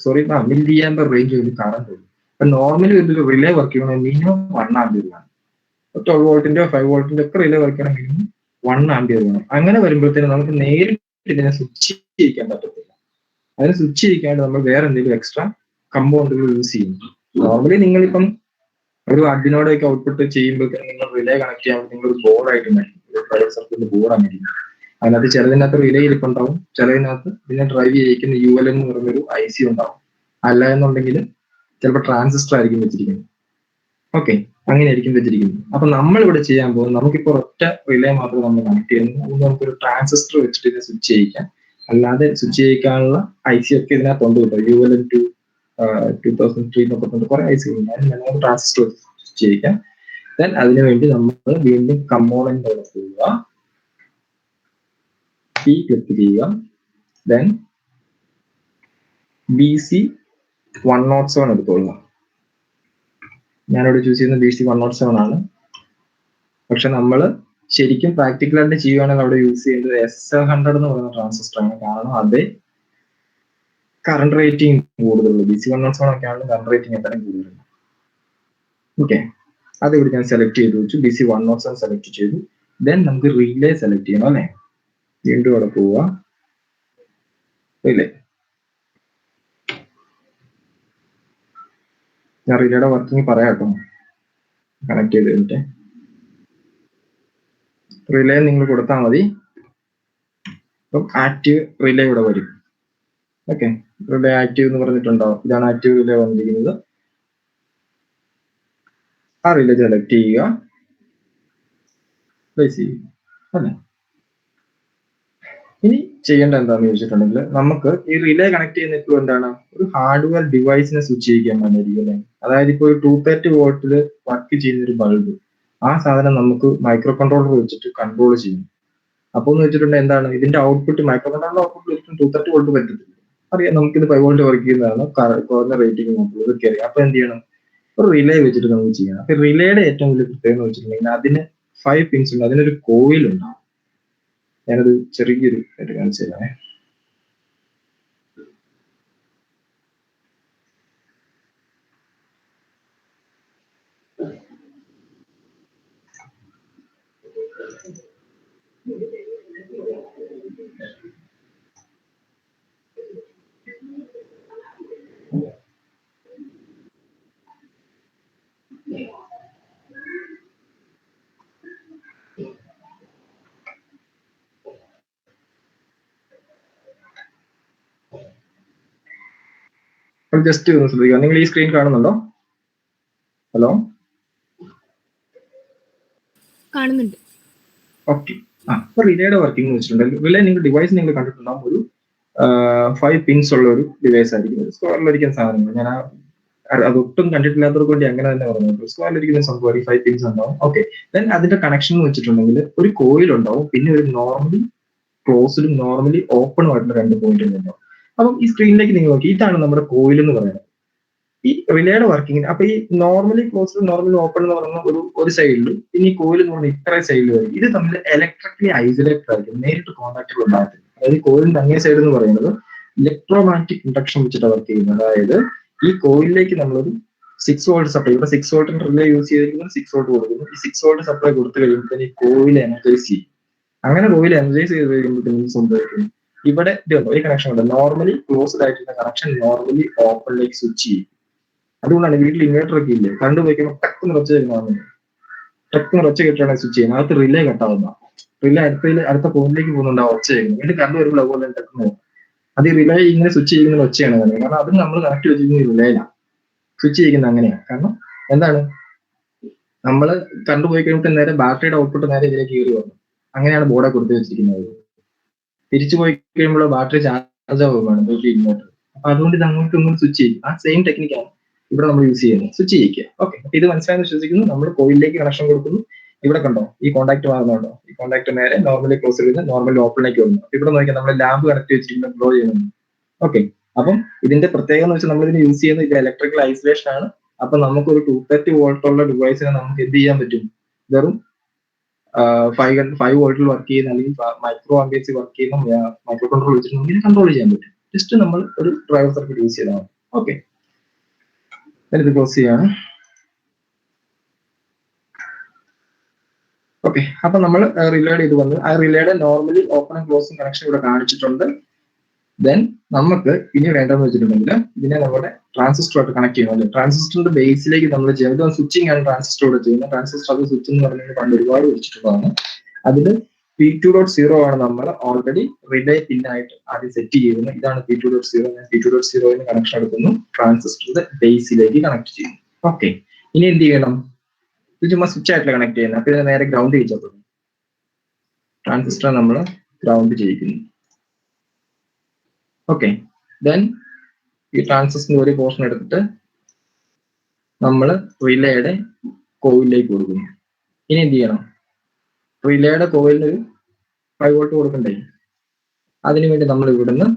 milli amber range ഒരു കറണ്ട് വരും. അപ്പൊ നോർമലി ഒരു റിലേ വർക്ക് ചെയ്യണമെങ്കിൽ മിനിമം 1 ആംപിയർ വേണം. 12 വോൾട്ടിന്റെയോ 5 വോൾട്ടിന്റെ ഒക്കെ റിലേ വർക്ക് ചെയ്യണം മിനിമം 1 ആംപിയർ വേണം. അങ്ങനെ വരുമ്പോഴത്തേനും നമുക്ക് നേരിട്ട് ഇതിനെ സ്വിച്ച് ചെയ്യിക്കാൻ പറ്റത്തില്ല. അതിന് സ്വിച്ച് ചെയ്യിക്കാണ്ട് നമ്മൾ വേറെ എന്തെങ്കിലും എക്സ്ട്രാ കമ്പൗണ്ടുകൾ യൂസ് ചെയ്യുന്നു. നോർമലി നിങ്ങളിപ്പം ഒരു അഡിനോടൊക്കെ ഔട്ട്പുട്ട് ചെയ്യുമ്പോഴത്തേക്കും നിങ്ങൾ റിലേ കണക്ട് ചെയ്യാൻ നിങ്ങൾ ഒരു ബോർഡായിട്ട് ഡ്രൈവർ സർക്യൂട്ട് ബോർഡായിരിക്കും. അതിനകത്ത് ചിലതിനകത്ത് റിലേ ഇരിപ്പുണ്ടാവും, ചിലതിനകത്ത് ഇതിനെ ഡ്രൈവ് ചെയ്യിക്കുന്ന UL എന്ന് പറയുന്നൊരു IC ഉണ്ടാവും. അല്ല എന്നുണ്ടെങ്കിൽ ചിലപ്പോൾ ട്രാൻസിസ്റ്റർ ആയിരിക്കും വെച്ചിരിക്കുന്നത്. ഓക്കെ, അങ്ങനെ ആയിരിക്കും വെച്ചിരിക്കുന്നത്. അപ്പൊ നമ്മൾ ഇവിടെ ചെയ്യാൻ പോകുന്നത്, നമുക്കിപ്പോൾ ഒറ്റ റിലേ മാത്രമേ നമ്മൾ കണക്ട് ചെയ്യുന്നു. അതുകൊണ്ട് നമുക്കൊരു ട്രാൻസിസ്റ്റർ വെച്ചിട്ട് ഇതിനെ സ്വിച്ച് ചെയ്യിക്കാം. അല്ലാതെ സ്വിച്ച് ചെയ്യിക്കാനുള്ള IC ഒക്കെ ഇതിനകത്തുണ്ട് കേട്ടോ. UL 2003 എന്നൊക്കെ കൊണ്ട് കുറെ IC ഉണ്ട്. അതിന് ട്രാൻസിസ്റ്റർ സ്വിച്ച് ചെയ്യിക്കാം. ദെൻ അതിനുവേണ്ടി നമ്മൾ വീണ്ടും കമ്പോണന്റ് പോവുക, P ക്ലിക്ക് ചെയ്യുക. Then BC107 എടുത്തോളുക. ഞാനിവിടെ ചൂസ് ചെയ്യുന്ന BC107 ആണ്. പക്ഷെ നമ്മൾ ശരിക്കും പ്രാക്ടിക്കലായിട്ട് ചെയ്യുവാണെങ്കിൽ അവിടെ യൂസ് ചെയ്യുന്നത് S100 എന്ന് പറയുന്ന ട്രാൻസിസ്റ്റർ ആണ്. കാരണം അതേ കറണ്ട് റേറ്റിംഗ് കൂടുതലുള്ളൂ. BC107 ഒക്കെ ആണെങ്കിൽ കറണ്ട് റേറ്റിംഗ് എന്തായാലും കൂടുതലുണ്ട്. ഓക്കെ, അത് ഇവിടെ ഞാൻ സെലക്ട് ചെയ്ത് വെച്ചു. BC107 സെലക്ട് ചെയ്തു. ദെൻ നമുക്ക് റിലേ സെലക്ട് ചെയ്യണം അല്ലെ. വീണ്ടും അവിടെ പോവുക, റിലേ. ഞാൻ റിലേയുടെ വർക്കിംഗ് പറയാം കേട്ടോ, കണക്ട് ചെയ്ത് കഴിഞ്ഞിട്ട്. റിലേ നിങ്ങൾ കൊടുത്താൽ മതി. അപ്പം ആക്റ്റീവ് റിലേ ഇവിടെ വരും. ഓക്കെ, റിലേ ആക്റ്റീവ് എന്ന് പറഞ്ഞിട്ടുണ്ടാവും. ഇതാണ് ആക്റ്റീവ് റിലേ വന്നിരിക്കുന്നത്. ആ റിലേ സെലക്ട് ചെയ്യുക, പ്ലേസ് ചെയ്യുക അല്ലെ. ഇനി ചെയ്യേണ്ട എന്താണെന്ന് ചോദിച്ചിട്ടുണ്ടെങ്കിൽ നമുക്ക് ഈ റിലേ കണക്ട് ചെയ്യുന്ന ഇപ്പോൾ എന്താണ്, ഒരു ഹാർഡ്വെയർ ഡിവൈസിനെ സ്വിച്ച് ചെയ്യിക്കാൻ വേണ്ടിയിരിക്കും അല്ലെ. അതായത് ഇപ്പോൾ ഒരു 230 വോൾട്ടിൽ വർക്ക് ചെയ്യുന്ന ഒരു ബൾബ്, ആ സാധനം നമുക്ക് മൈക്രോ കൺട്രോളർ വെച്ചിട്ട് കൺട്രോൾ ചെയ്യും. അപ്പോൾ എന്ന് വെച്ചിട്ടുണ്ടെങ്കിൽ എന്താണ്, ഇതിന്റെ ഔട്ട്പുട്ട് മൈക്രോ കൺട്രോളർ ഔട്ട്പുട്ട് വെച്ചിട്ട് 230 വോൾട്ട് പറ്റത്തില്ല. അറിയാം, നമുക്കിത് 5 വോൾട്ട് വർക്ക് ചെയ്യുന്നതാണ്, കുറഞ്ഞ റേറ്റിംഗ് നോക്കുന്നത് ഇതൊക്കെ അറിയാം. അപ്പൊ എന്ത് ചെയ്യണം, ഒരു റിലേ വെച്ചിട്ട് നമുക്ക് ചെയ്യണം. അപ്പൊ റിലേയുടെ ഏറ്റവും വലിയ പ്രത്യേകത എന്ന് വെച്ചിട്ടുണ്ടെങ്കിൽ അതിന് 5 പിൻസ് ഉണ്ട്, അതിനൊരു കോയിൽ ഉണ്ടാവും. ഞാനത് ചെറിയൊരു ആയിട്ട് കാണിച്ചു തരാമേ. ജസ്റ്റ് ഒന്ന് ശ്രദ്ധിക്കുക. നിങ്ങൾ ഈ സ്ക്രീൻ കാണുന്നുണ്ടോ? ഹലോ, കാണുന്നുണ്ട്. ഓക്കെ. അപ്പൊ റിലേയുടെ വർക്കിംഗ് എന്ന് വെച്ചിട്ടുണ്ടെങ്കിൽ റിലേ നിങ്ങൾ ഡിവൈസ് നിങ്ങൾ കണ്ടിട്ടുണ്ടാകും, ഒരു 5 പിൻസ് ഉള്ള ഒരു ഡിവൈസ് ആയിരിക്കും. സ്ക്വയറിലിരിക്കുന്ന സാധനങ്ങൾ, ഞാൻ അതൊട്ടും കണ്ടിട്ടില്ലാത്തവർക്ക് വേണ്ടി അങ്ങനെ തന്നെ പറഞ്ഞു. സ്ക്വയറിലിരിക്കുന്ന സംഭവം 5 പിൻസ് ഉണ്ടാവും. ഓക്കെ, ദെൻ അതിന്റെ കണക്ഷൻ എന്ന് വെച്ചിട്ടുണ്ടെങ്കിൽ ഒരു കോയിൽ ഉണ്ടാവും, പിന്നെ ഒരു നോർമലി ക്ലോസ്ഡും നോർമലി ഓപ്പണും ആയിട്ടുള്ള 2 പോയിന്റ് ഉണ്ടാവും. അപ്പം ഈ സ്ക്രീനിലേക്ക് നിങ്ങൾ നോക്കി, ഇതാണ് നമ്മുടെ കോയിൽ എന്ന് പറയുന്നത്. ഈ റിലേയുടെ വർക്കിംഗ്, അപ്പൊ ഈ നോർമലി ക്ലോസ്ഡ് നോർമലി ഓപ്പൺ എന്ന് പറയുന്ന ഒരു സൈഡിൽ, പിന്നെ ഈ കോയിൽ എന്ന് പറഞ്ഞാൽ ഇത്ര സൈഡിൽ വരും. ഇത് തമ്മിൽ ഇലക്ട്രിക്കലി ഐസൊലേറ്റഡ് ആയിരിക്കും, നേരിട്ട് കോൺടാക്റ്റുകൾ ഉണ്ടാകത്തില്ല. അതായത് കോയിലിന്റെ അങ്ങേ സൈഡ് എന്ന് പറയുന്നത് ഇലക്ട്രോമാഗ്നറ്റിക് ഇൻഡക്ഷൻ വെച്ചിട്ട് വർക്ക് ചെയ്യുന്നത്. അതായത് ഈ കോയിലിലേക്ക് നമ്മളൊരു 6 വോൾട്ട് സപ്ലൈ, ഇവിടെ 6 വോൾട്ടിന്റെ റിലേ യൂസ് ചെയ്തിരിക്കുന്നത് 6 വോൾട്ട് കൊടുക്കുന്നു. ഈ 6 വോൾട്ട് സപ്ലൈ കൊടുത്തു കഴിയുമ്പോൾ ഈ കോയിൽ എനർജൈസ് ചെയ്യും. അങ്ങനെ കോയിൽ എനർജൈസ് ചെയ്ത് കഴിയുമ്പോൾ സംഭവിക്കുന്നു, ഇവിടെ ഇതുണ്ടോ ഈ കണക്ഷൻ ഉണ്ട്, നോർമലി ക്ലോസ്ഡ് ആയിട്ടുള്ള കണക്ഷൻ നോർമലി ഓപ്പണിലേക്ക് സ്വിച്ച് ചെയ്യും. അതുകൊണ്ടാണ് വീട്ടിൽ ഇൻവേർട്ടർ ഒക്കെ ഇല്ലേ, കറണ്ട് പോയിക്കുമ്പോൾ ടക്ക് നിറച്ച് വരുന്നതാണ്, ടക്ക് നിറച്ച് കിട്ടുകയാണെങ്കിൽ സ്വിച്ച് ചെയ്യുന്നത്. അകത്ത് റിലേ കട്ടാവുന്ന, റിലേ അടുത്ത പോയിന്റിലേക്ക് പോകുന്നുണ്ടാവും, ഒച്ച ചെയ്യുന്നത്. വീട്ടിൽ കറണ്ട് വരുമ്പോൾ അതുപോലെ ടക്ക്, അത് ഈ റിലേ ഇങ്ങനെ സ്വിച്ച് ചെയ്യുന്ന ഒച്ചയാണ് തന്നെ. കാരണം അത് നമ്മൾ കണക്ട് വെച്ചിരിക്കുന്ന റിലേയിലാണ് സ്വിച്ച് ചെയ്യുന്നത്. അങ്ങനെയാണ്. കാരണം എന്താണ്, നമ്മൾ കണ്ടുപോയി കഴിയുമ്പോൾ നേരെ ബാറ്ററിയുടെ ഔട്ട്പുട്ട് നേരെ ഇതിലേക്ക് കയറി വന്നു. അങ്ങനെയാണ് ബോർഡെ കൊടുത്തു വെച്ചിരിക്കുന്നത്. തിരിച്ചു പോയി കഴിയുമ്പോൾ ബാറ്ററി ചാർജ് ആവുകയാണ് ഇൻവെർട്ടർ. അപ്പൊ അതുകൊണ്ട് ഇത് അങ്ങോട്ടും ഇങ്ങോട്ട് സ്വിച്ച് ചെയ്യും. ആ സെയിം ടെക്നിക്കാണ് ഇവിടെ നമ്മൾ യൂസ് ചെയ്യുന്നത്, സ്വിച്ച് ചെയ്യിക്കുക. ഓക്കെ, ഇത് മനസ്സിലായെന്ന് വിശ്വസിക്കുന്നു. നമ്മൾ കോയിലിലേക്ക് കണക്ഷൻ കൊടുക്കുന്നു. ഇവിടെ കണ്ടോ ഈ കോൺടാക്ട് മാറുന്നുണ്ടോ? ഈ കോൺടാക്ട് നേരെ നോർമലി ക്ലോസ് ചെയ്ത് നോർമലി ഓപ്പണിലേക്ക് വരുന്നു. ഇവിടെ നോക്കിയാൽ നമ്മൾ ലാമ്പ് കണക്ട് വെച്ചിരിക്കുന്ന ഗ്ലോ ചെയ്യുന്നുണ്ട്. ഓക്കെ, അപ്പം ഇതിന്റെ പ്രത്യേകത എന്ന് വെച്ചാൽ നമ്മൾ ഇതിന് യൂസ് ചെയ്യുന്നത് ഇത് ഇലക്ട്രിക്കൽ ഐസൊലേഷൻ ആണ്. അപ്പൊ നമുക്കൊരു 230 വോൾട്ട് ഉള്ള ഡിവൈസിനെ നമുക്ക് എന്ത് ചെയ്യാൻ പറ്റും? വെറും 5 വോൾട്ടിൽ വർക്ക് ചെയ്യുന്ന അല്ലെങ്കിൽ മൈക്രോ ആംബിയൻസിൽ വർക്ക് ചെയ്യുന്ന മൈക്രോ കൺട്രോൾ വെച്ചിട്ട് നമുക്ക് കൺട്രോൾ ചെയ്യാൻ പറ്റും. ജസ്റ്റ് നമ്മൾ ഒരു ഡ്രൈവർ സർക്യൂട്ട് യൂസ് ചെയ്താൽ മതി. ഓക്കെ, ഇത് ക്ലോസ് ചെയ്യാണ്. ഓക്കെ, അപ്പൊ നമ്മൾ റിലേഡ് ചെയ്ത് വന്നു. ആ റിലേയുടെ normally open and closing connection ഇവിടെ കാണിച്ചിട്ടുണ്ട്. ദെൻ നമുക്ക് ഇനി വേണ്ടതെന്ന് വെച്ചിട്ടുണ്ടെങ്കിൽ ഇതിനെ നമ്മുടെ ട്രാൻസിസ്റ്ററുമായിട്ട് കണക്ട് ചെയ്യണം. അല്ലെ, ട്രാൻസിസ്റ്ററിന്റെ ബേസിലേക്ക് നമ്മൾ ചെയ്യുന്നത് സ്വിച്ചിങ് ആണ്. ട്രാൻസിസ്റ്ററോട് ചെയ്യുന്നത് ട്രാൻസിസ്റ്റർ അത് സ്വിച്ച് എന്ന് പറഞ്ഞാൽ പണ്ട് ഒരുപാട് വെച്ചിട്ടുള്ളതാണ്. അതിൽ P2.0 ആണ് നമ്മൾ ഓൾറെഡി റിലേ പിന്നായിട്ട് ആദ്യം സെറ്റ് ചെയ്യുന്നത്. ഇതാണ് P2.0. ഞാൻ P2.0 കണക്ഷൻ എടുക്കുന്നു, ട്രാൻസിസ്റ്ററിന്റെ ബേസിലേക്ക് കണക്ട് ചെയ്യുന്നു. ഓക്കെ, ഇനി എന്ത് ചെയ്യണം? ഇത് ചുമ്മാ സ്വിച്ച് ആയിട്ടില്ല കണക്ട് ചെയ്യുന്നത്. അപ്പൊ ഇതിനെ നേരെ ഗ്രൗണ്ട് ചെയ്യിച്ചു. ട്രാൻസിസ്റ്റർ നമ്മൾ ഗ്രൗണ്ട് ചെയ്യിക്കുന്നു. ഓക്കെ, ദെൻ ഈ ട്രാൻസിസ്റ്ററിന്റെ ഒരു പോർഷൻ എടുത്തിട്ട് നമ്മൾ റിലേയുടെ കോയിലിലേക്ക് കൊടുക്കുന്നു. ഇനി എന്ത് ചെയ്യണം? റിലേയുടെ കോയിലിന് 5 വോൾട്ട് കൊടുക്കണ്ടേ? അതിനുവേണ്ടി നമ്മൾ ഇവിടുന്ന്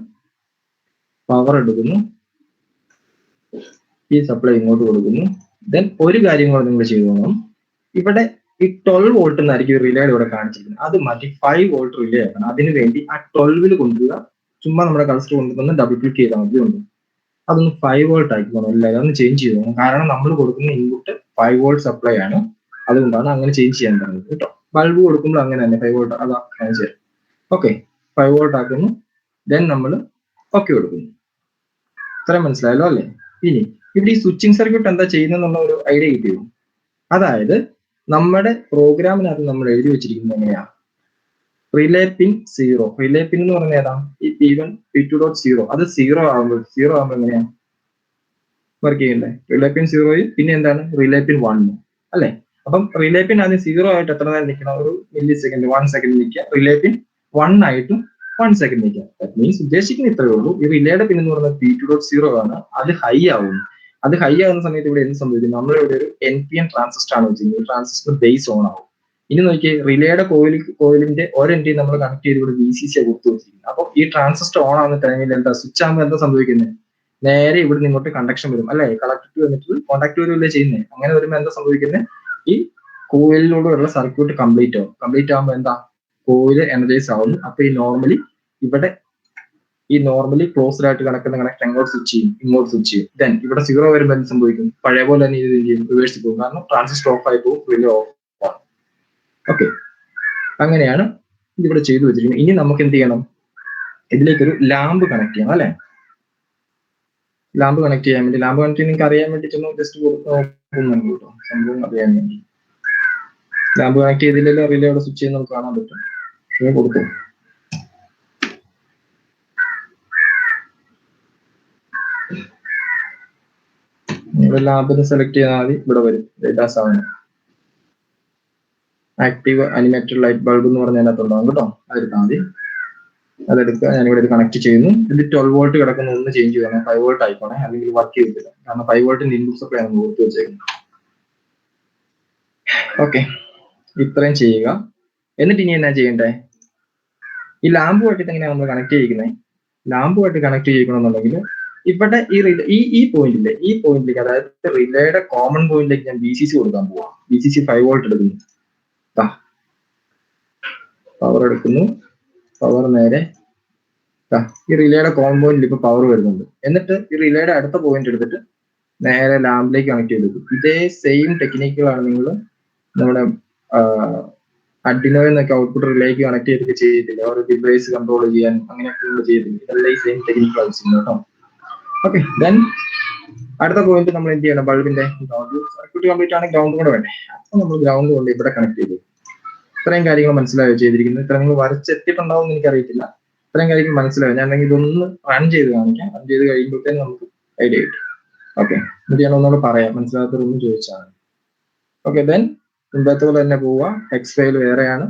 പവർ എടുക്കുന്നു, ഈ സപ്ലൈ ഇങ്ങോട്ട് കൊടുക്കുന്നു. ദെൻ ഒരു കാര്യം കൂടെ നിങ്ങൾ ചെയ്തു പോകണം. ഇവിടെ ഈ 12 വോൾട്ട് എന്നായിരിക്കും റിലേയുടെ ഇവിടെ കാണിച്ചിരിക്കുന്നത്. അത് മാറ്റി 5 വോൾട്ട് റിലേ ആക്കണം. അതിനുവേണ്ടി ആ 12 കൊണ്ടുവരിക. ചുമ്മാ നമ്മുടെ കൾസ്റ്റർ കൊണ്ടുവന്ന് ഡബിൾ ക്ലിക്ക് ചെയ്താൽ മതി. ഉണ്ട് അതൊന്ന് 5 വോൾട്ട് ആക്കി പോകണം. എല്ലാവരും ഒന്ന് ചേഞ്ച് ചെയ്തു പോകണം. കാരണം നമ്മൾ കൊടുക്കുന്ന ഇൻപുട്ട് 5 വോൾട്ട് സപ്ലൈ ആണ്. അതുകൊണ്ടാണ് അങ്ങനെ ചേഞ്ച് ചെയ്യാൻ പറയുന്നത് കേട്ടോ. ബൾബ് കൊടുക്കുമ്പോൾ അങ്ങനെ തന്നെ 5 വോൾട്ട് അതാ കാണിച്ചു തരാം. ഓക്കെ, 5 വോൾട്ട് ആക്കുന്നു. ദെൻ നമ്മൾ ഓക്കെ കൊടുക്കുന്നു. ഇത്രയും മനസ്സിലായല്ലോ അല്ലേ? ഇനി ഇവിടെ ഈ സ്വിച്ചിങ് സർക്യൂട്ട് എന്താ ചെയ്യുന്നുള്ള ഒരു ഐഡിയ കിട്ടിയോ? അതായത് നമ്മുടെ പ്രോഗ്രാമിനകത്ത് നമ്മൾ എഴുതി വെച്ചിരിക്കുന്നത് എങ്ങനെയാ? റിലേ പിൻ 0. റിലേ പിൻ എന്ന് പറഞ്ഞാൽ ഏതാ? ഈ P1 P2.0 അത് 0 ആകുമ്പോൾ എങ്ങനെയാ വർക്ക് ചെയ്യണ്ടേ? റിലേ പിൻ 0 പിന്നെ എന്താണ്? റിലേ പിൻ 1 അല്ലെ? അപ്പം റിലേ പിൻ ആദ്യം 0 ആയിട്ട് എത്ര നേരം നിൽക്കണം? ഒരു മില്ലി സെക്കൻഡ് 1 സെക്കൻഡ് നിൽക്കുക. റിലേ പിൻ 1 ആയിട്ടും 1 സെക്കൻഡ് നിൽക്കുക. ദാറ്റ് മീൻസ് ഉദ്ദേശിക്കുന്ന ഇത്രയേ ഉള്ളൂ. ഈ റിലേയുടെ പിൻ എന്ന് പറയുന്നത് P2.0 ആണ്. അത് ഹൈ ആവുന്നു. അത് ഹൈ ആവുന്ന സമയത്ത് ഇവിടെ എന്ത് സംഭവിക്കും? നമ്മളിവിടെ ഒരു NPN ട്രാൻസിസ്റ്റർ ആണ് വെച്ചിരിക്കുന്നത്. ട്രാൻസിസ്റ്റർ ബേസ് ഓൺ ആവും. ഇനി നോക്കിയേ, റിലേയുടെ കോയിലിന്റെ ഒരെൻഡ് നമ്മൾ കണക്ട് ചെയ്ത് ഇവിടെ VCC കൊടുത്തു വെച്ചിരിക്കുന്നത്. അപ്പൊ ഈ ട്രാൻസിസ്റ്റർ ഓൺ ആവുന്ന ടൈമിൽ എന്താ സ്വിച്ച് ആകുമ്പോൾ എന്താ സംഭവിക്കുന്നത്? നേരെ ഇവിടെ നിങ്ങോട്ട് കണ്ടക്ഷൻ വരും അല്ലെ? കളക്ടർ വന്നിട്ട് കോൺടാക്ട് വരുമല്ലേ ചെയ്യുന്നത്. അങ്ങനെ വരുമ്പോൾ എന്താ സംഭവിക്കുന്നത്? ഈ കോയിലിലൂടെയുള്ള സർക്യൂട്ട് കംപ്ലീറ്റ് ആവും. കംപ്ലീറ്റ് ആകുമ്പോൾ എന്താ? കോയിൽ എനർജൈസ് ആവുന്നു. അപ്പൊ ഈ നോർമലി ക്ലോസ്ഡ് ആയിട്ട് കിടക്കുന്ന കണക്ട് അങ്ങോട്ട് സ്വിച്ച് ചെയ്യും, ഇങ്ങോട്ട് സ്വിച്ച് ചെയ്യും. ദെൻ ഇവിടെ 0 വരുമ്പോൾ എന്ത് സംഭവിക്കും? പഴയ പോലെ തന്നെ ഇത് ചെയ്യും, റിവേഴ്സ് പോകും. കാരണം ട്രാൻസിസ്റ്റർ ഓഫ് ആയി പോകും, റിലേ ഓഫ്. ഓക്കെ, അങ്ങനെയാണ് ഇതിവിടെ ചെയ്തു വെച്ചിരിക്കുന്നത്. ഇനി നമുക്ക് എന്ത് ചെയ്യണം? ഇതിലേക്കൊരു ലാമ്പ് കണക്ട് ചെയ്യണം അല്ലെ? ലാമ്പ് കണക്ട് ചെയ്യാൻ വേണ്ടി, ലാമ്പ് കണക്ട് നിങ്ങൾക്ക് അറിയാൻ വേണ്ടി ജസ്റ്റ് നോക്കുന്നുണ്ട് കേട്ടോ, സംഭവം അറിയാൻ വേണ്ടി. ലാമ്പ് കണക്ട് ചെയ്തില്ലല്ലോ റിലേയുടെ സ്വിച്ച് ചെയ്ത് നമുക്ക് കാണാൻ പറ്റും. കൊടുക്കും. ഇവിടെ ലാമ്പിന് സെലക്ട് ചെയ്താൽ മതി. ഇവിടെ വരും data 7 active animated light bulb എന്ന് പറഞ്ഞ അതിനകത്തുണ്ടാവും കേട്ടോ. അതെടുത്താൽ മതി. അതെടുക്കുക. ഞാനിവിടെ ഇത് കണക്ട് ചെയ്യുന്നു. ഇത് 12 വോൾട്ട് കിടക്കുന്ന ഒന്ന് ചേഞ്ച് ചെയ്യണം. 5 വോൾട്ട് ആയിക്കോണേ, അല്ലെങ്കിൽ വർക്ക് ചെയ്തില്ല. കാരണം 5 വോൾട്ടിന്റെ ഇൻപുട്ട് സപ്ലൈ ആണ് കൊടുത്തു വെച്ചേക്കുന്നത്. ഓക്കെ, ഇത്രയും ചെയ്യുക. എന്നിട്ട് ഇനി എന്നാ ചെയ്യണ്ടേ? ഈ ലാമ്പുമായിട്ട് എങ്ങനെയാണ് നമ്മൾ കണക്ട് ചെയ്യിക്കുന്നത്? ലാമ്പുമായിട്ട് കണക്ട് ചെയ്യിക്കണമെന്നുണ്ടെങ്കിൽ ഇവിടെ ഈ പോയിന്റില്ലേ, ഈ പോയിന്റിലേക്ക്, അതായത് റിലേയുടെ കോമൺ പോയിന്റിലേക്ക് ഞാൻ VCC കൊടുക്കാൻ പോവാം. VCC 5 വോൾട്ട് എടുക്കുന്നു. പവർ എടുക്കുന്നു. പവർ നേരെ ഈ റിലേയുടെ കോമൺ പോയിന്റിൽ ഇപ്പൊ പവർ വരുന്നുണ്ട്. എന്നിട്ട് ഈ റിലേയുടെ അടുത്ത പോയിന്റ് എടുത്തിട്ട് നേരെ ലാമ്പിലേക്ക് കണക്ട് ചെയ്തെടുക്കും. ഇതേ സെയിം ടെക്നിക്കുകളാണ് നിങ്ങൾ നമ്മുടെ അഡ്രിനോയിന്നൊക്കെ ഔട്ട്പുട്ട് റിലേക്ക് കണക്ട് ചെയ്തിട്ട് ചെയ്തിട്ടില്ല. ഒരു ഡിവൈസ് കൺട്രോൾ ചെയ്യാൻ അങ്ങനെയൊക്കെ നമ്മൾ ചെയ്തിട്ടില്ല. ഇതെല്ലാം ഈ സെയിം ടെക്നിക്ക് ആവശ്യമുണ്ട് കേട്ടോ. ഓക്കെ, ദെൻ അടുത്ത പോയിന്റ് നമ്മൾ എന്ത് ചെയ്യണം? ബൾബിന്റെ ഗ്രൗണ്ട് സർക്യൂട്ട് കംപ്ലീറ്റ് ആണ്, ഗ്രൗണ്ട് കൂടെ വേണ്ടേ? അപ്പൊ നമ്മൾ ഗ്രൗണ്ട് കൊണ്ട് ഇവിടെ കണക്ട് ചെയ്തു. ഇത്രയും കാര്യങ്ങൾ മനസ്സിലായോ ചെയ്തിരിക്കുന്നത്? ഇത്ര നിങ്ങൾ വരച്ചെത്തിയിട്ടുണ്ടാവും എന്ന് എനിക്കറിയത്തില്ല. ഇത്രയും കാര്യങ്ങൾ മനസ്സിലായോ? ഞാൻ ഇതൊന്ന് റൺ ചെയ്ത് കാണിക്കാം. റൺ ചെയ്ത് കഴിയുമ്പോഴത്തേനും നമുക്ക് ഐഡിയ കിട്ടും. ഓക്കെ, എന്നിട്ട് ഞാൻ ഒന്നുകൂടെ പറയാം, മനസ്സിലാത്തവരൊന്നും ചോദിച്ചാൽ. ഓക്കെ, ദെൻ മുമ്പത്തെ പോലെ തന്നെ പോവുക. ഹെക്സ് ഫയൽ വേറെയാണ്.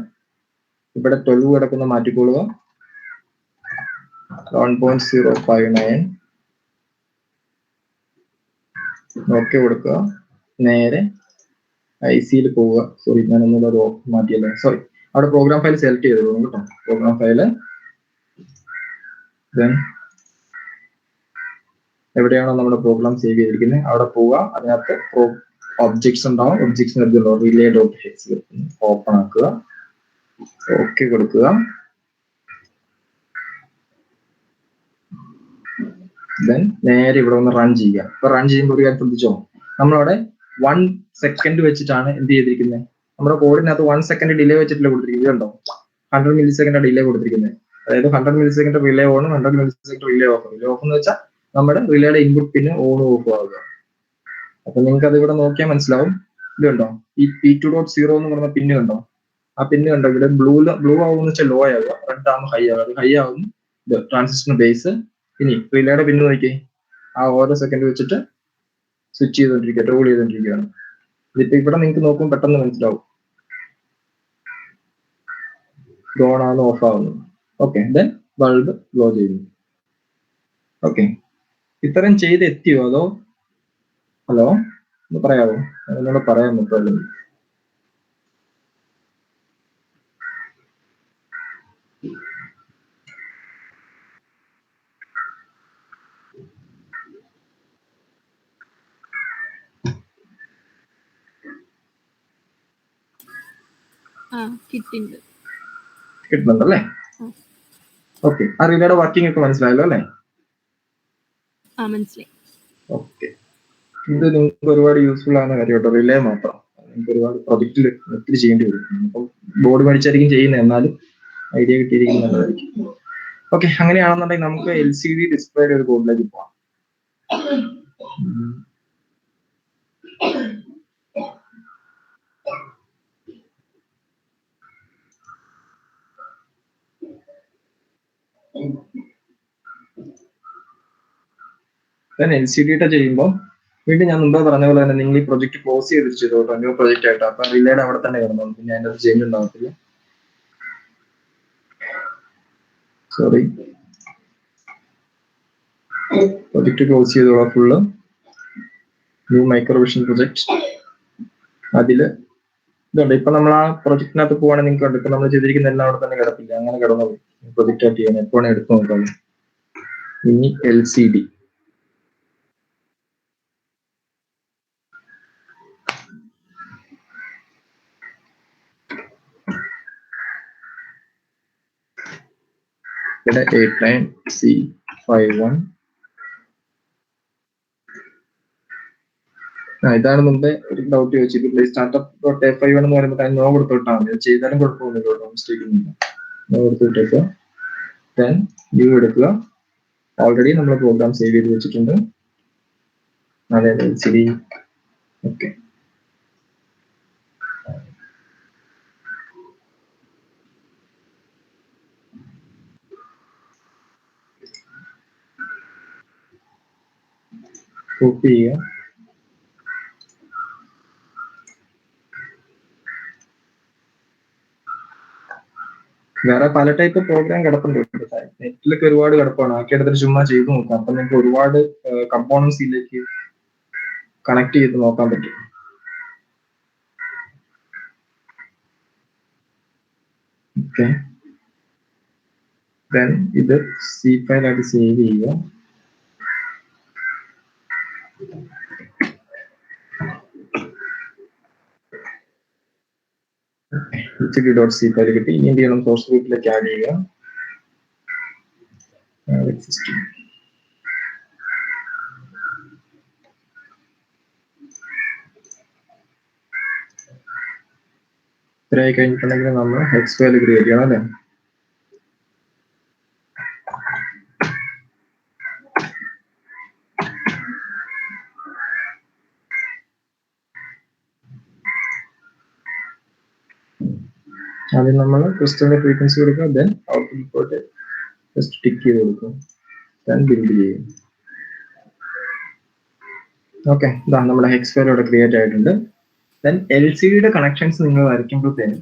ഇവിടെ 12 കിടക്കുന്ന മാറ്റിക്കൊള്ളുക. 1.059 ഓക്കെ കൊടുക്കുക. നേരെ IC പോവുക. സോറി, ഞാൻ ഒന്നുകൂടെ ഒരു മാറ്റിയല്ലേ. സോറി, അവിടെ പ്രോഗ്രാം ഫയൽ സെലക്ട് ചെയ്തോളൂ കേട്ടോ. പ്രോഗ്രാം ഫയല് ദെൻ എവിടെയാണോ നമ്മുടെ പ്രോഗ്രാം സേവ് ചെയ്തിരിക്കുന്നത് അവിടെ പോവുക. അതിനകത്ത് ഒബ്ജക്ട്സ് ഉണ്ടാവും. Objects relay dot HECS open ആക്കുക. ഓക്കെ കൊടുക്കുക. ദെൻ നേരെ ഇവിടെ ഒന്ന് റൺ ചെയ്യുക. ഇപ്പൊ റൺ ചെയ്യുമ്പോൾ ഒരു കാര്യം ശ്രദ്ധിച്ചോ, നമ്മളവിടെ 1 സെക്കൻഡ് വെച്ചിട്ടാണ് എന്ത് ചെയ്തിരിക്കുന്നത്. നമ്മുടെ കോഡിനകത്ത് 1 സെക്കൻഡ് ഡിലേ വെച്ചിട്ടില്ല കൊടുത്തിരിക്കുന്നത്. ഉണ്ടോ? 100 മില്ലി സെക്കൻഡ് ഡിലേ കൊടുത്തിരിക്കുന്നത്. അതായത് 100 milli second relay on, 100 milli second relay off. Relay off എന്ന് വെച്ചാൽ നമ്മുടെ റിലേയുടെ ഇൻപുട്ട് പിന്നെ ഓൺ ഓഫ് ആവുക. അപ്പൊ നിങ്ങൾക്ക് അത് ഇവിടെ നോക്കിയാൽ മനസ്സിലാവും. ഇതുണ്ടോ, ഈ P2.0 എന്ന് പറയുന്ന പിന്ന് കണ്ടോ? ആ പിന്ന് കണ്ടോ? ഇവിടെ ബ്ലൂ ആവുമെന്ന് വെച്ചാൽ ലോ ആവുക, റെഡ് ആവുമ്പോൾ ഹൈ ആവുക. ഹൈ ആവുന്നു ട്രാൻസിസ്റ്റർ ബേസ്. ഇനി റിലേയുടെ പിന്ന് നോക്കി, ആ ഓരോ സെക്കൻഡ് വെച്ചിട്ട് സ്വിച്ച് ചെയ്തോണ്ടിരിക്കുക, ടോൾ ചെയ്തോണ്ടിരിക്കുകയാണ്. ഇതിപ്പോ ഇവിടെ നിങ്ങൾക്ക് നോക്കുമ്പോൾ പെട്ടെന്ന് മനസ്സിലാവും ഓൺ ആവുന്നു, ഓഫ് ആവുന്നു. ഓക്കെ, ദെൻ ബൾബ് ഗ്ലോ ചെയ്യുന്നു. ഓക്കെ, ഇത്രയും ചെയ്ത് എത്തിയോ? അതോ ഹലോ ഒന്ന് പറയാമോ? എന്നോട് പറയാൻ പറ്റുമല്ലോ. കിട്ടുന്നുണ്ടല്ലേ? ഓക്കെ, ആ റിലേയുടെ വർക്കിംഗ് ഒക്കെ മനസ്സിലായല്ലോ അല്ലേ? മനസ്സിലായി. ഓക്കെ, ഇത് നിങ്ങൾക്ക് ഒരുപാട് യൂസ്ഫുൾ ആവുന്ന കാര്യം കേട്ടോ. റിലേ മാത്രം നിങ്ങൾക്ക് ഒരുപാട് പ്രൊജക്റ്റിൽ ഒത്തിരി ചെയ്യേണ്ടി വരും. അപ്പം ബോർഡ് പഠിച്ചായിരിക്കും ചെയ്യുന്നത്, എന്നാലും ഐഡിയ കിട്ടിയിരിക്കുന്നത് നല്ലതായിരിക്കും. ഓക്കെ, അങ്ങനെയാണെന്നുണ്ടെങ്കിൽ നമുക്ക് LCD ഡിസ്പ്ലേയുടെ ഒരു കോഡിലേക്ക് പോവാം. LCD ചെയ്യുമ്പോൾ വീണ്ടും ഞാൻ മുമ്പ് പറഞ്ഞ പോലെ തന്നെ നിങ്ങൾ ഈ പ്രൊജക്ട് ക്ലോസ് ചെയ്തിട്ട് ചെയ്തോട്ടോ, ന്യൂ പ്രൊജക്ട് ആയിട്ട്. അപ്പൊ റിലേയുടെ അവിടെ തന്നെ കിടന്നു, പിന്നെ അതിന്റെ അത് ചേഞ്ച് ഉണ്ടാവത്തില്ല. സോറി, പ്രൊജക്ട് ക്ലോസ് ചെയ്തോളാം ഫുള്ള്. New microvision project. അതില് ഇതുണ്ട്. ഇപ്പൊ നമ്മൾ ആ പ്രൊജക്ടിനകത്ത് പോവാണെങ്കിൽ നിങ്ങൾക്ക് ഉണ്ട്, ഇപ്പൊ നമ്മൾ ചെയ്തിരിക്കുന്ന എല്ലാം അവിടെ തന്നെ കിടപ്പില്ല, അങ്ങനെ കിടന്നു പോയി. പ്രൊജക്ട് ആയിട്ട് ചെയ്യാൻ എപ്പോഴാണ് എടുത്തു നോക്കാം. ഇനി LCD. ഇവിടെ 89C51. ഇതാണ് മുമ്പേ ഒരു ഡൗട്ട് ചോദിച്ചിട്ട് startup.A51 എന്ന് പറയുമ്പോൾ നോ കൊടുത്തോട്ടാ മതി. ചെയ്താലും കുഴപ്പമൊന്നുമില്ല, മിസ്റ്റേക്ക് ഒന്നുമില്ല. നോ കൊടുത്തിട്ടേക്കുക. ദെൻ വ്യൂ എടുക്കുക. ഓൾറെഡി നമ്മൾ പ്രോഗ്രാം സേവ് ചെയ്ത് വെച്ചിട്ടുണ്ട്. അതായത് LCD. ഓക്കെ, കോപ്പി ചെയ്യുക. വേറെ പല ടൈപ്പ് പ്രോഗ്രാം കിടപ്പുണ്ട്. നെറ്റിലൊക്കെ ഒരുപാട് കിടപ്പാണ്. ആക്കി എടുത്തിട്ട് ചുമ്മാ ചെയ്ത് നോക്കാം. അപ്പൊ നിങ്ങൾക്ക് ഒരുപാട് കമ്പോണൻസ് ഇതിലേക്ക് കണക്ട് ചെയ്ത് നോക്കാൻ പറ്റും. ഓക്കെ, ദെൻ ഇത് C ഫയലായിട്ട് സേവ് ചെയ്യുക. LCD.C ഫയൽ കിട്ടി. ഇനി എന്ത് ചെയ്യണം? സോഴ്സ് ഗ്രൂപ്പിലേക്ക് ആഡ് ചെയ്യുക. ഇത്രയായി കഴിഞ്ഞിട്ടുണ്ടെങ്കിൽ നമ്മൾ ഹെക്സ് ഫയൽ ക്രിയേറ്റ് ചെയ്യണം അല്ലേ? ആദ്യം നമ്മൾ ക്രിസ്റ്റലിന്റെ ഫ്രീക്വൻസി കൊടുക്കുക. ദെൻ ഔട്ട്പുട്ട് ജസ്റ്റ് ടിക്ക് ചെയ്ത് കൊടുക്കുക. ദെൻ ബിൽഡ് ചെയ്യും. ഓക്കെ, ഇതാ നമ്മുടെ ഹെക്സ് ഫയൽ ഇവിടെ ക്രിയേറ്റ് ആയിട്ടുണ്ട്. ദെൻ LCD കണക്ഷൻസ് നിങ്ങൾ വരയ്ക്കുമ്പോഴത്തേനും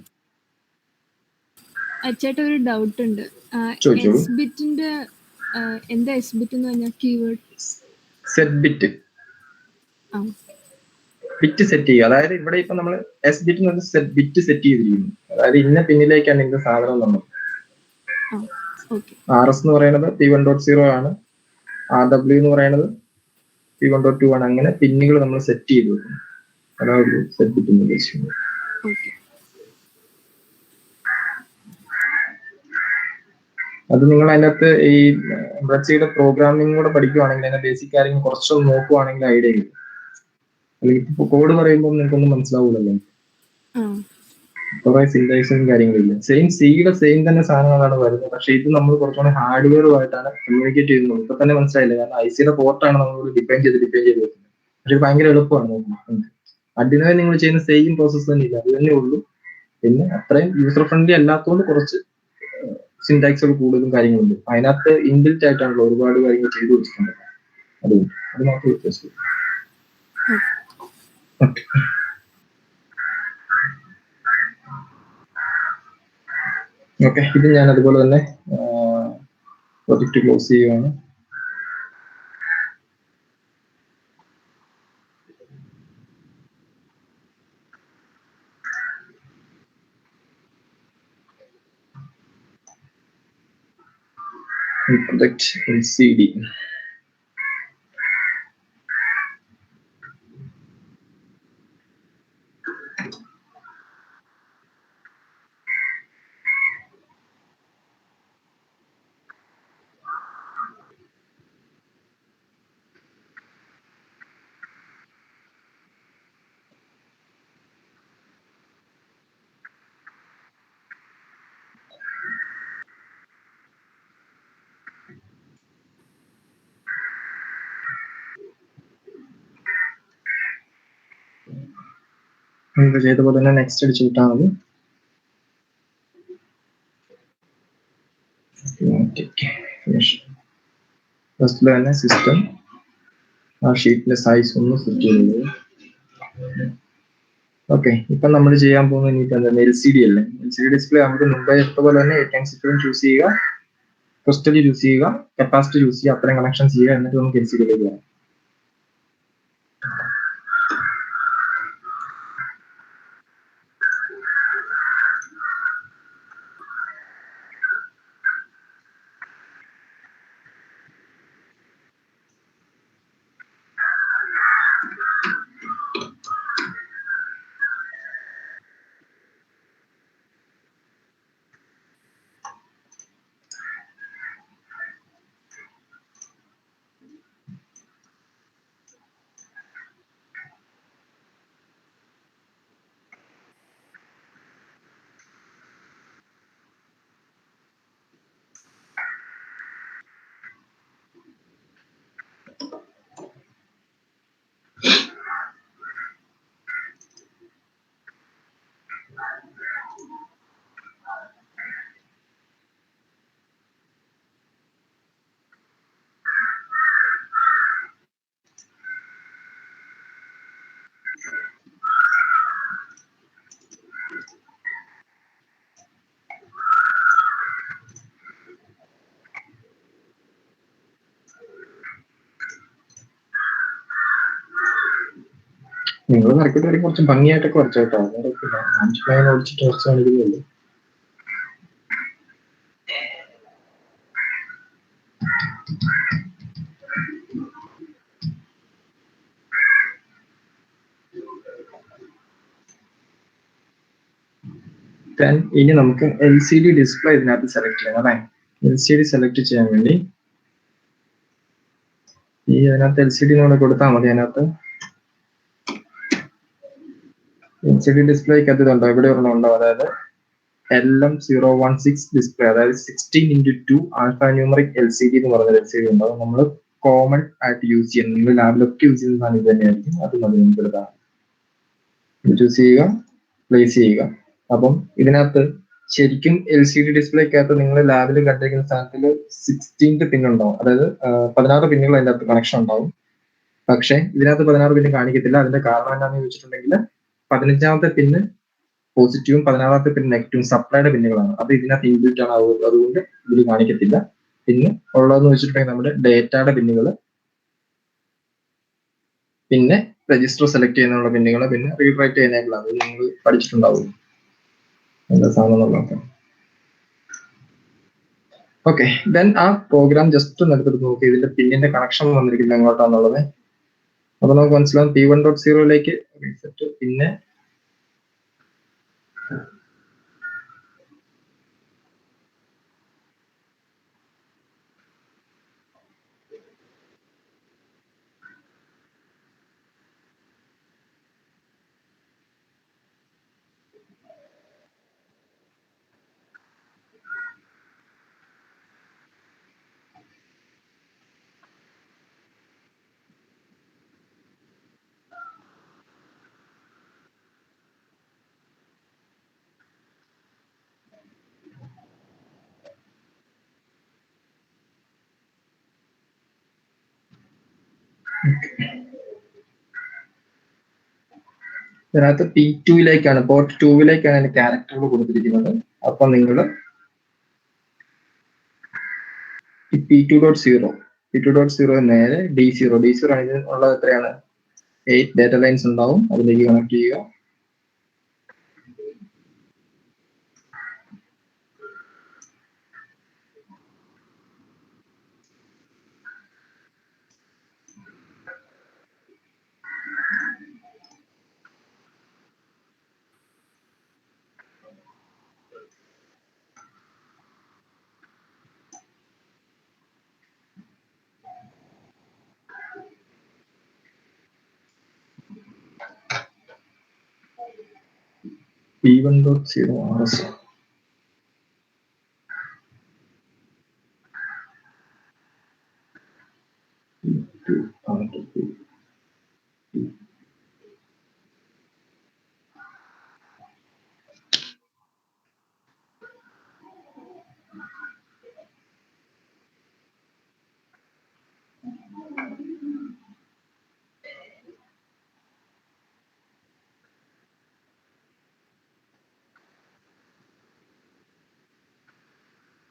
അച്ചേട്ട ഒരു ഡൗട്ട് ഉണ്ട്. ചോദിച്ചോളൂ. എസ് ബിറ്റിന്റെ എന്താ എസ് ബിറ്റ് എന്ന് പറഞ്ഞാൽ keyword? Set bit. Bit set ചെയ്യുക. അതായത് ഇവിടെ ഇപ്പൊ നമ്മൾ എസ് ബിറ്റ് എന്ന് പറഞ്ഞാൽ ബിറ്റ് സെറ്റ് ചെയ്തിരിക്കുന്നു. അതായത് ഇന്ന പിന്നിലേക്കാണ് ഇതിന്റെ സാധനം നമ്മൾ. RS എന്ന് പറയുന്നത് P1.0 ആണ്, RW എന്ന് പറയുന്നത് P1.2 ആണ്. അങ്ങനെ പിന്നുകൾ നമ്മൾ സെറ്റ് ചെയ്ത് വെക്കുന്നു. അതാണ് ഒരു സെറ്റ് ബിറ്റ് എന്ന് ഉദ്ദേശിക്കുന്നത്. അത് നിങ്ങൾ അതിനകത്ത് ഈ എംബ്രഡ്സിയുടെ പ്രോഗ്രാമിംഗ് കൂടെ പഠിക്കുവാണെങ്കിൽ അതിന്റെ ബേസിക് കാര്യങ്ങൾ കുറച്ചൊന്ന് നോക്കുവാണെങ്കിൽ ഐഡിയ കിട്ടും. അല്ലെങ്കിൽ ഇപ്പൊ കോഡ് പറയുമ്പോൾ നിങ്ങൾക്കൊന്നും മനസ്സിലാവൂലല്ലോ, കുറെ സിന്റൈസും കാര്യങ്ങളില്ല. സിയുടെ സെയിം തന്നെ സാധനങ്ങളാണ് വരുന്നത്. പക്ഷെ ഇത് നമ്മൾ കുറച്ചുകൂടി ഹാർഡ്വെയറുമായിട്ടാണ് കമ്മ്യൂണിക്കേറ്റ് ചെയ്യുന്നത്. ഇപ്പൊ തന്നെ മനസ്സിലായില്ല, കാരണം IC പോർട്ടാണ് നമ്മൾ ഡിപെൻഡ് ചെയ്ത് വെക്കുന്നത്. പക്ഷെ ഭയങ്കര എളുപ്പമാണ് നോക്കുന്നത്. അതിനായി നിങ്ങൾ ചെയ്യുന്ന സെയിം പ്രോസസ് തന്നെ ഇല്ല, അത് തന്നെ ഉള്ളൂ. പിന്നെ അത്രയും യൂസർ ഫ്രണ്ട്ലി അല്ലാത്തതുകൊണ്ട് കുറച്ച് സിന്റാക്സുകൾ കൂടുതലും കാര്യങ്ങളുണ്ട്. അതിനകത്ത് ഇൻബിൽറ്റ് ആയിട്ടാണല്ലോ ഒരുപാട് കാര്യങ്ങൾ ചെയ്തു വെച്ചിട്ടുണ്ട്. അതുകൊണ്ട് അത് മാത്രമേ വ്യത്യാസം. ഓക്കെ, ഇത് ഞാൻ അതുപോലെ തന്നെ പ്രൊജക്ട് ക്ലോസ് ചെയ്യുകയാണ്. Project LCD. നിങ്ങൾ ചെയ്ത പോലെ തന്നെ നെക്സ്റ്റ് അടിച്ചു വിട്ടാൽ മതി. ഫസ്റ്റിൽ തന്നെ സിസ്റ്റം ആ ഷീറ്റിന്റെ സൈസ് ഒന്ന് സെറ്റ് ചെയ്യുന്നത്. ഓക്കെ, ഇപ്പൊ നമ്മൾ ചെയ്യാൻ പോകുന്നത് ഇനിയിപ്പോ എന്താണ്, LCD അല്ലേ. LCD ഡിസ്പ്ലേ നമുക്ക് മുമ്പേ ഇഷ്ടപോലെ തന്നെ 8 ചൂസ് ചെയ്യുക, ക്രിസ്റ്റൽ യൂസ് ചെയ്യുക, കപ്പാസിറ്റി യൂസ് ചെയ്യുക, അത്രയും കണക്ഷൻ ചെയ്യുക. എന്നിട്ട് നമുക്ക് LCDയിലേക്ക് പോകാം. നിങ്ങൾ സർക്യൂട്ട് വരെ കുറച്ച് ഭംഗിയായിട്ടൊക്കെ വരച്ചു കേട്ടോ. മനസ്സിലായി ഓടിച്ചിട്ട് കുറച്ച് കാണിക്കുന്നുള്ളൂ. ഇനി നമുക്ക് LCD ഡിസ്പ്ലേ ഇതിനകത്ത് സെലക്ട് ചെയ്യാം. അതെ, LCD സെലക്ട് ചെയ്യാൻ വേണ്ടി ഈ അതിനകത്ത് LCD നമ്മൾ കൊടുത്താൽ മതി. അതിനകത്ത് LCD ഡിസ്പ്ലേക്ക് അത് ഇതുണ്ടോ, ഇവിടെ ഒരെണ്ണം ഉണ്ടോ, അതായത് LM016 ഡിസ്പ്ലേ, അതായത് 16:2 ആൽഫാ ന്യൂമറിക് LCD എന്ന് പറഞ്ഞ LCD ഉണ്ടാവും. നമ്മൾ കോമൺ ആയിട്ട് യൂസ് ചെയ്യുന്നത്, നിങ്ങൾ ലാബിലൊക്കെ യൂസ് ചെയ്യുന്നതാണ് ഇത് തന്നെയായിരിക്കും. അത് മതി നമുക്ക് എടുക്കാം. ചൂസ് ചെയ്യുക, പ്ലേസ് ചെയ്യുക. അപ്പം ഇതിനകത്ത് ശരിക്കും LCD ഡിസ്പ്ലേക്കകത്ത് നിങ്ങൾ ലാബിൽ കണ്ടിരിക്കുന്ന സ്ഥാനത്തിൽ 16th പിൻ ഉണ്ടാവും, അതായത് 16 പിന്നുകൾ അതിൻ്റെ അകത്ത് കണക്ഷൻ ഉണ്ടാവും. പക്ഷെ ഇതിനകത്ത് 16 പിന്ന് കാണിക്കത്തില്ല. അതിന്റെ കാരണം എന്താണെന്ന് ചോദിച്ചിട്ടുണ്ടെങ്കിൽ 15ാമത്തെ പിന്ന് പോസിറ്റീവും 16ാമത്തെ പിന്ന് നെഗറ്റീവും സപ്ലൈയുടെ പിന്നുകളാണ്. അത് ഇതിനകത്ത് ഇൻബിൽറ്റ് ആണ്, അതുകൊണ്ട് ഇതിൽ കാണിക്കത്തില്ല. പിന്നെ ഉള്ളതെന്ന് വെച്ചിട്ടുണ്ടെങ്കിൽ നമ്മുടെ ഡേറ്റയുടെ പിന്നുകൾ, പിന്നെ രജിസ്റ്റർ സെലക്ട് ചെയ്യുന്നുള്ള പിന്നുകൾ, പിന്നെ റീഡ് റൈറ്റ് ചെയ്യുന്നേക്കുള്ള അത് നിങ്ങൾ പഠിച്ചിട്ടുണ്ടാവും എന്താ സാധനം. ഓക്കെ, ദെൻ ആ പ്രോഗ്രാം ജസ്റ്റ് ഒന്ന് എടുത്തിട്ട് നോക്കി ഇതിന്റെ പിന്നിന്റെ കണക്ഷൻ വന്നിരിക്കുന്നത് എങ്ങോട്ടാന്നുള്ളത്. അപ്പൊ നമുക്ക് മനസ്സിലാവും P1.0 റീസെറ്റ്, പിന്നെ ഇതിനകത്ത് P2 പോർട്ട് 2 അതിന്റെ ക്യാരക്ടറുകൾ കൊടുത്തിരിക്കുന്നത്. അപ്പൊ നിങ്ങൾ P2.0 നേരെ D0 ആണെങ്കിൽ ഉള്ളത് എത്രയാണ്? 8 ഡാറ്റ ലൈൻസ് ഉണ്ടാവും. അതിലേക്ക് കണക്ട് ചെയ്യുക. P1.0 RS.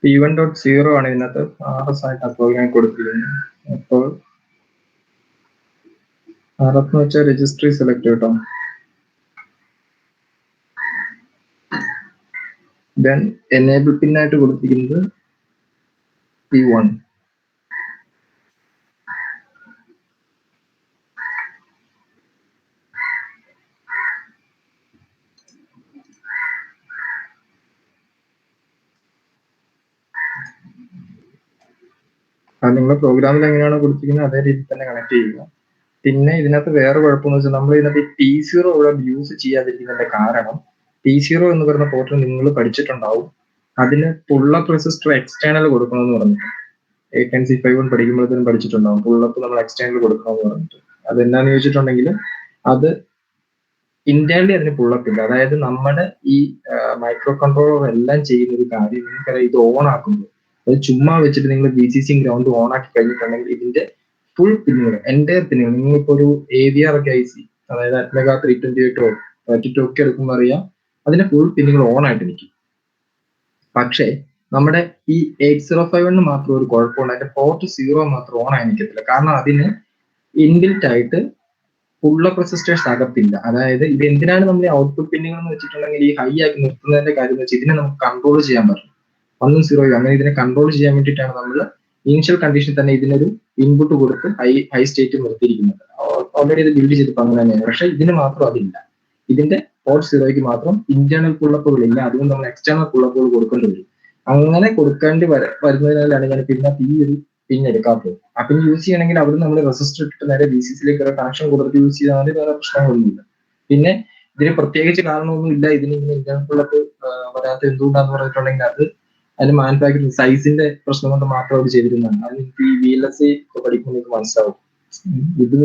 P1.0 ആണ് ഇതിനകത്ത് RS ആയിട്ട് പ്രോഗ്രാം കൊടുത്തിരിക്കുന്നത്. അപ്പോൾ RS എന്ന് വെച്ചാൽ രജിസ്ട്രി സെലക്ട് കേട്ടോ. ദെൻ എനേബിൾ പിന്നായിട്ട് കൊടുത്തിരിക്കുന്നത് P1. അത് നിങ്ങളുടെ പ്രോഗ്രാമിൽ എങ്ങനെയാണോ കൊടുത്തിരിക്കുന്നത് അതേ രീതിയിൽ തന്നെ കണക്ട് ചെയ്യുക. പിന്നെ ഇതിനകത്ത് വേറെ കുഴപ്പമെന്ന് വെച്ചാൽ നമ്മൾ ഇതിനകത്ത് P0 ഇവിടെ യൂസ് ചെയ്യാതിരിക്കുന്നതിന്റെ കാരണം P0 എന്ന് പറയുന്ന പോർട്ട് നിങ്ങൾ പഠിച്ചിട്ടുണ്ടാവും. അതിന് പുള്ളപ്പ് റെസിസ്റ്റർ എക്സ്റ്റേണൽ കൊടുക്കണമെന്ന് പറഞ്ഞിട്ട് 8NC51 പഠിക്കുമ്പോഴത്തേനും പഠിച്ചിട്ടുണ്ടാവും. പുള്ളപ്പ് നമ്മൾ എക്സ്റ്റേണൽ കൊടുക്കണമെന്ന് പറഞ്ഞിട്ട്. അതെന്താന്ന് ചോദിച്ചിട്ടുണ്ടെങ്കിൽ അത് ഇന്റേണലി അതിന് പുള്ളപ്പ് ഇല്ല. അതായത് നമ്മുടെ ഈ മൈക്രോ കൺട്രോളർ എല്ലാം ചെയ്യുന്ന ഒരു കാര്യം നിങ്ങൾക്കറിയാം, ഇത് ഓൺ ആക്കുമ്പോൾ അത് ചുമ്മാ വെച്ചിട്ട് നിങ്ങൾ VCC ഗ്രൗണ്ട് ഓൺ ആക്കി കഴിഞ്ഞിട്ടുണ്ടെങ്കിൽ ഇതിന്റെ ഫുൾ പിന്നുകൾ, എൻ്റയർ പിന്നുകൾ, നിങ്ങളിപ്പോ ഒരു AVR ഒക്കെ IC, അതായത് Atmega 328 32 ഒക്കെ എടുക്കുമ്പോൾ അറിയാം അതിന്റെ ഫുൾ പിന്നുകൾ ഓൺ ആയിട്ട് നിൽക്കും. പക്ഷേ നമ്മുടെ ഈ 8051 മാത്രം ഒരു കുഴപ്പമുണ്ട്, അതിന്റെ പോർട്ട് 0 മാത്രം ഓൺ ആയി നിൽക്കത്തില്ല. കാരണം അതിന് ഇൻബിൽറ്റ് ആയിട്ട് പുള്ളപ്പ് റെസിസ്റ്റേഴ്സ് അകത്തില്ല. അതായത് ഇത് എന്തിനാണ് നമ്മൾ ഈ ഔട്ട്പുട്ട് പിന്നുകൾ എന്ന് വെച്ചിട്ടുണ്ടെങ്കിൽ ഈ ഹൈ ആക്കി നിർത്തുന്നതിന്റെ കാര്യം എന്ന് വെച്ചാൽ ഇതിനെ നമുക്ക് കൺട്രോൾ ചെയ്യാൻ പറ്റും. 1ഉം 0ഉം അങ്ങനെ ഇതിനെ കൺട്രോൾ ചെയ്യാൻ വേണ്ടിയിട്ടാണ് നമ്മൾ ഇനിഷ്യൽ കണ്ടീഷൻ തന്നെ ഇതിനൊരു ഇൻപുട്ട് കൊടുത്ത് ഹൈ സ്റ്റേറ്റ് നിർത്തിയിരിക്കുന്നത്. ഓൾറെഡി ഇത് ബിൽഡ് ചെയ്തിപ്പോൾ അങ്ങനെ തന്നെയാണ്. പക്ഷെ ഇതിന് മാത്രം അതില്ല. ഇതിന്റെ പോർട്ട് 0ക്ക് മാത്രം ഇന്റേണൽ പുള്ളപ്പുകൾ ഇല്ല. അതുകൊണ്ട് നമ്മൾ എക്സ്റ്റേണൽ പുള്ളപ്പുകൾ കൊടുക്കേണ്ടി വരും. അങ്ങനെ കൊടുക്കേണ്ടി വരുന്നതിനാലാണ് ഞാൻ പിന്നെ ഈ ഒരു പിൻ എടുക്കാത്തത്. ആ പിൻ യൂസ് ചെയ്യണമെങ്കിൽ അവിടെ നമ്മൾ റെസിസ്റ്റർ ഇട്ടിട്ട് നേരെ VCCയിലേക്ക് കണക്ഷൻ കൊടുത്ത് യൂസ് ചെയ്താൽ വേറെ പ്രശ്നങ്ങളൊന്നുമില്ല. പിന്നെ ഇതിന് പ്രത്യേകിച്ച് കാരണമൊന്നും ഇല്ല. ഇതിന് ഇങ്ങനെ ഇന്റേണൽ പുള്ളപ്പ് വരാത്ത എന്തുകൊണ്ടാന്ന് പറഞ്ഞിട്ടുണ്ടെങ്കിൽ അതിന് മാനുഫാക്ചറിംഗ് സൈസിന്റെ പ്രശ്നം കൊണ്ട് മാത്രം അവർ ചെയ്തിരുന്നതാണ്. അത് നിങ്ങൾക്ക് ഈ VLSI പഠിക്കുമ്പോൾ നിങ്ങൾക്ക് മനസ്സിലാവും.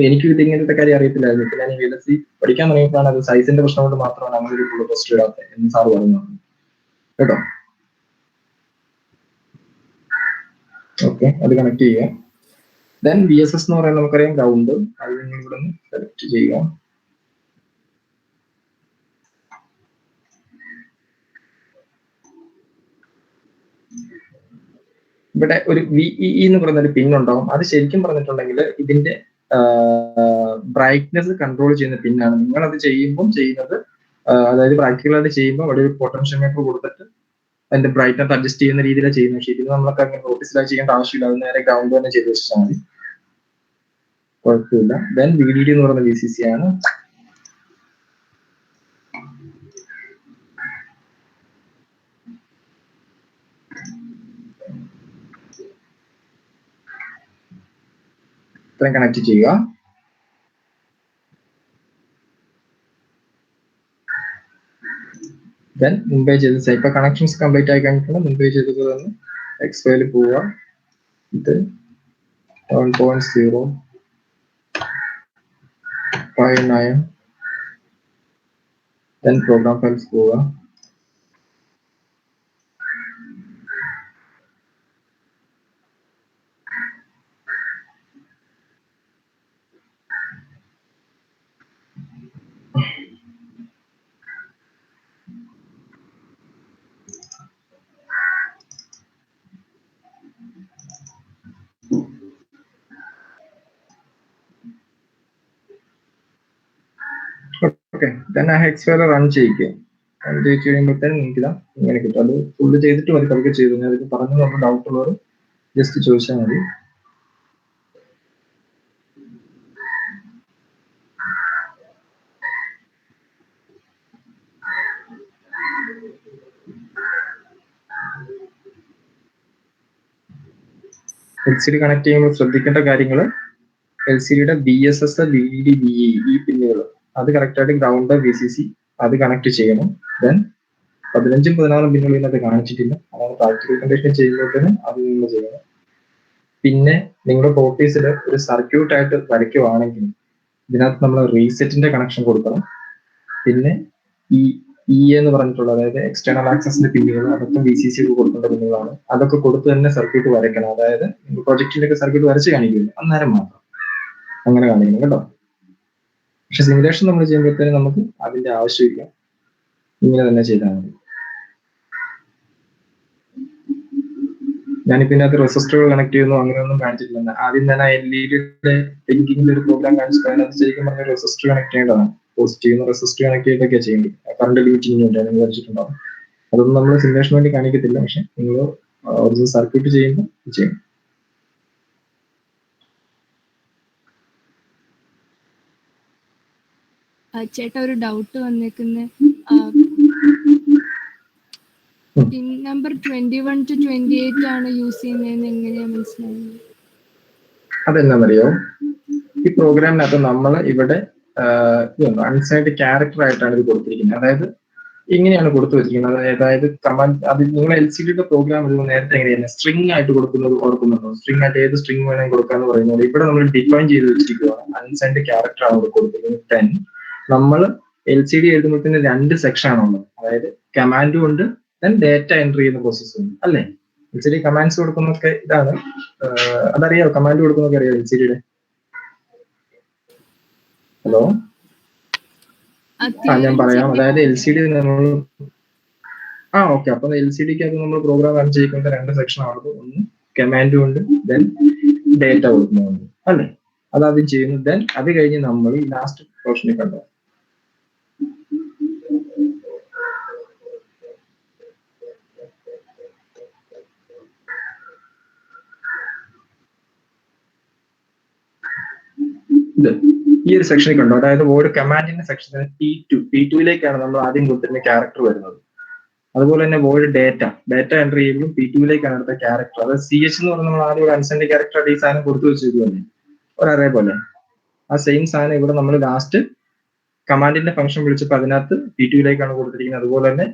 എനിക്ക് ഇങ്ങനത്തെ കാര്യം അറിയത്തില്ലായിരുന്നു. ഇപ്പൊ ഞാൻ VLSI പഠിക്കാൻ തുടങ്ങിയപ്പോഴാണ് അത് സൈസിന്റെ പ്രശ്നം കൊണ്ട് മാത്രമാണ് അങ്ങനെ ഒരു പുള്ളപ്പ് ടെസ്റ്റ് ഇടാത്തത് എന്ന് സാറ് പറഞ്ഞു കേട്ടോ. ഓക്കെ, അത് കണക്ട് ചെയ്യുക. ദെൻ VSS എന്ന് പറയുന്നത് നമുക്കറിയാം ഗ്രൗണ്ട്. അത് നിങ്ങൾ ഇവിടെ നിന്ന് സെലക്ട് ചെയ്യുക. ഇവിടെ ഒരു VEE എന്ന് പറയുന്ന ഒരു പിൻ ഉണ്ടാവും. അത് ശരിക്കും പറഞ്ഞിട്ടുണ്ടെങ്കിൽ ഇതിന്റെ ബ്രൈറ്റ്നെസ് കൺട്രോൾ ചെയ്യുന്ന പിന്നാണ്. നിങ്ങൾ അത് ചെയ്യുമ്പോൾ ചെയ്യുന്നത് അതായത് പ്രാക്ടിക്കലായിട്ട് ചെയ്യുമ്പോൾ അവിടെ ഒരു പൊട്ടൻഷ്യോമീറ്റർ കൊടുത്തിട്ട് അതിന്റെ ബ്രൈറ്റ്നസ് അഡ്ജസ്റ്റ് ചെയ്യുന്ന രീതിയിലാണ് ചെയ്യുന്നത്. ശരി, നമ്മളൊക്കെ അങ്ങനെ നോട്ടീസിലായി ചെയ്യേണ്ട ആവശ്യമില്ല. അത് നേരെ ഗ്രൗണ്ട് തന്നെ ചെയ്ത് വെച്ചാൽ മതി, കുഴപ്പമില്ല. ദെൻ VDD എന്ന് പറയുന്ന VCC ആണ്. ഇത്രയും കണക്ട് ചെയ്യുക. ദെൻ മുമ്പേ ചെയ്ത് ഇപ്പൊ കണക്ഷൻസ് കംപ്ലീറ്റ് ആയി കഴിഞ്ഞിട്ടുണ്ട്. മുമ്പേ ചെയ്തത് തന്നെ എക്സ്പയറിൽ പോവുക. ഇത് 1.059. ദെൻ പ്രോഗ്രാം ഫയൽസ് പോവുക. ഓക്കെ, ദെൻ ആ ഹെക്സ് ഫയൽ റൺ ചെയ്യിക്കുക. റൺ ചെയ്ത് കഴിയുമ്പോഴത്തേനും നിങ്ങൾക്ക് ഇതാ ഇങ്ങനെ കിട്ടും. അത് ഫുള്ള് ചെയ്തിട്ട് മതി, പതുക്കെ ചെയ്തു. ഞാൻ ഇത് പറഞ്ഞു നമ്മൾ ഡൗട്ട് ഉള്ളവർ ജസ്റ്റ് ചോദിച്ചാൽ മതി. LCD കണക്ട് ചെയ്യുമ്പോൾ ശ്രദ്ധിക്കേണ്ട കാര്യങ്ങൾ, LCDയുടെ BSS, VDD, VE ഈ പിന്നുകൾ അത് കറക്റ്റായിട്ട് ഗ്രൗണ്ട്, VCC അത് കണക്ട് ചെയ്യണം. ദെൻ 15 16 പിന്നുകൾ ഇതിനകത്ത് കാണിച്ചിട്ടില്ല. അതാണ് പ്രാക്ടിക്കൽ കണ്ടീഷൻ ചെയ്യുമ്പോഴത്തേനും അത് നിങ്ങൾ ചെയ്യണം. പിന്നെ നിങ്ങളുടെ ഓഫീസിൽ ഒരു സർക്യൂട്ട് ആയിട്ട് വരയ്ക്കുവാണെങ്കിൽ ഇതിനകത്ത് നമ്മൾ റീസെറ്റിന്റെ കണക്ഷൻ കൊടുക്കണം. പിന്നെ ഈ എന്ന് പറഞ്ഞിട്ടുള്ള അതായത് എക്സ്റ്റേണൽ ആക്സസിന്റെ പിന്നുകൾ അതൊക്കെ VCC ഒക്കെ കൊടുക്കേണ്ട പിന്നുകളാണ്. അതൊക്കെ കൊടുത്ത് തന്നെ സർക്യൂട്ട് വരയ്ക്കണം. അതായത് പ്രൊജക്റ്റിന്റെ ഒക്കെ സർക്യൂട്ട് വരച്ച് കാണിക്കില്ല, അന്നേരം മാത്രം അങ്ങനെ കാണിക്കണം കേട്ടോ. പക്ഷെ സിമുലേഷൻ നമ്മൾ ചെയ്യുമ്പോഴത്തേനും നമുക്ക് അതിന്റെ ആവശ്യമില്ല, ഇങ്ങനെ തന്നെ ചെയ്താൽ മതി. ഞാനിപ്പോ ഇതിനകത്ത് റെസിസ്റ്ററുകൾ കണക്ട് ചെയ്യുന്നു അങ്ങനെയൊന്നും കാണിച്ചിട്ടില്ല. ആദ്യം തന്നെ LED-യുടെ ലിങ്കിങ്ങിന്റെ ഒരു പ്രോഗ്രാം കാണിച്ചിട്ട് അതിനകത്ത് ശരിക്കും പറഞ്ഞ റെസിസ്റ്റർ കണക്ട് ചെയ്യേണ്ടതാണ്. പോസിറ്റീവ് റെസിസ്റ്റർ കണക്ട് ചെയ്തൊക്കെ ചെയ്യേണ്ടത്. കറണ്ട് ലിമിറ്റിംഗ് ഉണ്ട്, നിങ്ങൾ വരച്ചിട്ടുണ്ടാവും. അതൊന്നും നമ്മൾ സിമുലേഷൻ വേണ്ടി കാണിക്കത്തില്ല, പക്ഷെ നിങ്ങൾ ഒറിജിനൽ സർക്യൂട്ട് ചെയ്യുമ്പോൾ ചെയ്യും. ചേട്ടാ ഒരു ഡൗട്ട് വന്നേക്കുന്നത്, പിൻ നമ്പർ 21 to 28 ആണ് യൂസ് ചെയ്യുന്നതെന്ന് എങ്ങനെയാ മനസ്സിലാവുന്നത്? അതെന്താണെന്നറിയോ, ഈ പ്രോഗ്രാമിനകത്ത് നമ്മൾ ഇവിടെ അൺസൈൻഡ് ക്യാരക്ടർ ആയിട്ടാണ് ഇത് കൊടുത്തിരിക്കുന്നത്. അതായത് ഇങ്ങനെയാണ് കൊടുത്തു വെച്ചിരിക്കുന്നത്. അതായത് കമാൻഡ് അത് നിങ്ങൾ LCDയുടെ പ്രോഗ്രാം നേരത്തെ എങ്ങനെയാണ് സ്ട്രിംഗ് ആയിട്ട് കൊടുക്കുന്നത് ഓർക്കുന്നുണ്ടോ? സ്ട്രിംഗ് ആയിട്ട് ഏത് സ്ട്രിംഗ് വേണമെങ്കിൽ കൊടുക്കാന്ന് പറയുന്നത് ഇവിടെ നമ്മൾ ഡിഫൈൻ ചെയ്ത് വെച്ചിരിക്കുകയാണ്. അൺസൈൻഡ് ക്യാരക്ടർ ആണ് ഇവിടെ കൊടുത്തിരിക്കുന്നത് 10. നമ്മൾ LCD എഴുതുമ്പോഴത്തേന് 2 സെക്ഷൻ ആണുള്ളത്. അതായത് കമാൻഡും ഉണ്ട്, ദെൻ ഡേറ്റ എൻട്രി ചെയ്യുന്ന പ്രോസസ്സും ഉണ്ട് അല്ലേ? LCD കമാൻഡ്സ് കൊടുക്കുന്നൊക്കെ ഇതാണ്. അതറിയാമോ? കമാൻഡ് കൊടുക്കുന്നൊക്കെ അറിയാം LCDയുടെ? ഹലോ, ഞാൻ പറയാം. അതായത് LCD നമ്മൾ ഓക്കെ. അപ്പൊ LCDക്ക് അത് നമ്മൾ പ്രോഗ്രാം റൺ ചെയ്യുന്ന 2 സെക്ഷൻ ആണ്. ഒന്ന് കമാൻഡും ഉണ്ട്, ദെൻ ഡേറ്റ കൊടുക്കുന്നുണ്ട് അല്ലേ? അതാദ്യം ചെയ്യുന്നു. ദെൻ അത് കഴിഞ്ഞ് നമ്മൾ ഈ ലാസ്റ്റ് പോർഷനിൽ കണ്ടോ, ഈ ഒരു സെക്ഷനിൽ കണ്ടോ, അതായത് ഓരോ കമാൻഡിന്റെ സെക്ഷനിൽ P2യിലേക്കാണ് നമ്മൾ ആദ്യം കൊടുത്തിരുന്ന ക്യാരക്ടർ വരുന്നത്. അതുപോലെ തന്നെ വോയിഡ് ഡേറ്റ എൻട്രി ചെയ്യുമ്പോൾ P2യിലേക്കാണ് അടുത്ത ക്യാരക്ടർ. അതായത് CH എന്ന് പറഞ്ഞാൽ നമ്മൾ ആദ്യം ഒരു അൺസൈൻഡ് ക്യാരക്ടർ ഈ സാധനം കൊടുത്തു വെച്ചിരിക്കുമല്ലേ, ഒരേ പോലെ. ആ സെയിം സാധനം ഇവിടെ നമ്മൾ ലാസ്റ്റ് കമാൻഡിന്റെ ഫംഗ്ഷൻ വിളിച്ചപ്പോൾ അതിനകത്ത് P2യിലേക്കാണ് കൊടുത്തിരിക്കുന്നത്. അതുപോലെ തന്നെ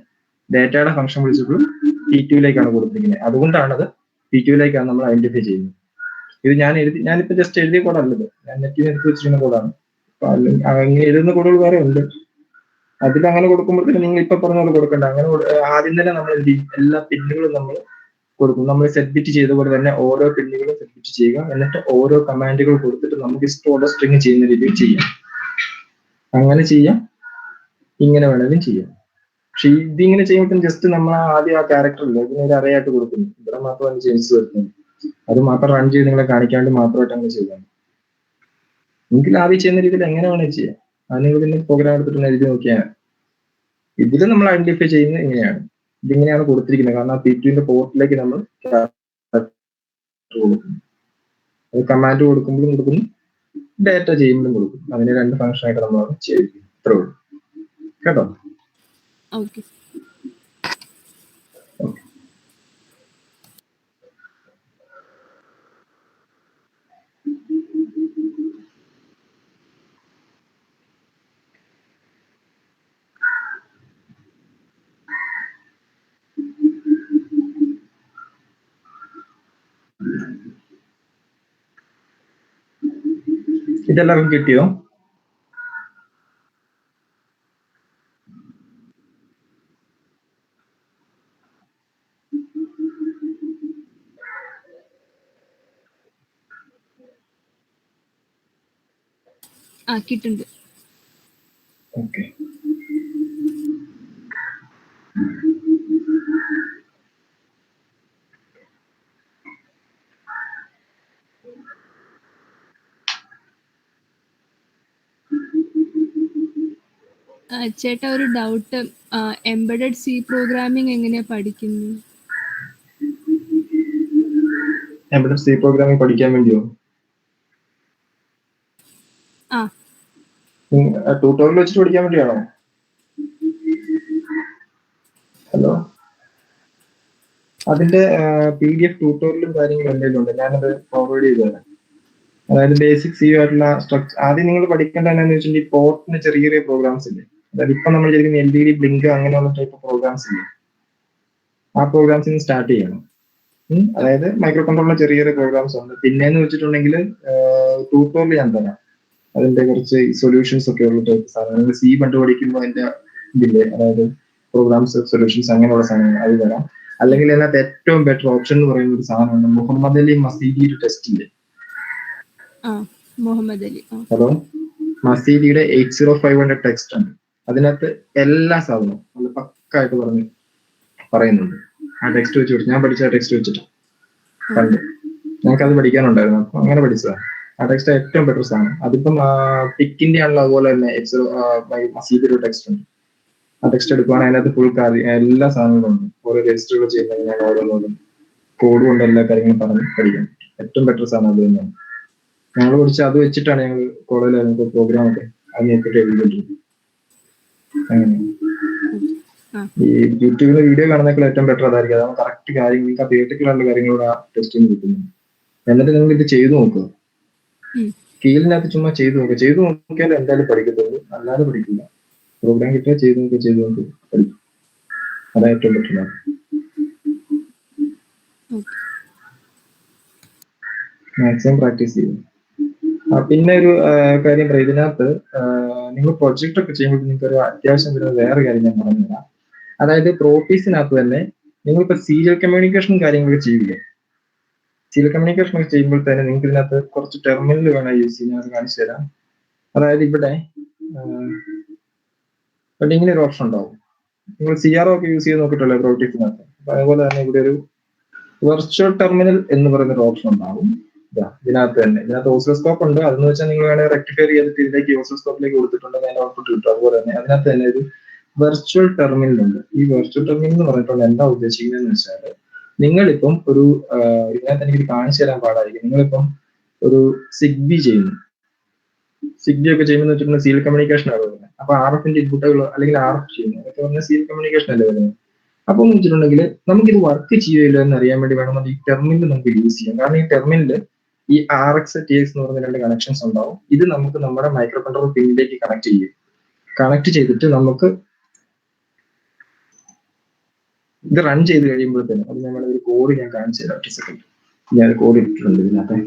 ഡേറ്റയുടെ ഫംഗ്ഷൻ വിളിച്ചപ്പോൾ P2യിലേക്കാണ് കൊടുത്തിരിക്കുന്നത്. അതുകൊണ്ടാണ് അത് P2യിലേക്കാണ് നമ്മൾ ഐഡന്റിഫൈ ചെയ്യുന്നത്. ഇത് ഞാനിപ്പോ ജസ്റ്റ് എഴുതിയ കോഡല്ലത്, ഞാൻ നെറ്റിൽ എടുത്ത് വെച്ചിരിക്കുന്ന കോഡാണ്. അങ്ങനെ എഴുതുന്ന കോഡുകൾ വേറെ ഉണ്ട്. അതിൽ അങ്ങനെ കൊടുക്കുമ്പോഴത്തേക്കും നിങ്ങൾ ഇപ്പൊ പറഞ്ഞ പോലെ കൊടുക്കണ്ട. അങ്ങനെ ആദ്യം തന്നെ നമ്മൾ എന്ത് ചെയ്യും, എല്ലാ പിന്നുകളും നമ്മൾ കൊടുക്കും. നമ്മൾ സെറ്റ് ബിറ്റ് ചെയ്ത പോലെ തന്നെ ഓരോ പിന്നുകളും സെറ്റ് ബിറ്റ് ചെയ്യുക. എന്നിട്ട് ഓരോ കമാൻഡുകൾ കൊടുത്തിട്ട് നമുക്ക് ഇഷ്ടമുള്ള സ്ട്രിങ് ചെയ്യുന്ന രീതിയിൽ ചെയ്യാം. അങ്ങനെ ചെയ്യാം, ഇങ്ങനെ വേണമെങ്കിലും ചെയ്യാം. പക്ഷെ ഇതിങ്ങനെ ചെയ്യുമ്പോൾ ജസ്റ്റ് നമ്മൾ ആദ്യം ആ ക്യാരക്ടർ ഇല്ല, ഇതിനൊരു അറേ ആയിട്ട് കൊടുക്കുന്നു. ഇവിടെ മാത്രമാണ് ചേഞ്ചസ് വരുന്നത്. അത് മാത്രം റൺ ചെയ്ത് നിങ്ങളെ കാണിക്കാൻ വേണ്ടി മാത്രമായിട്ട് അങ്ങനെ ചെയ്താണ്. നിങ്ങൾക്ക് ലാഭിച്ച് ചെയ്യുന്ന രീതിയിൽ എങ്ങനെ വേണേൽ ചെയ്യാം. അത് നിങ്ങൾ പിന്നെ പ്രോഗ്രാം എടുത്തിട്ട് എഴുതി നോക്കിയാൽ ഇതിൽ നമ്മൾ ഐഡന്റിഫൈ ചെയ്യുന്നത് ഇങ്ങനെയാണ്. ഇതിങ്ങനെയാണ് കൊടുത്തിരിക്കുന്നത്. കാരണം ആ P2ന്റെ പോർട്ടിലേക്ക് നമ്മൾ കൊടുക്കുന്നു. അത് കമാൻഡ് കൊടുക്കുമ്പോഴും കൊടുക്കുന്നു, ഡാറ്റ ചെയ്യുമ്പോഴും കൊടുക്കും. അതിന് 2 ഫംഗ്ഷൻ ആയിട്ട് നമ്മൾ ചെയ്യും. ഇത്രേ ഉള്ളൂ കേട്ടോ. ഓക്കെ. ഇതെല്ലാവർക്കും കിട്ടിയോ? കിട്ടുന്നുണ്ട്. ഓക്കെ. ചേട്ടാ ഒരു ഡൗട്ട്, എംബഡഡ് സി പ്രോഗ്രാമിംഗ് എങ്ങനെയാ പഠിക്കുന്നത്? എംബഡഡ് സി പ്രോഗ്രാമിംഗ് പഠിക്കാൻ വേണ്ടിയോ? ട്യൂട്ടോറിയൽ വെച്ചിട്ട് പഠിക്കാൻ വേണ്ടിയാണോ? ഹലോ, അതിന്റെ PDF ട്യൂട്ടോറിയലും കാര്യങ്ങളും എന്തെങ്കിലും ഉണ്ട്. ഞാനത് ഫോർവേഡ് ചെയ്തു തരാം. അതായത് ബേസിക് സി ആയിട്ടുള്ള സ്ട്രക്ചർ. ആദ്യം നിങ്ങൾ പഠിക്കേണ്ട എന്താണെന്ന് വെച്ചിട്ടുണ്ടെങ്കിൽ പോർട്ടിന് ചെറിയ ചെറിയ പ്രോഗ്രാംസ് ഇല്ലേ. അതായത് ഇപ്പൊ നമ്മൾ ചെയ്തിരിക്കുന്ന LED, ബ്ലിങ്ക് അങ്ങനെയുള്ള ടൈപ്പ് പ്രോഗ്രാംസ് ഇല്ലേ, ആ പ്രോഗ്രാംസിന് സ്റ്റാർട്ട് ചെയ്യണം. അതായത് മൈക്രോ കൺട്രോളിലെ ചെറിയ ചെറിയ പ്രോഗ്രാംസ് ഉണ്ട്. പിന്നെന്ന് വെച്ചിട്ടുണ്ടെങ്കിൽ ട്യൂട്ടോറിയൽ ഞാൻ തരാം. അതിന്റെ കുറച്ച് സൊല്യൂഷൻസ് ഒക്കെ ഉള്ള ടൈപ്പ് സാധനങ്ങൾ. സി പണ്ട് പഠിക്കുമ്പോൾ അതിന്റെ ഇതില്ലേ, അതായത് പ്രോഗ്രാംസ്, സൊല്യൂഷൻസ് അങ്ങനെയുള്ള സാധനങ്ങൾ അത് തരാം. അല്ലെങ്കിൽ അതിനകത്ത് ഏറ്റവും ബെറ്റർ ഓപ്ഷൻ എന്ന് പറയുന്ന ഒരു സാധനമുണ്ട്, മുഹമ്മദ് അലി മസീദിയുടെ ടെസ്റ്റ് ഇല്ലേ. മുഹമ്മദ് അലി. ഹലോ, മസീദിയുടെ 80500 ടെക്സ്റ്റ് ഉണ്ട്. അതിനകത്ത് എല്ലാ സാധനവും നല്ല പക്കായിട്ട് പറയുന്നുണ്ട്. ആ ടെക്സ്റ്റ് വെച്ച് ഞാൻ പഠിച്ച ടെക്സ്റ്റ് വെച്ചിട്ട് പണ്ട് ഞങ്ങൾക്കത് പഠിക്കാനുണ്ടായിരുന്നു. അപ്പൊ അങ്ങനെ പഠിച്ചതാണ്. ആ ടെക്സ്റ്റ് ഏറ്റവും ബെറ്റർ സാധനം. അതിപ്പം പിക്കിന്റെ ആണല്ലോ. അതുപോലെ തന്നെ മസീദിയുടെ ടെക്സ്റ്റ് ഉണ്ട്. ആ ടെക്സ്റ്റ് എടുക്കുവാണെങ്കിൽ അതിനകത്ത് ഫുൾ എല്ലാ സാധനങ്ങളും ഉണ്ട്. ഓരോ രജിസ്റ്ററുകൾ ചെയ്യുന്നത് ഞാൻ ഓരോന്നും കോഡ് കൊണ്ട് എല്ലാ കാര്യങ്ങളും പറഞ്ഞ് പഠിക്കാൻ. ഏറ്റവും ബെറ്റർ സാധനം അത് തന്നെയാണ്. ഞങ്ങൾ പഠിച്ച അത് വെച്ചിട്ടാണ് ഞങ്ങൾ കോളേജിൽ പ്രോഗ്രാം ഒക്കെ അത് നോക്കിയിട്ട് എഴുതിക്കൊണ്ടിരിക്കുന്നത്. അങ്ങനെ ഈ യൂട്യൂബിലെ വീഡിയോ കാണുന്നേക്കാൾ ഏറ്റവും ബെറ്റർ അതായിരിക്കും. അതാണ് കറക്റ്റ് കാര്യങ്ങൾ, നിങ്ങൾക്ക് ആ തിയേറ്ററിലുള്ള കാര്യങ്ങളോട് ആ ടെസ്റ്റിന് കിട്ടുന്നു. എന്നിട്ട് നിങ്ങൾ ഇത് ചെയ്തു നോക്കുക. സ്കീലിനകത്ത് ചുമ്മാ ചെയ്തു നോക്കുക. ചെയ്തു നോക്കിയാൽ എന്തായാലും പഠിക്കത്തുള്ളൂ, അല്ലാതെ പഠിക്കില്ല. പ്രോഗ്രാം കിട്ടിയാൽ ചെയ്തു നോക്കി പഠിക്കും. അതാണ് ഏറ്റവും ബെറ്റർ. മാക്സിമം പ്രാക്ടീസ് ചെയ്യും. പിന്നെ ഒരു കാര്യം പറയാം, ഇതിനകത്ത് നിങ്ങൾ പ്രൊജക്ട് ഒക്കെ ചെയ്യുമ്പോൾ നിങ്ങൾക്ക് ഒരു അത്യാവശ്യം വരുന്ന വേറെ കാര്യം ഞാൻ പറഞ്ഞുതരാം. അതായത് പ്രോപ്പീസിനകത്ത് തന്നെ നിങ്ങളിപ്പോ സീരിയൽ കമ്മ്യൂണിക്കേഷൻ കാര്യങ്ങളൊക്കെ ചെയ്യില്ലേ. സീരിയൽ കമ്മ്യൂണിക്കേഷൻ ഒക്കെ ചെയ്യുമ്പോൾ തന്നെ നിങ്ങൾക്ക് ഇതിനകത്ത് കുറച്ച് ടെർമിനൽ വേണം യൂസ് ചെയ്യാൻ. ഞാൻ കാണിച്ചു തരാം. അതായത് ഇവിടെ ഇങ്ങനെ ഒരു ഓപ്ഷൻ ഉണ്ടാവും. നിങ്ങൾ CRO ഒക്കെ യൂസ് ചെയ്ത് നോക്കിയിട്ടല്ലോ പ്രോപ്പീസിനകത്ത്. അതുപോലെ തന്നെ ഇവിടെ ഒരു വെർച്വൽ ടെർമിനൽ എന്ന് പറയുന്ന ഒരു ഓപ്ഷൻ ഉണ്ടാവും. ഇതിനകത്ത് തന്നെ ഇതിനകത്ത് ഓസിലോസ്കോപ്പ് ഉണ്ട്. അതെന്ന് വെച്ചാൽ നിങ്ങൾ വേണമെങ്കിൽ റെക്ടിഫൈ ചെയ്തിട്ട് ഇതിലേക്ക് ഓസിലോസ്കോപ്പിലേക്ക് കൊടുത്തിട്ടുണ്ടെങ്കിൽ അതിന്റെ ഔട്ട്പുട്ട് കിട്ടും. അതുപോലെ തന്നെ അതിനകത്ത് തന്നെ ഒരു വെർച്വൽ ടെർമിനൽ ഉണ്ട്. ഈ വെർച്വൽ ടെർമിനൽ എന്ന് പറഞ്ഞിട്ടുള്ള എന്താ ഉദ്ദേശിക്കുന്നതെന്ന് വെച്ചാൽ, നിങ്ങളിപ്പം ഒരു ഇതിനകത്ത് എനിക്ക് കാണിച്ചു തരാൻ പാടായിരിക്കും. നിങ്ങളിപ്പം ഒരു സിഗ്ബി ചെയ്യുന്നു. സിഗ്ബി ഒക്കെ ചെയ്യുന്നത് വെച്ചിട്ടുണ്ടെങ്കിൽ സീരിയൽ കമ്മ്യൂണിക്കേഷൻ ആണ് വരുന്നത്. അപ്പൊ RFന്റെ ഇൻപുട്ടുകൾ അല്ലെങ്കിൽ RF ചെയ്യുന്നു, അതൊക്കെ പറഞ്ഞാൽ സീരിയൽ കമ്മ്യൂണിക്കേഷൻ അല്ലേ വരുന്നത്. അപ്പൊ എന്ന് വെച്ചിട്ടുണ്ടെങ്കിൽ നമുക്കിത് വർക്ക് ചെയ്യുമല്ലോ എന്ന് അറിയാൻ വേണ്ടി വേണം ഈ ടെർമിനൽ നമുക്ക് യൂസ് ചെയ്യാം. കാരണം ഈ ടെർമിനലിൽ ഈ RX, TX എന്ന് പറയുന്ന 2 കണക്ഷൻസ് ഉണ്ടാവും. ഇത് നമുക്ക് നമ്മുടെ മൈക്രോ കൺട്രോളർ പിന്നിലേക്ക് കണക്ട് ചെയ്യും. കണക്ട് ചെയ്തിട്ട് നമുക്ക് ഇത് റൺ ചെയ്ത് കഴിയുമ്പോഴത്തേനും അത് നമ്മുടെ ഒരു കോഡ് ഞാൻ കാണിച്ചു തരാം. 1 സെക്കൻഡ്. ഞാൻ കോഡ് ഇട്ടിട്ടുണ്ട് ഇതിനകത്ത്.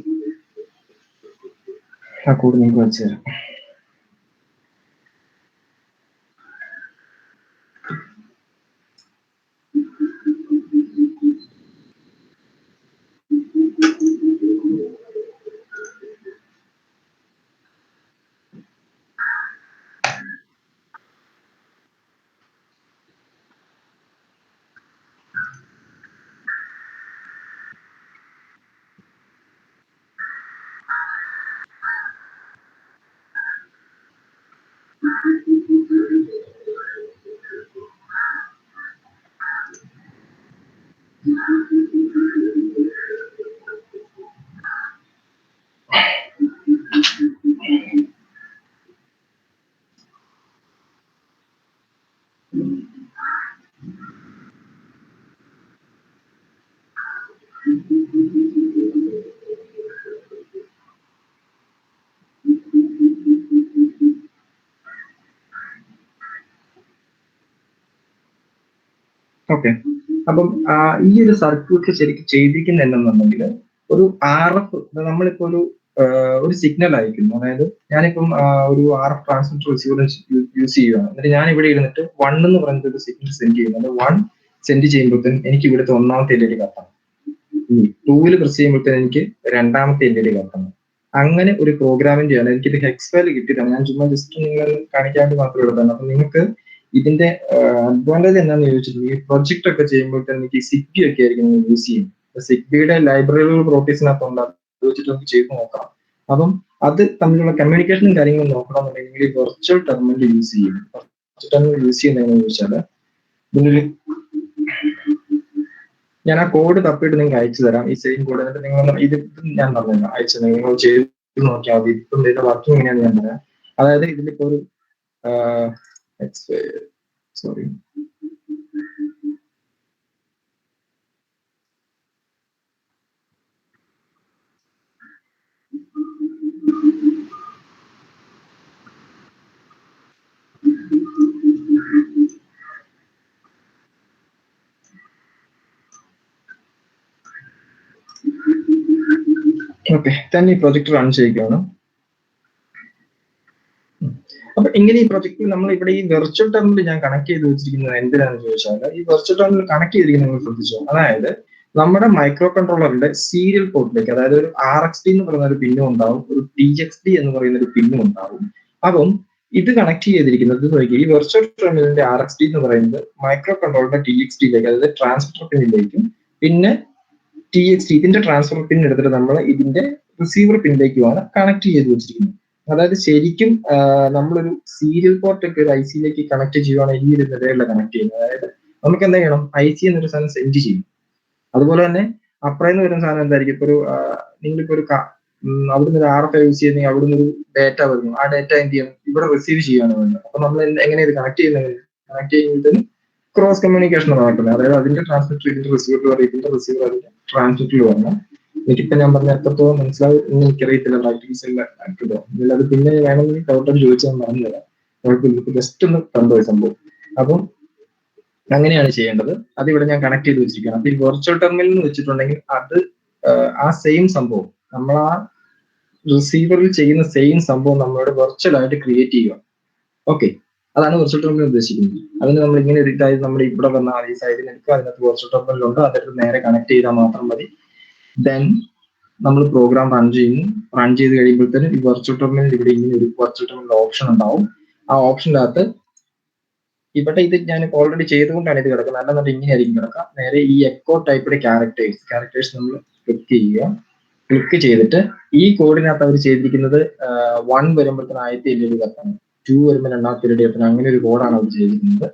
ആ കോഡ് നിങ്ങൾക്ക് കാണിച്ചു തരാം. ഓക്കെ. അപ്പം ഈ ഒരു സർക്യൂട്ട് ശരിക്കും ചെയ്തിരിക്കുന്ന എന്നുണ്ടെങ്കിൽ ഒരു RF, നമ്മളിപ്പോ ഒരു സിഗ്നൽ അയക്കുന്നു. അതായത് ഞാനിപ്പം ഒരു RF ട്രാൻസ്മിറ്റർ റിസീവർ യൂസ് ചെയ്യുകയാണ്. എന്നിട്ട് ഞാൻ ഇവിടെ ഇരുന്നിട്ട് 1 എന്ന് പറയുന്നത് ഒരു സിഗ്നൽ സെൻഡ് ചെയ്യുന്നത്. 1 സെൻഡ് ചെയ്യുമ്പോഴത്തേനും എനിക്ക് ഇവിടുത്തെ ഒന്നാമത്തെ LED കത്തണം. 2 പ്രസ് ചെയ്യുമ്പോഴത്തേനും എനിക്ക് രണ്ടാമത്തെ LED കത്തണം. അങ്ങനെ ഒരു പ്രോഗ്രാമിംഗ് ചെയ്യണം. എനിക്കിത് ഹെക്സ് ഫയൽ കിട്ടിയിട്ടാണ്. ഞാൻ ചുമ്മാ ജസ്റ്റ് നിങ്ങൾ കാണിക്കാൻ വേണ്ടി മാത്രം എടുത്താണ്. അപ്പൊ നിങ്ങൾക്ക് ഇതിന്റെ അഡ്വാൻറ്റേജ് എന്താണെന്ന് ചോദിച്ചിട്ടുണ്ടെങ്കിൽ ഈ പ്രൊജക്ട് ഒക്കെ ചെയ്യുമ്പോഴത്തേക്കും എനിക്ക് സിഗ്ബി ഒക്കെ ആയിരിക്കും നിങ്ങൾ യൂസ് ചെയ്യും. സിഗ്ബിയുടെ ലൈബ്രറികൾ പ്രോപ്പർട്ടീസിനകത്ത് ഉണ്ട്. അത് വെച്ചിട്ട് നമുക്ക് ചെയ്ത് നോക്കാം. അപ്പം അത് തമ്മിലുള്ള കമ്മ്യൂണിക്കേഷനും കാര്യങ്ങളും നോക്കണമെന്നുണ്ടെങ്കിൽ ഈ വെർച്വൽ ടെർമിനൽ യൂസ് ചെയ്യും. വെർച്വൽ ടെർമിനൽ യൂസ് ചെയ്യുന്നതെന്ന് ചോദിച്ചാൽ ഇതിനൊരു ഞാൻ ആ കോഡ് തപ്പിയിട്ട് നിങ്ങൾക്ക് അയച്ചു തരാം. ഈ സെയിം കോഡ് എന്നിട്ട് നിങ്ങൾ ഇത് ഞാൻ പറഞ്ഞില്ല അയച്ചു നിങ്ങൾ ചെയ്ത് നോക്കിയാൽ മതി. ഇപ്പം ഇതിന്റെ വർക്കിംഗ് എങ്ങനെയാണെന്ന് ഞാൻ പറയാം. അതായത് ഇതിലിപ്പോ ഒരു സോറി ഓക്കെ. തന്നെ ഈ പ്രൊജക്ട് റൺ ചെയ്യുകയാണ്. അപ്പൊ ഇങ്ങനെ ഈ പ്രൊജക്റ്റിൽ നമ്മൾ ഇവിടെ ഈ വെർച്വൽ ടെർമിനൽ ഞാൻ കണക്ട് ചെയ്ത് വെച്ചിരിക്കുന്നത് എന്തിനാണെന്ന് ചോദിച്ചാൽ ഈ വെർച്വൽ ടെർമിനൽ കണക്ട് ചെയ്തിരിക്കുന്നത് നിങ്ങൾ ശ്രദ്ധിച്ചോ. അതായത് നമ്മുടെ മൈക്രോ കൺട്രോളറിന്റെ സീരിയൽ പോർട്ടിലേക്ക്, അതായത് ഒരു RXD എന്ന് പറയുന്ന ഒരു പിന്നും ഉണ്ടാവും, ഒരു TXD എന്ന് പറയുന്ന ഒരു പിന്നും ഉണ്ടാവും. അപ്പം ഇത് കണക്ട് ചെയ്തിരിക്കുന്നത് നോക്കി ഈ വെർച്വൽ ടെർമിനലിന്റെ RXD എന്ന് പറയുന്നത് മൈക്രോ കൺട്രോളറിന്റെ TXD-യിലേക്ക്, അതായത് ട്രാൻസ്ഫർ പിന്നിലേക്കും, പിന്നെ TXD ഇതിന്റെ ട്രാൻസ്ഫർ പിൻ എടുത്തിട്ട് നമ്മൾ ഇതിന്റെ റിസീവർ പിന്നിലേക്കുമാണ് കണക്ട് ചെയ്ത് വെച്ചിരിക്കുന്നത്. അതായത് ശരിക്കും നമ്മളൊരു സീരിയൽ പോർട്ട് ഒക്കെ ഒരു IC-യിലേക്ക് കണക്ട് ചെയ്യുവാണെങ്കിൽ ഈ ഒരു നിലയിലുള്ള കണക്ട് ചെയ്യുന്നത്. അതായത് നമുക്ക് എന്താ ചെയ്യണം, IC എന്നൊരു സാധനം സെൻഡ് ചെയ്യും. അതുപോലെ തന്നെ അപ്പുറന്ന് വരുന്ന സാധനം എന്തായിരിക്കും, ഇപ്പൊ ഒരു നിങ്ങളിപ്പോ ഒരു അവിടുന്ന് ഒരു RF യൂസ് ചെയ്യുന്നെങ്കിൽ അവിടുന്ന് ഒരു ഡേറ്റ വരുന്നു. ആ ഡേറ്റ എന്ത് ചെയ്യണം, ഇവിടെ റിസീവ് ചെയ്യാണ് വേണ്ടത്. അപ്പൊ നമ്മൾ എങ്ങനെ ഇത് കണക്ട് ചെയ്യുന്നത്, കണക്ട് ചെയ്യുമ്പോഴത്തേനും ക്രോസ് കമ്മ്യൂണിക്കേഷൻ നടക്കുന്നത്. അതായത് അതിന്റെ ട്രാൻസ്മിറ്റർ ഇതിന്റെ റിസീവർ വരെ, ഇതിന്റെ റിസീവർ അതിന്റെ ട്രാൻസ്മിറ്ററിൽ വരണം. എനിക്കിപ്പോ ഞാൻ പറഞ്ഞ എത്രത്തോളം മനസ്സിലാവും എന്ന് എനിക്കറിയത്തില്ല. പ്രാക്ടീസ് ഇല്ല, അത് പിന്നെ വേണമെങ്കിൽ കൗണ്ടർ ചോദിച്ചാൽ പറഞ്ഞു തരാം. കുഴപ്പമില്ല, ജസ്റ്റ് ഒന്ന് കണ്ടുപോയി സംഭവം. അപ്പം അങ്ങനെയാണ് ചെയ്യേണ്ടത്. അത് ഇവിടെ ഞാൻ കണക്ട് ചെയ്ത് വെച്ചിരിക്കുകയാണ്. അപ്പൊ ഈ വെർച്വൽ ടെർമിനൽ എന്ന് വെച്ചിട്ടുണ്ടെങ്കിൽ അത് ആ സെയിം സംഭവം നമ്മൾ ആ റിസീവറിൽ ചെയ്യുന്ന സെയിം സംഭവം നമ്മളോട് വെർച്വൽ ആയിട്ട് ക്രിയേറ്റ് ചെയ്യുക. ഓക്കെ, അതാണ് വെർച്വൽ ടെർമിനൽ ഉദ്ദേശിക്കുന്നത്. അതിന് നമ്മൾ ഇങ്ങനെ ഒരു ഇതായത് നമ്മൾ ഇവിടെ വന്ന ഈ സൈഡിൽ എടുക്കുക, അതിനകത്ത് വെർച്വൽ ടെർമിനൽ ഉണ്ട്, അതെടുത്ത് നേരെ കണക്ട് ചെയ്താൽ മാത്രം മതി. ദെൻ നമ്മൾ പ്രോഗ്രാം റൺ ചെയ്യുന്നു. റൺ ചെയ്ത് കഴിയുമ്പോഴത്തേനും ഈ വെർച്വൽ ടെർമിനൽ ഇവിടെ ഇങ്ങനെ ഒരു വെർച്വൽ ടെർമിനൽ ഓപ്ഷൻ ഉണ്ടാവും. ആ ഓപ്ഷൻ്റെ അകത്ത് ഇവിടെ ഇത് ഞാൻ ഓൾറെഡി ചെയ്തുകൊണ്ടാണ് ഇത് കിടക്കുന്നത്. അല്ലെന്നുണ്ടെങ്കിൽ ഇങ്ങനെയായിരിക്കും കിടക്കുക. നേരെ ഈ എക്കോ ടൈപ്പിലെ ക്യാരക്ടേഴ്സ് നമ്മൾ ക്ലിക്ക് ചെയ്യുക. ക്ലിക്ക് ചെയ്തിട്ട് ഈ കോഡിനകത്ത് അവർ ചെയ്തിരിക്കുന്നത് 1 വരുമ്പോഴത്തേന് ആദ്യത്തെ LED കത്തണം, 2 വരുമ്പോൾ രണ്ടാമത്തെ LED കത്തണം. അങ്ങനെ ഒരു കോഡാണ് അവർ ചെയ്തിരിക്കുന്നത്.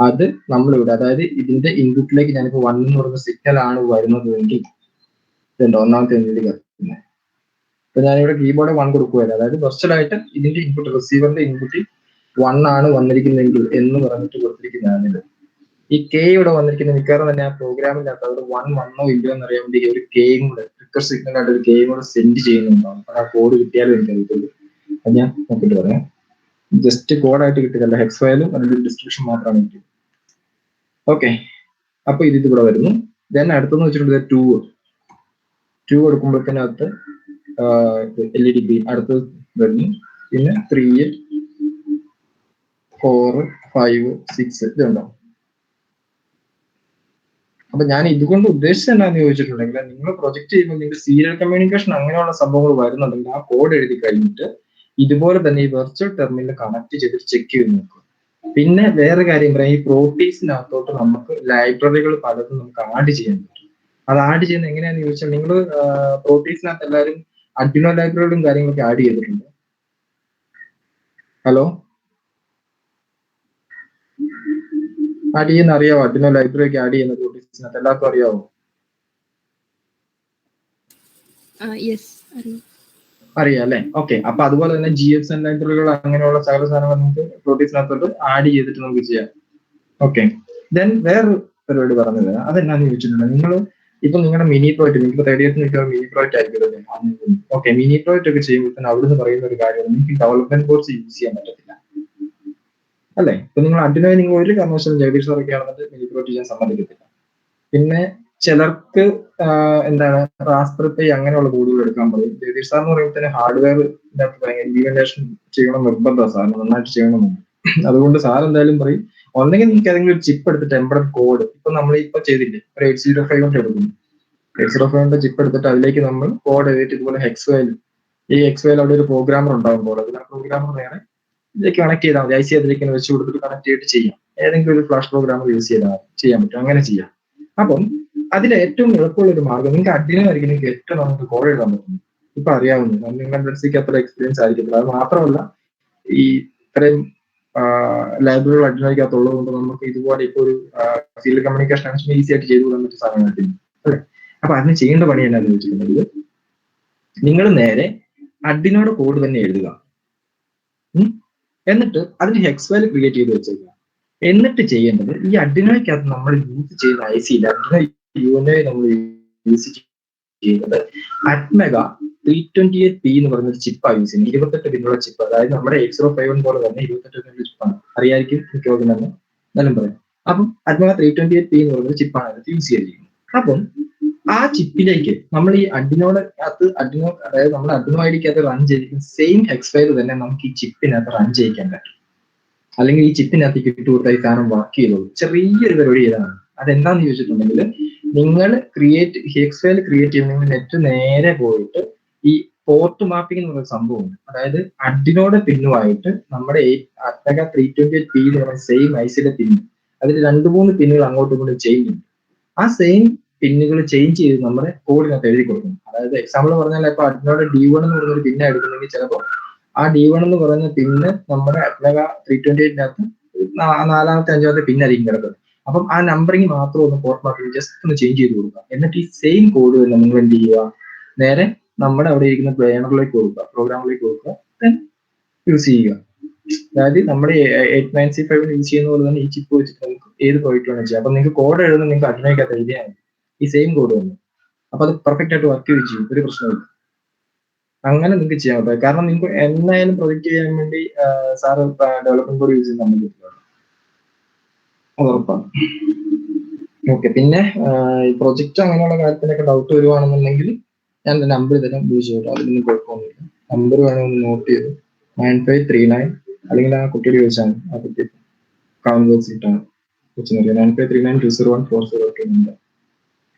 അത് നമ്മളിവിടെ, അതായത് ഇതിന്റെ ഇൻപുട്ടിലേക്ക് ഞാനിപ്പോൾ 1 എന്ന് പറയുന്ന സിഗ്നൽ ആണ് വരുന്നത് എങ്കിൽ ഇതുണ്ട് ഒന്നാമത്തെ LED കത്തുന്നത്. അപ്പൊ ഞാനിവിടെ കീബോർഡ് 1 കൊടുക്കുകയല്ല, അതായത് വെർച്വലായിട്ട് ഇതിന്റെ ഇൻപുട്ട്, റിസീവറിന്റെ ഇൻപുട്ടിൽ 1 ആണ് വന്നിരിക്കുന്നെങ്കിൽ എന്ന് പറഞ്ഞിട്ട് കൊടുത്തിരിക്കുന്നതാണിത്. ഈ K ഇവിടെ വന്നിരിക്കുന്ന മിക്കവാറും തന്നെ ആ പ്രോഗ്രാമിനകത്ത് അവിടെ 1 വന്നോ ഇല്ലയോ എന്ന് അറിയാൻ വേണ്ടി ഒരു Kയും കൂടെ, ട്രിഗർ സിഗ്നൽ ആയിട്ട് ഒരു Kയും കൂടെ സെൻഡ് ചെയ്യുന്നുണ്ടാവും. ആ കോഡ് കിട്ടിയാലും എനിക്കറിയത്തുള്ളൂ. അത് ഞാൻ നോക്കിയിട്ട് പറയാം. ജസ്റ്റ് കോഡായിട്ട് കിട്ടിയതല്ല, ഹെക്സ് ഫയലും അതിന്റെ ഡിസ്ക്രിപ്ഷൻ മാത്രമാണ് കിട്ടിയത്. ഓക്കെ, അപ്പൊ ഇത് ഇവിടെ വരുന്നു. ദെൻ അടുത്തെന്ന് വെച്ചിട്ടുണ്ടെങ്കിൽ 2 കൊടുക്കുമ്പോഴത്തേനകത്ത് LED ബി അടുത്ത് വരുന്നു. പിന്നെ 3, 4, 5, 6 ഇതുണ്ടാവും. അപ്പൊ ഞാൻ ഇതുകൊണ്ട് ഉദ്ദേശിച്ചത് എന്താണെന്ന് ചോദിച്ചിട്ടുണ്ടെങ്കിൽ, നിങ്ങൾ പ്രൊജക്ട് ചെയ്യുമ്പോൾ നിങ്ങൾക്ക് സീരിയൽ കമ്മ്യൂണിക്കേഷൻ അങ്ങനെയുള്ള സംഭവങ്ങൾ വരുന്നുണ്ടെങ്കിൽ ആ കോഡ് എഴുതി കഴിഞ്ഞിട്ട് ഇതുപോലെ തന്നെ ഈ വെർച്വൽ ടെർമിനൽ കണക്ട് ചെയ്തിട്ട് ചെക്ക് ചെയ്ത് നോക്കുക. പിന്നെ വേറെ കാര്യം പറയാം, ഈ പ്രോട്ടീസിനകത്തോട്ട് നമുക്ക് ലൈബ്രറികൾ പലതും നമുക്ക് ആഡ് ചെയ്യാൻ പറ്റും. അത് ആഡ് ചെയ്യുന്നത് എങ്ങനെയാണെന്ന് ചോദിച്ചാൽ, നിങ്ങൾ പ്രോട്ടീസിനകത്ത് എല്ലാവരും അഡ്മിനോ ലൈബ്രറികളും കാര്യങ്ങളൊക്കെ ആഡ് ചെയ്തിട്ടുണ്ട്. ഹലോ, ആഡ് ചെയ്യുന്ന അറിയാവോ? അഡ്മിനോ ലൈബ്രറി ഒക്കെ ആഡ് ചെയ്യുന്ന പ്രോട്ടീസിനകത്ത് എല്ലാവർക്കും അറിയാവോ? അറിയാം അല്ലെ? ഓക്കെ, അപ്പൊ അതുപോലെ തന്നെ GXN ലൈബ്രറികൾ അങ്ങനെയുള്ള സകല സാധനങ്ങൾ നമുക്ക് പ്രോട്ടീസിനകത്തോട്ട് ആഡ് ചെയ്തിട്ട് നമുക്ക് ചെയ്യാം. ഓക്കെ, ദെൻ വേറൊരു പരിപാടി പറഞ്ഞു തരാം. അതെന്നാന്ന് ചോദിച്ചിട്ടുണ്ട്, നിങ്ങൾ ഇപ്പൊ നിങ്ങളുടെ മിനി പ്രോജക്റ്റ്, നിങ്ങൾക്ക് 3rd ഇയർ മിനി പ്രോജക്റ്റ് ആയിരിക്കും. ഓക്കെ, മിനി പ്രോജക്റ്റ് ഒക്കെ ചെയ്യുമ്പോൾ തന്നെ അവിടുന്ന് പറയുന്ന ഒരു കാര്യം, നിങ്ങൾക്ക് ഡെവലപ്മെന്റ് കോഴ്സ് യൂസ് ചെയ്യാൻ പറ്റത്തില്ല. അല്ലെ? ഇപ്പൊ നിങ്ങൾ അഡിനോയെ നിങ്ങൾ ഒരു കാരണവശാലും ജഗദീഷ് സാറൊക്കെ ആണെന്നിട്ട് മാനിപ്പുലേറ്റ് ചെയ്യാൻ സമ്മതിക്കത്തില്ല. പിന്നെ ചിലർക്ക് എന്താണ് റാസ്പെറി അങ്ങനെയുള്ള കോഡുകൾ എടുക്കാൻ പറയും. ജഗദീഷ് സാർ എന്ന് പറയുമ്പോൾ തന്നെ ഹാർഡ്വെയർ ഭയങ്കര ഇംപ്ലിമെന്റേഷൻ ചെയ്യണം നിർബന്ധമാണ് സാറിന്, നന്നായിട്ട് ചെയ്യണമെന്നുണ്ട്. അതുകൊണ്ട് സാർ എന്തായാലും പറയും ഒന്നെങ്കിൽ നിങ്ങൾക്ക് ഏതെങ്കിലും ഒരു ചിപ്പ് എടുത്തിട്ട് എംബഡഡ് കോഡ്, ഇപ്പൊ നമ്മൾ ഇപ്പൊ ചെയ്തില്ലേ ഒരു 8005 കൊണ്ട് എടുക്കുന്നു, 8005 ചിപ്പ് എടുത്തിട്ട് അതിലേക്ക് നമ്മൾ കോഡ് എഴുതിയിട്ട് ഇതുപോലെ ഹെക്സ് ഫയൽ, ഈ ഹെക്സ് ഫയൽ അവിടെ ഒരു പ്രോഗ്രാമർ ഉണ്ടാകുമ്പോൾ അതിൽ ആ പ്രോഗ്രാമർ നേരെ ഇതിലേക്ക് കണക്ട് ചെയ്താൽ മതി. IC അതിലേക്ക് വെച്ച് കൊടുത്തിട്ട് കണക്ട് ചെയ്തിട്ട് ചെയ്യാം. ഏതെങ്കിലും ഒരു ഫ്ലാഷ് പ്രോഗ്രാമർ യൂസ് ചെയ്താൽ ചെയ്യാൻ പറ്റും, അങ്ങനെ ചെയ്യാം. അപ്പം അതിൽ ഏറ്റവും എളുപ്പമുള്ള ഒരു മാർഗം, നിങ്ങൾക്ക് അഡിനായിരിക്കും നിങ്ങൾക്ക് ഏറ്റവും നമുക്ക് കോഡ് എഴുതാൻ പറ്റും. ഇപ്പൊ അറിയാവുന്നത് നിങ്ങളുടെ ഫ്രണ്ട്സിക്ക് അത്ര എക്സ്പീരിയൻസ് ആയിരിക്കത്തില്ല. അത് മാത്രമല്ല ഈ ഇത്രയും ലൈബ്രറികൾ അഡിനോയ്ക്കകത്തുള്ളത് കൊണ്ട് നമുക്ക് ഇതുപോലെ ഇപ്പൊ ഒരു ഫീൽഡ് കമ്മ്യൂണിക്കേഷൻ ആണെങ്കിൽ ഈസി ആയിട്ട് ചെയ്തു കൊടുക്കാൻ പറ്റിയ സാധനങ്ങൾ അല്ലേ? അപ്പൊ അതിന് ചെയ്യേണ്ട പണി എന്നാന്ന് വെച്ചിട്ടുണ്ടെങ്കിൽ നിങ്ങൾ നേരെ അഡിനോയുടെ കോഡ് തന്നെ എഴുതുക, എന്നിട്ട് അതിന് ഹെക്സ് ഫയൽ ക്രിയേറ്റ് ചെയ്ത് വെച്ചേക്കുക. എന്നിട്ട് ചെയ്യേണ്ടത് ഈ അഡിനോയ്ക്കകത്ത് നമ്മൾ യൂസ് ചെയ്യുന്ന IC ഇല്ല, അഡിനോ UNO നമ്മൾ യൂസ് ചെയ്യുന്നത് അറ്റ്മെഗ 328P എന്ന് പറഞ്ഞൊരു ചിപ്പാണ് യൂസ് ചെയ്യുന്നത്. 28 പിന്നുള്ള ചിപ്പ്, അതായത് നമ്മുടെ 8051 പോലെ തന്നെ 28 പിന്നുള്ള ചിപ്പാണ്. അറിയായിരിക്കും മിക്കവാറും തന്നെ എന്നാലും പറയാം. അപ്പം അറ്റ്മെഗ 328P എന്ന് പറയുന്ന ചിപ്പാണ് അതിനകത്ത് യൂസ് ചെയ്തിരിക്കുന്നത്. അപ്പം ആ ചിപ്പിലേക്ക് നമ്മൾ ഈ അഡിനോയുടെ അകത്ത് അഡിനോ, അതായത് നമ്മൾ അഡിനോ ഐഡിക്കകത്ത് റൺ ചെയ്തിരിക്കുന്ന സെയിം ഹെക്സ് ഫയൽ തന്നെ നമുക്ക് ഈ ചിപ്പിനകത്ത് റൺ ചെയ്യിക്കാൻ പറ്റും. അല്ലെങ്കിൽ ഈ ചിപ്പിനകത്തേക്ക് ഇട്ട് കൊടുത്താൽ ഈ സാധനം വർക്ക് ചെയ്തോളൂ. ചെറിയൊരു പരിപാടി ചെയ്താണ്. അതെന്താന്ന് ചോദിച്ചിട്ടുണ്ടെങ്കിൽ നിങ്ങൾ ഹെക്സ് ഫയൽ ക്രിയേറ്റ് ചെയ്യുന്ന നെറ്റ് നേരെ പോയിട്ട് ഈ പോർട്ട് മാപ്പിംഗ് എന്ന് പറയുന്ന സംഭവമുണ്ട്. അതായത് അഡിനോയുടെ പിന്നുമായിട്ട് നമ്മുടെ അറ്റ്മെഗ 328P എന്ന് പറയുന്ന സെയിം ICയുടെ പിന്ന്, അതിൽ 2-3 പിന്നുകൾ അങ്ങോട്ടും ഇങ്ങോട്ടും ചേഞ്ച് ഉണ്ട്. ആ സെയിം പിന്നുകൾ ചേഞ്ച് ചെയ്ത് നമ്മുടെ കോഡിനകത്ത് എഴുതി കൊടുക്കണം. അതായത് എക്സാമ്പിൾ പറഞ്ഞാൽ ഇപ്പൊ അഡിനോയുടെ D1 എന്ന് പറയുന്ന ഒരു പിന്ന എടുക്കുന്നെങ്കിൽ ചിലപ്പോൾ ആ D1 എന്ന് പറയുന്ന പിന്ന് നമ്മുടെ അറ്റ്മെഗ 328-നകത്ത് 4-ാമത്തെ 5-ാമത്തെ പിന്നായിരിക്കും കിടക്കുന്നത്. അപ്പം ആ നമ്പറിങ് മാത്രം ഒന്ന് പോർട്ട് മാപ്പിംഗ് ജസ്റ്റ് ഒന്ന് ചേഞ്ച് ചെയ്ത് കൊടുക്കുക. എന്നിട്ട് ഈ സെയിം കോഡ് തന്നെ നിങ്ങൾ എന്ത് ചെയ്യുക, നേരെ നമ്മുടെ അവിടെ ഇരിക്കുന്ന പ്ലേയറിലേക്ക് കൊടുക്കുക, പ്രോഗ്രാമിലേക്ക് കൊടുക്കുക, ദെൻ യൂസ് ചെയ്യുക. അതായത് നമ്മുടെ 89C5 യൂസ് ചെയ്യുന്ന പോലെ തന്നെ ഈ ചിപ്പ് വെച്ചിട്ട് നമുക്ക് ഏത് പ്രോജക്റ്റ് വേണം ചെയ്യാം. അപ്പൊ നിങ്ങൾക്ക് കോഡ് എഴുതുന്നത് നിങ്ങൾക്ക് അഡിനോയ്ക്കകത്ത് എഴുതിയാൽ മതി, ഈ സെയിം കോഡ് തന്നെ. അപ്പൊ അത് പെർഫെക്റ്റ് ആയിട്ട് വർക്ക് ചെയ്യും, ഒരു പ്രശ്നമില്ല. അങ്ങനെ നിങ്ങൾക്ക് ചെയ്യാൻ പറ്റും. കാരണം നിങ്ങൾക്ക് എന്നായാലും പ്രൊജക്ട് ചെയ്യാൻ വേണ്ടി സാറ് ഡെവലപ്മെന്റ് കോഡ് യൂസ് ചെയ്യുന്ന നമുക്ക് അത് ഉറപ്പാണ്. ഓക്കെ, പിന്നെ ഈ പ്രൊജക്ട് അങ്ങനെയുള്ള കാര്യത്തിനൊക്കെ ഡൗട്ട് വരുവാണെന്നുണ്ടെങ്കിൽ ഞാൻ എൻ്റെ നമ്പർ തരാം, യൂസ് ചെയ്തു. അതിലൊന്നും കുഴപ്പമൊന്നുമില്ല. നമ്പർ വേണമെന്ന് നോട്ട് ചെയ്തു 9539, അല്ലെങ്കിൽ ആ കുട്ടിയോട് ചോദിച്ചാൽ ആ കുട്ടി കമന്റ് ബോക്സിൽ ഇട്ടാണ് കൊച്ചിന് 9539201402 നമ്പർ.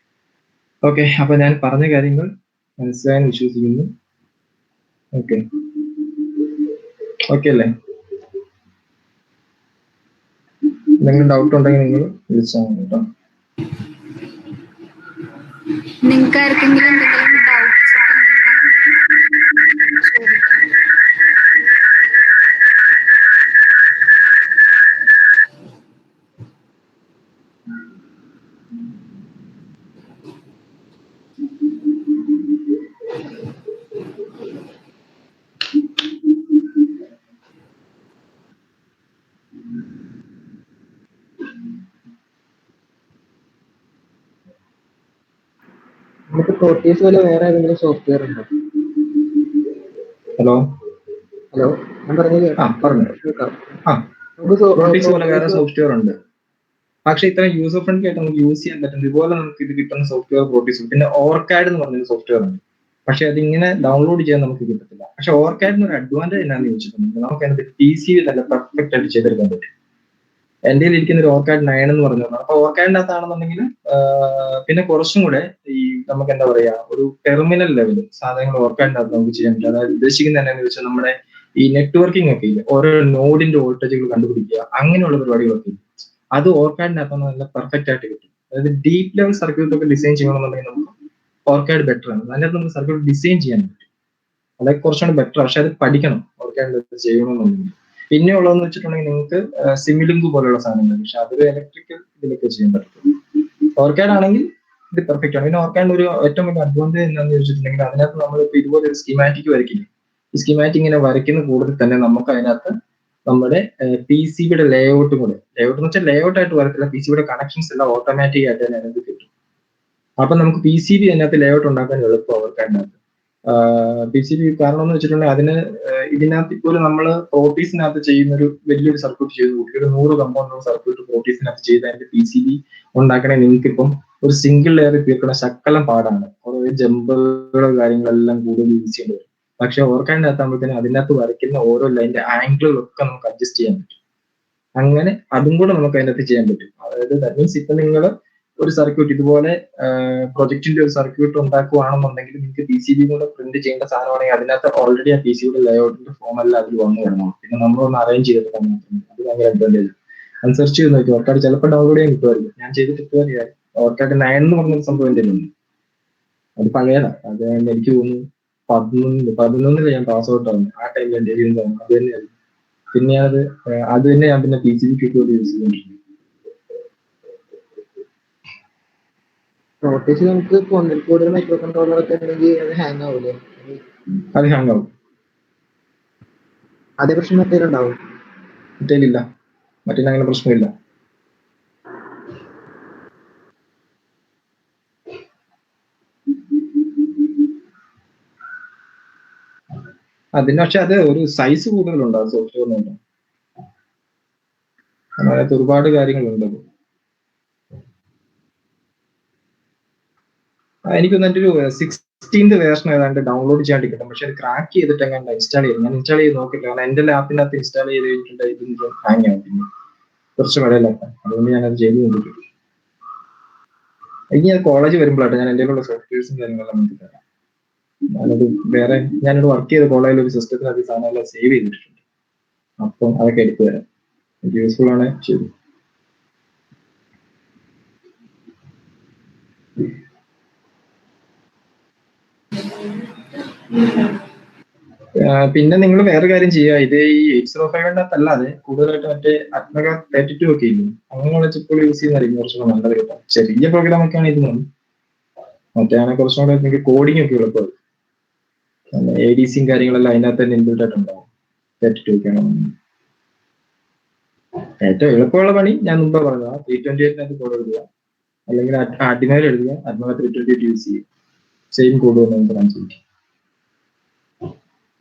ഓക്കെ, അപ്പൊ ഞാൻ പറഞ്ഞ കാര്യങ്ങൾ മനസ്സിലായെന്ന് വിശ്വസിക്കുന്നു. ഓക്കെ അല്ലേ? എന്തെങ്കിലും ഡൗട്ട് ഉണ്ടെങ്കിൽ നിങ്ങൾ വിളിച്ചാൽ മതി കേട്ടോ. നിങ്ങൾക്ക് ആർക്കെങ്കിലും എന്തെങ്കിലും ഡൗട്ട്സ് നമുക്ക് പ്രോട്ടീസ് പോലെ വേറെ ഏതെങ്കിലും സോഫ്റ്റ്വെയർ ഉണ്ടോ? ഹലോ ഞാൻ പറഞ്ഞത് പറഞ്ഞു. പ്രോട്ടീസ് പോലെ വേറെ സോഫ്റ്റ്വെയർ ഉണ്ട്, പക്ഷെ ഇത്ര യൂസർ ഫ്രണ്ട്ലി ആയിട്ട് നമുക്ക് യൂസ് ചെയ്യാൻ പറ്റും. ഇതുപോലെ നമുക്ക് ഇത് കിട്ടുന്ന സോഫ്റ്റ്വെയർ പ്രോട്ടീസ്. പിന്നെ ഓർക്കാഡ് എന്ന് പറഞ്ഞൊരു സോഫ്റ്റ്വെയർ ഉണ്ട്, പക്ഷെ അതിങ്ങനെ ഡൗൺലോഡ് ചെയ്യാൻ നമുക്ക് കിട്ടത്തില്ല. പക്ഷെ ഓർക്കാഡിന് ഒരു അഡ്വാൻറ്റേജ് എന്നാന്ന് ചോദിച്ചിട്ടുണ്ടെങ്കിൽ നമുക്ക് അതിനകത്ത് PC നല്ല പെർഫെക്റ്റ് ആയിട്ട് ചെയ്തെടുക്കാൻ പറ്റും. എൻ്റെ ഇരിക്കുന്ന ഒരു ഓർക്കാഡ് 9 എന്ന് പറഞ്ഞു. അപ്പൊ ഓർക്കാഡിന്റെ അകത്താണെന്നുണ്ടെങ്കിൽ പിന്നെ കുറച്ചും കൂടെ ഈ നമുക്ക് എന്താ പറയാ ഒരു ടെർമിനൽ ലെവൽ സാധനങ്ങൾ ഓർക്കാഡിന്റെ അകത്ത് നമുക്ക് ചെയ്യാൻ പറ്റും. അതായത് ഉദ്ദേശിക്കുന്നത് എന്നാന്ന് വെച്ചാൽ നമ്മുടെ ഈ നെറ്റ്വർക്കിംഗ് ഒക്കെ ഇല്ല, ഓരോ നോഡിന്റെ വോൾട്ടേജുകൾ കണ്ടുപിടിക്കുക, അങ്ങനെയുള്ള പരിപാടികളൊക്കെ ഇല്ല. അത് ഓർക്കാഡിന്റെ അകത്ത് നല്ല പെർഫെക്റ്റ് ആയിട്ട് കിട്ടും. അതായത് ഡീപ്പ് ലെവൽ സർക്യൂട്ട് ഒക്കെ ഡിസൈൻ ചെയ്യണമെന്നുണ്ടെങ്കിൽ നമുക്ക് ഓർക്കാഡ് ബെറ്റർ ആണ്. അതിനകത്ത് നമുക്ക് സർക്യൂട്ട് ഡിസൈൻ ചെയ്യാൻ പറ്റും, അതൊക്കെ കുറച്ചുകൂടി ബെറ്റർ. പക്ഷെ അത് പഠിക്കണം ഓർക്കാഡിൽ ചെയ്യണമെന്നുണ്ടെങ്കിൽ. പിന്നെ ഉള്ളതെന്ന് വെച്ചിട്ടുണ്ടെങ്കിൽ നിങ്ങൾക്ക് സിമിലിങ്ക് പോലെയുള്ള സാധനങ്ങൾ, പക്ഷെ അതൊരു ഇലക്ട്രിക്കൽ ഇതിലൊക്കെ ചെയ്യാൻ പറ്റും. ഓർക്കാഡ് ആണെങ്കിൽ ഇത് പെർഫെക്റ്റ് ആണ്. പിന്നെ ഓർക്കാഡിന്റെ ഒരു ഏറ്റവും വലിയ അഡ്വാൻറ്റേജ് എന്താണെന്ന് ചോദിച്ചിട്ടുണ്ടെങ്കിൽ അതിനകത്ത് നമ്മളിപ്പോ ഇതുപോലെ ഒരു സ്കീമാറ്റിക് വരയ്ക്കില്ല, ഈ സ്കീമാറ്റിക് ഇങ്ങനെ വരയ്ക്കുന്ന കൂടുതൽ തന്നെ നമുക്ക് അതിനകത്ത് നമ്മുടെ PCBയുടെ ലേഔട്ടും കൂടെ, ലേഔട്ട് എന്ന് വെച്ചാൽ ലേഔട്ട് ആയിട്ട് വരത്തില്ല, PCBയുടെ കണക്ഷൻസ് എല്ലാം ഓട്ടോമാറ്റിക് ആയിട്ട് തന്നെ അതിനകത്ത് കിട്ടും. അപ്പൊ നമുക്ക് PCB അതിനകത്ത് ലേഔട്ട് ഉണ്ടാക്കാൻ എളുപ്പം ഓർക്കാഡിനകത്ത്. PCB കാരണം എന്ന് വെച്ചിട്ടുണ്ടെങ്കിൽ അതിന് ഇതിനകത്ത് ഇപ്പോൾ നമ്മൾ പ്രോട്ടീസിനകത്ത് ചെയ്യുന്ന ഒരു വലിയൊരു സർക്യൂട്ട് ചെയ്ത് കൂട്ടി ഒരു 100 കമ്പൗണ്ട് സർക്യൂട്ട് പ്രോട്ടീസിനകത്ത് ചെയ്ത് അതിന്റെ PCB ഉണ്ടാക്കണേ നിങ്ങൾക്ക് ഇപ്പം ഒരു സിംഗിൾ ലെയർ തീർക്കുന്ന ശക്കലം പാടാണ്. കുറെ ജമ്പുകളോ കാര്യങ്ങളെല്ലാം കൂടുതൽ യൂസ് ചെയ്യേണ്ടി വരും. പക്ഷെ ഓർക്കാൻ്റെ അകത്താകുമ്പോഴത്തേനും അതിനകത്ത് വരയ്ക്കുന്ന ഓരോ ലൈൻ്റെ ആംഗിളുകളൊക്കെ നമുക്ക് അഡ്ജസ്റ്റ് ചെയ്യാൻ പറ്റും. അങ്ങനെ അതും കൂടെ നമുക്ക് അതിനകത്ത് ചെയ്യാൻ പറ്റും. അതായത് ദാറ്റ് മീൻസ് ഇപ്പൊ നിങ്ങൾ ഒരു സർക്യൂട്ട് ഇതുപോലെ പ്രൊജക്ടിന്റെ ഒരു സർക്യൂട്ട് ഉണ്ടാക്കുകയാണെന്നുണ്ടെങ്കിൽ നിങ്ങൾക്ക് PCB കൂടെ പ്രിന്റ് ചെയ്യേണ്ട സാധനമാണെങ്കിൽ അതിനകത്ത് ഓൾറെഡി ആ PCBയുടെ ലേഔട്ടിന്റെ ഫോം എല്ലാം അതിൽ വന്നു കിടന്നു. പിന്നെ നമ്മളൊന്ന് അറേഞ്ച് ചെയ്തിട്ട് അത് ഭയങ്കര അഡ്വാൻറ്റേജ്. അത് സെർച്ച് ചെയ്ത് നോക്കി ഓർക്കാട് ചിലപ്പോൾ ഡൗൺലോഡ് ചെയ്യാൻ കിട്ടുമായിരിക്കും. ഞാൻ ചെയ്തിട്ട് ഇതുവരെ ഓർക്കാട് 9 എന്ന് പറഞ്ഞൊരു സംഭവം എൻ്റെ ഉണ്ട്. അത് പഴയതാണ്. അത് എനിക്ക് തോന്നുന്നു 11 ഞാൻ പാസ് ഔട്ട് ആവുന്നു. ആ ടൈമിൽ എൻ്റെ തോന്നുന്നു അത് തന്നെയായിരുന്നു. പിന്നെ അത് തന്നെ ഞാൻ പിന്നെ PCB കിട്ടുകൊണ്ട് യൂസ് ചെയ്തിട്ടുണ്ട്. പ്രോട്ടീസ് നമുക്ക് ഒന്നിൽ കൂടുതൽ മൈക്രോ കൺട്രോളർ ഒക്കെ ഉണ്ടെങ്കിൽ അത് ഹാങ് ആവൂലേ? അത് ഹാങ് ആവും. അതേ പ്രശ്നം മറ്റേലുണ്ടാവും? മറ്റേലില്ല. മറ്റേല് അങ്ങനെ പ്രശ്നമില്ല. അതിന് പക്ഷെ അത് ഒരു സൈസ് കൂടുതലുണ്ട് ആ സോഫ്റ്റ്വെയറിന്. അതിനകത്ത് ഒരുപാട് കാര്യങ്ങളുണ്ട്. എനിക്കൊന്ന് എൻ്റെ ഒരു 16th വേർഷൻ ഏതാണ്ട് ഡൗൺലോഡ് ചെയ്യാൻ കിട്ടും. പക്ഷെ അത് ക്രാക്ക് ചെയ്തിട്ട് എങ്ങനെ ഇൻസ്റ്റാൾ ചെയ്തു. ഞാൻ ഇൻസ്റ്റാൾ ചെയ്ത് നോക്കില്ല. കാരണം എൻ്റെ ലാപ്പിനകത്ത് ഇൻസ്റ്റാൾ ചെയ്ത് കഴിഞ്ഞിട്ടുണ്ട് ഇത് ഹാങ് ആവും. പിന്നെ കുറച്ച് മഴയിലാക്കാം. അതുകൊണ്ട് ഞാനത് ചെയ്ത് നോക്കിയിട്ടുണ്ട്. ഇനി അത് കോളേജ് വരുമ്പോഴാണ് ഞാൻ എൻ്റെ ഉള്ള സോഫ്റ്റ്വെയർസും കാര്യങ്ങളെല്ലാം നമുക്ക് തരാം. ഞാനൊരു വർക്ക് ചെയ്ത കോളേജിൽ ഒരു സിസ്റ്റത്തിനകത്ത് സാധനമെല്ലാം സേവ് ചെയ്തിട്ടുണ്ട്. അപ്പം അതൊക്കെ എടുത്തു തരാം. എനിക്ക് യൂസ്ഫുൾ ആണ്. ശരി. പിന്നെ നിങ്ങൾ വേറെ കാര്യം ചെയ്യുക. ഇത് ഈ 8005 അല്ലാതെ കൂടുതലായിട്ട് മറ്റേ അറ്റ്മക 32 ഒക്കെ ഇല്ലേ, അങ്ങനെയുള്ള ചിപ്പുകൾ യൂസ് ചെയ്യുന്നതായിരിക്കും കുറച്ചുകൂടെ നല്ലത് കേട്ടോ. ചെറിയ പ്രോഗ്രാം ഒക്കെയാണ് ഇത് മതി. മറ്റേ കുറച്ചും കൂടെ നിങ്ങൾക്ക് കോഡിംഗ് ഒക്കെ എളുപ്പമാണ്. ADCയും കാര്യങ്ങളെല്ലാം അതിനകത്ത് തന്നെ ഇൻബിൽറ്റ് ആയിട്ടുണ്ടാവും. 32 ഒക്കെ ആണെന്നുണ്ടെങ്കിൽ ഏറ്റവും എളുപ്പമുള്ള പണി ഞാൻ മുമ്പ് പറഞ്ഞതാ 328 കോഡ് എഴുതുക, അല്ലെങ്കിൽ ആർഡിനോയിൽ എഴുതുക, അറ്റ്മക 328 യൂസ് ചെയ്യുക. സെയിം കോഡ് തന്നെ നമുക്ക് റൺ ചെയ്യും.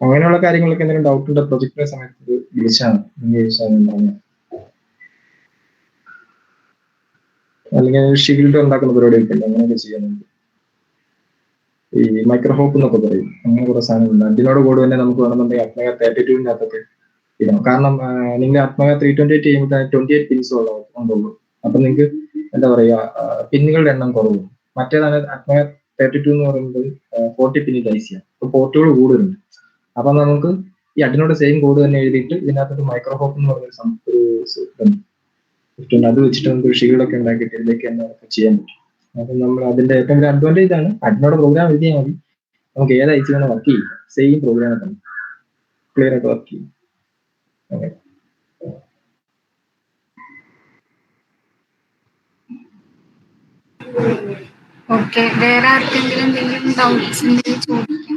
അങ്ങനെയുള്ള കാര്യങ്ങളൊക്കെ എന്തെങ്കിലും ഡൗട്ട് ഉണ്ടോ പ്രൊജക്ടിന്റെ സമയത്ത് വിളിച്ചാണ് പറഞ്ഞു. അല്ലെങ്കിൽ ഷീൽഡ് ഉണ്ടാക്കുന്ന പരിപാടിയൊക്കെ ഉണ്ട്, അങ്ങനെയൊക്കെ ചെയ്യുന്നുണ്ട്. ഈ മൈക്രോഹോപ്പ് എന്നൊക്കെ പറയും, അങ്ങനെ കുറെ സാധനങ്ങളുണ്ട്. അതിനോട് കൂടെ തന്നെ നമുക്ക് വേണമെന്നുണ്ടെങ്കിൽ അറ്റ്മക 32 അകത്തൊക്കെ ഇടാം. കാരണം നിങ്ങൾ അറ്റ്മക 328 ചെയ്യുമ്പോൾ 28 പിൻസ് ഉണ്ടുള്ളൂ. അപ്പൊ നിങ്ങൾക്ക് എന്താ പറയാ പിന്നുകളുടെ എണ്ണം കുറവും. മറ്റേതാണ് അറ്റ്മക 32 എന്ന് പറയുന്നത് 40 പിന്നിൽ ഐസിയാണ്. അപ്പൊ പോർട്ടുകൾ കൂടുതലുണ്ട്. അപ്പൊ നമുക്ക് ഈ അതിനോട് സെയിം കോഡ് തന്നെ എഴുതിയിട്ട് ഇതിനകത്തൊരു മൈക്രോഹോപ്പ് എന്ന് പറഞ്ഞൊരു അത് വെച്ചിട്ട് നമുക്ക് ഷീൽഡൊക്കെ ഉണ്ടാക്കിയിട്ട് ഇതിലേക്ക് തന്നെ ചെയ്യാൻ പറ്റും. അപ്പൊ നമ്മൾ അതിന്റെ ഏറ്റവും ഒരു അഡ്വാൻറ്റേജ് ആണ്. അതിനോട് പ്രോഗ്രാം എഴുതിയാൽ മതി, നമുക്ക് ഏത് ഐസി വേണം വർക്ക് ചെയ്യും. സെയിം പ്രോഗ്രാം തന്നെ ക്ലിയർ ആയിട്ട് വർക്ക് ചെയ്യും. ഓക്കെ, വേറെ ആർക്കെങ്കിലും എന്തെങ്കിലും ഡൗട്ട്സ് ഉണ്ടെങ്കിൽ ചോദിക്കാം.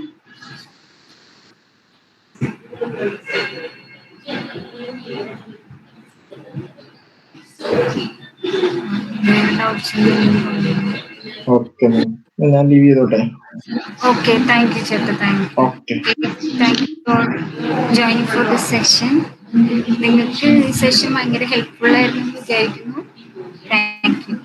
വേറെ ഡൗട്ട്സ് ഓക്കെ, ഞാൻ ലീവ് ചെയ്തോട്ടെ. ഓക്കെ, താങ്ക് യു ചേട്ടാ. Thank you for joining for this session. നിങ്ങൾക്ക് ഈ സെഷൻ ഭയങ്കര ഹെൽപ്ഫുൾ ആയിരുന്നു എന്ന് വിചാരിക്കുന്നു. Thank you.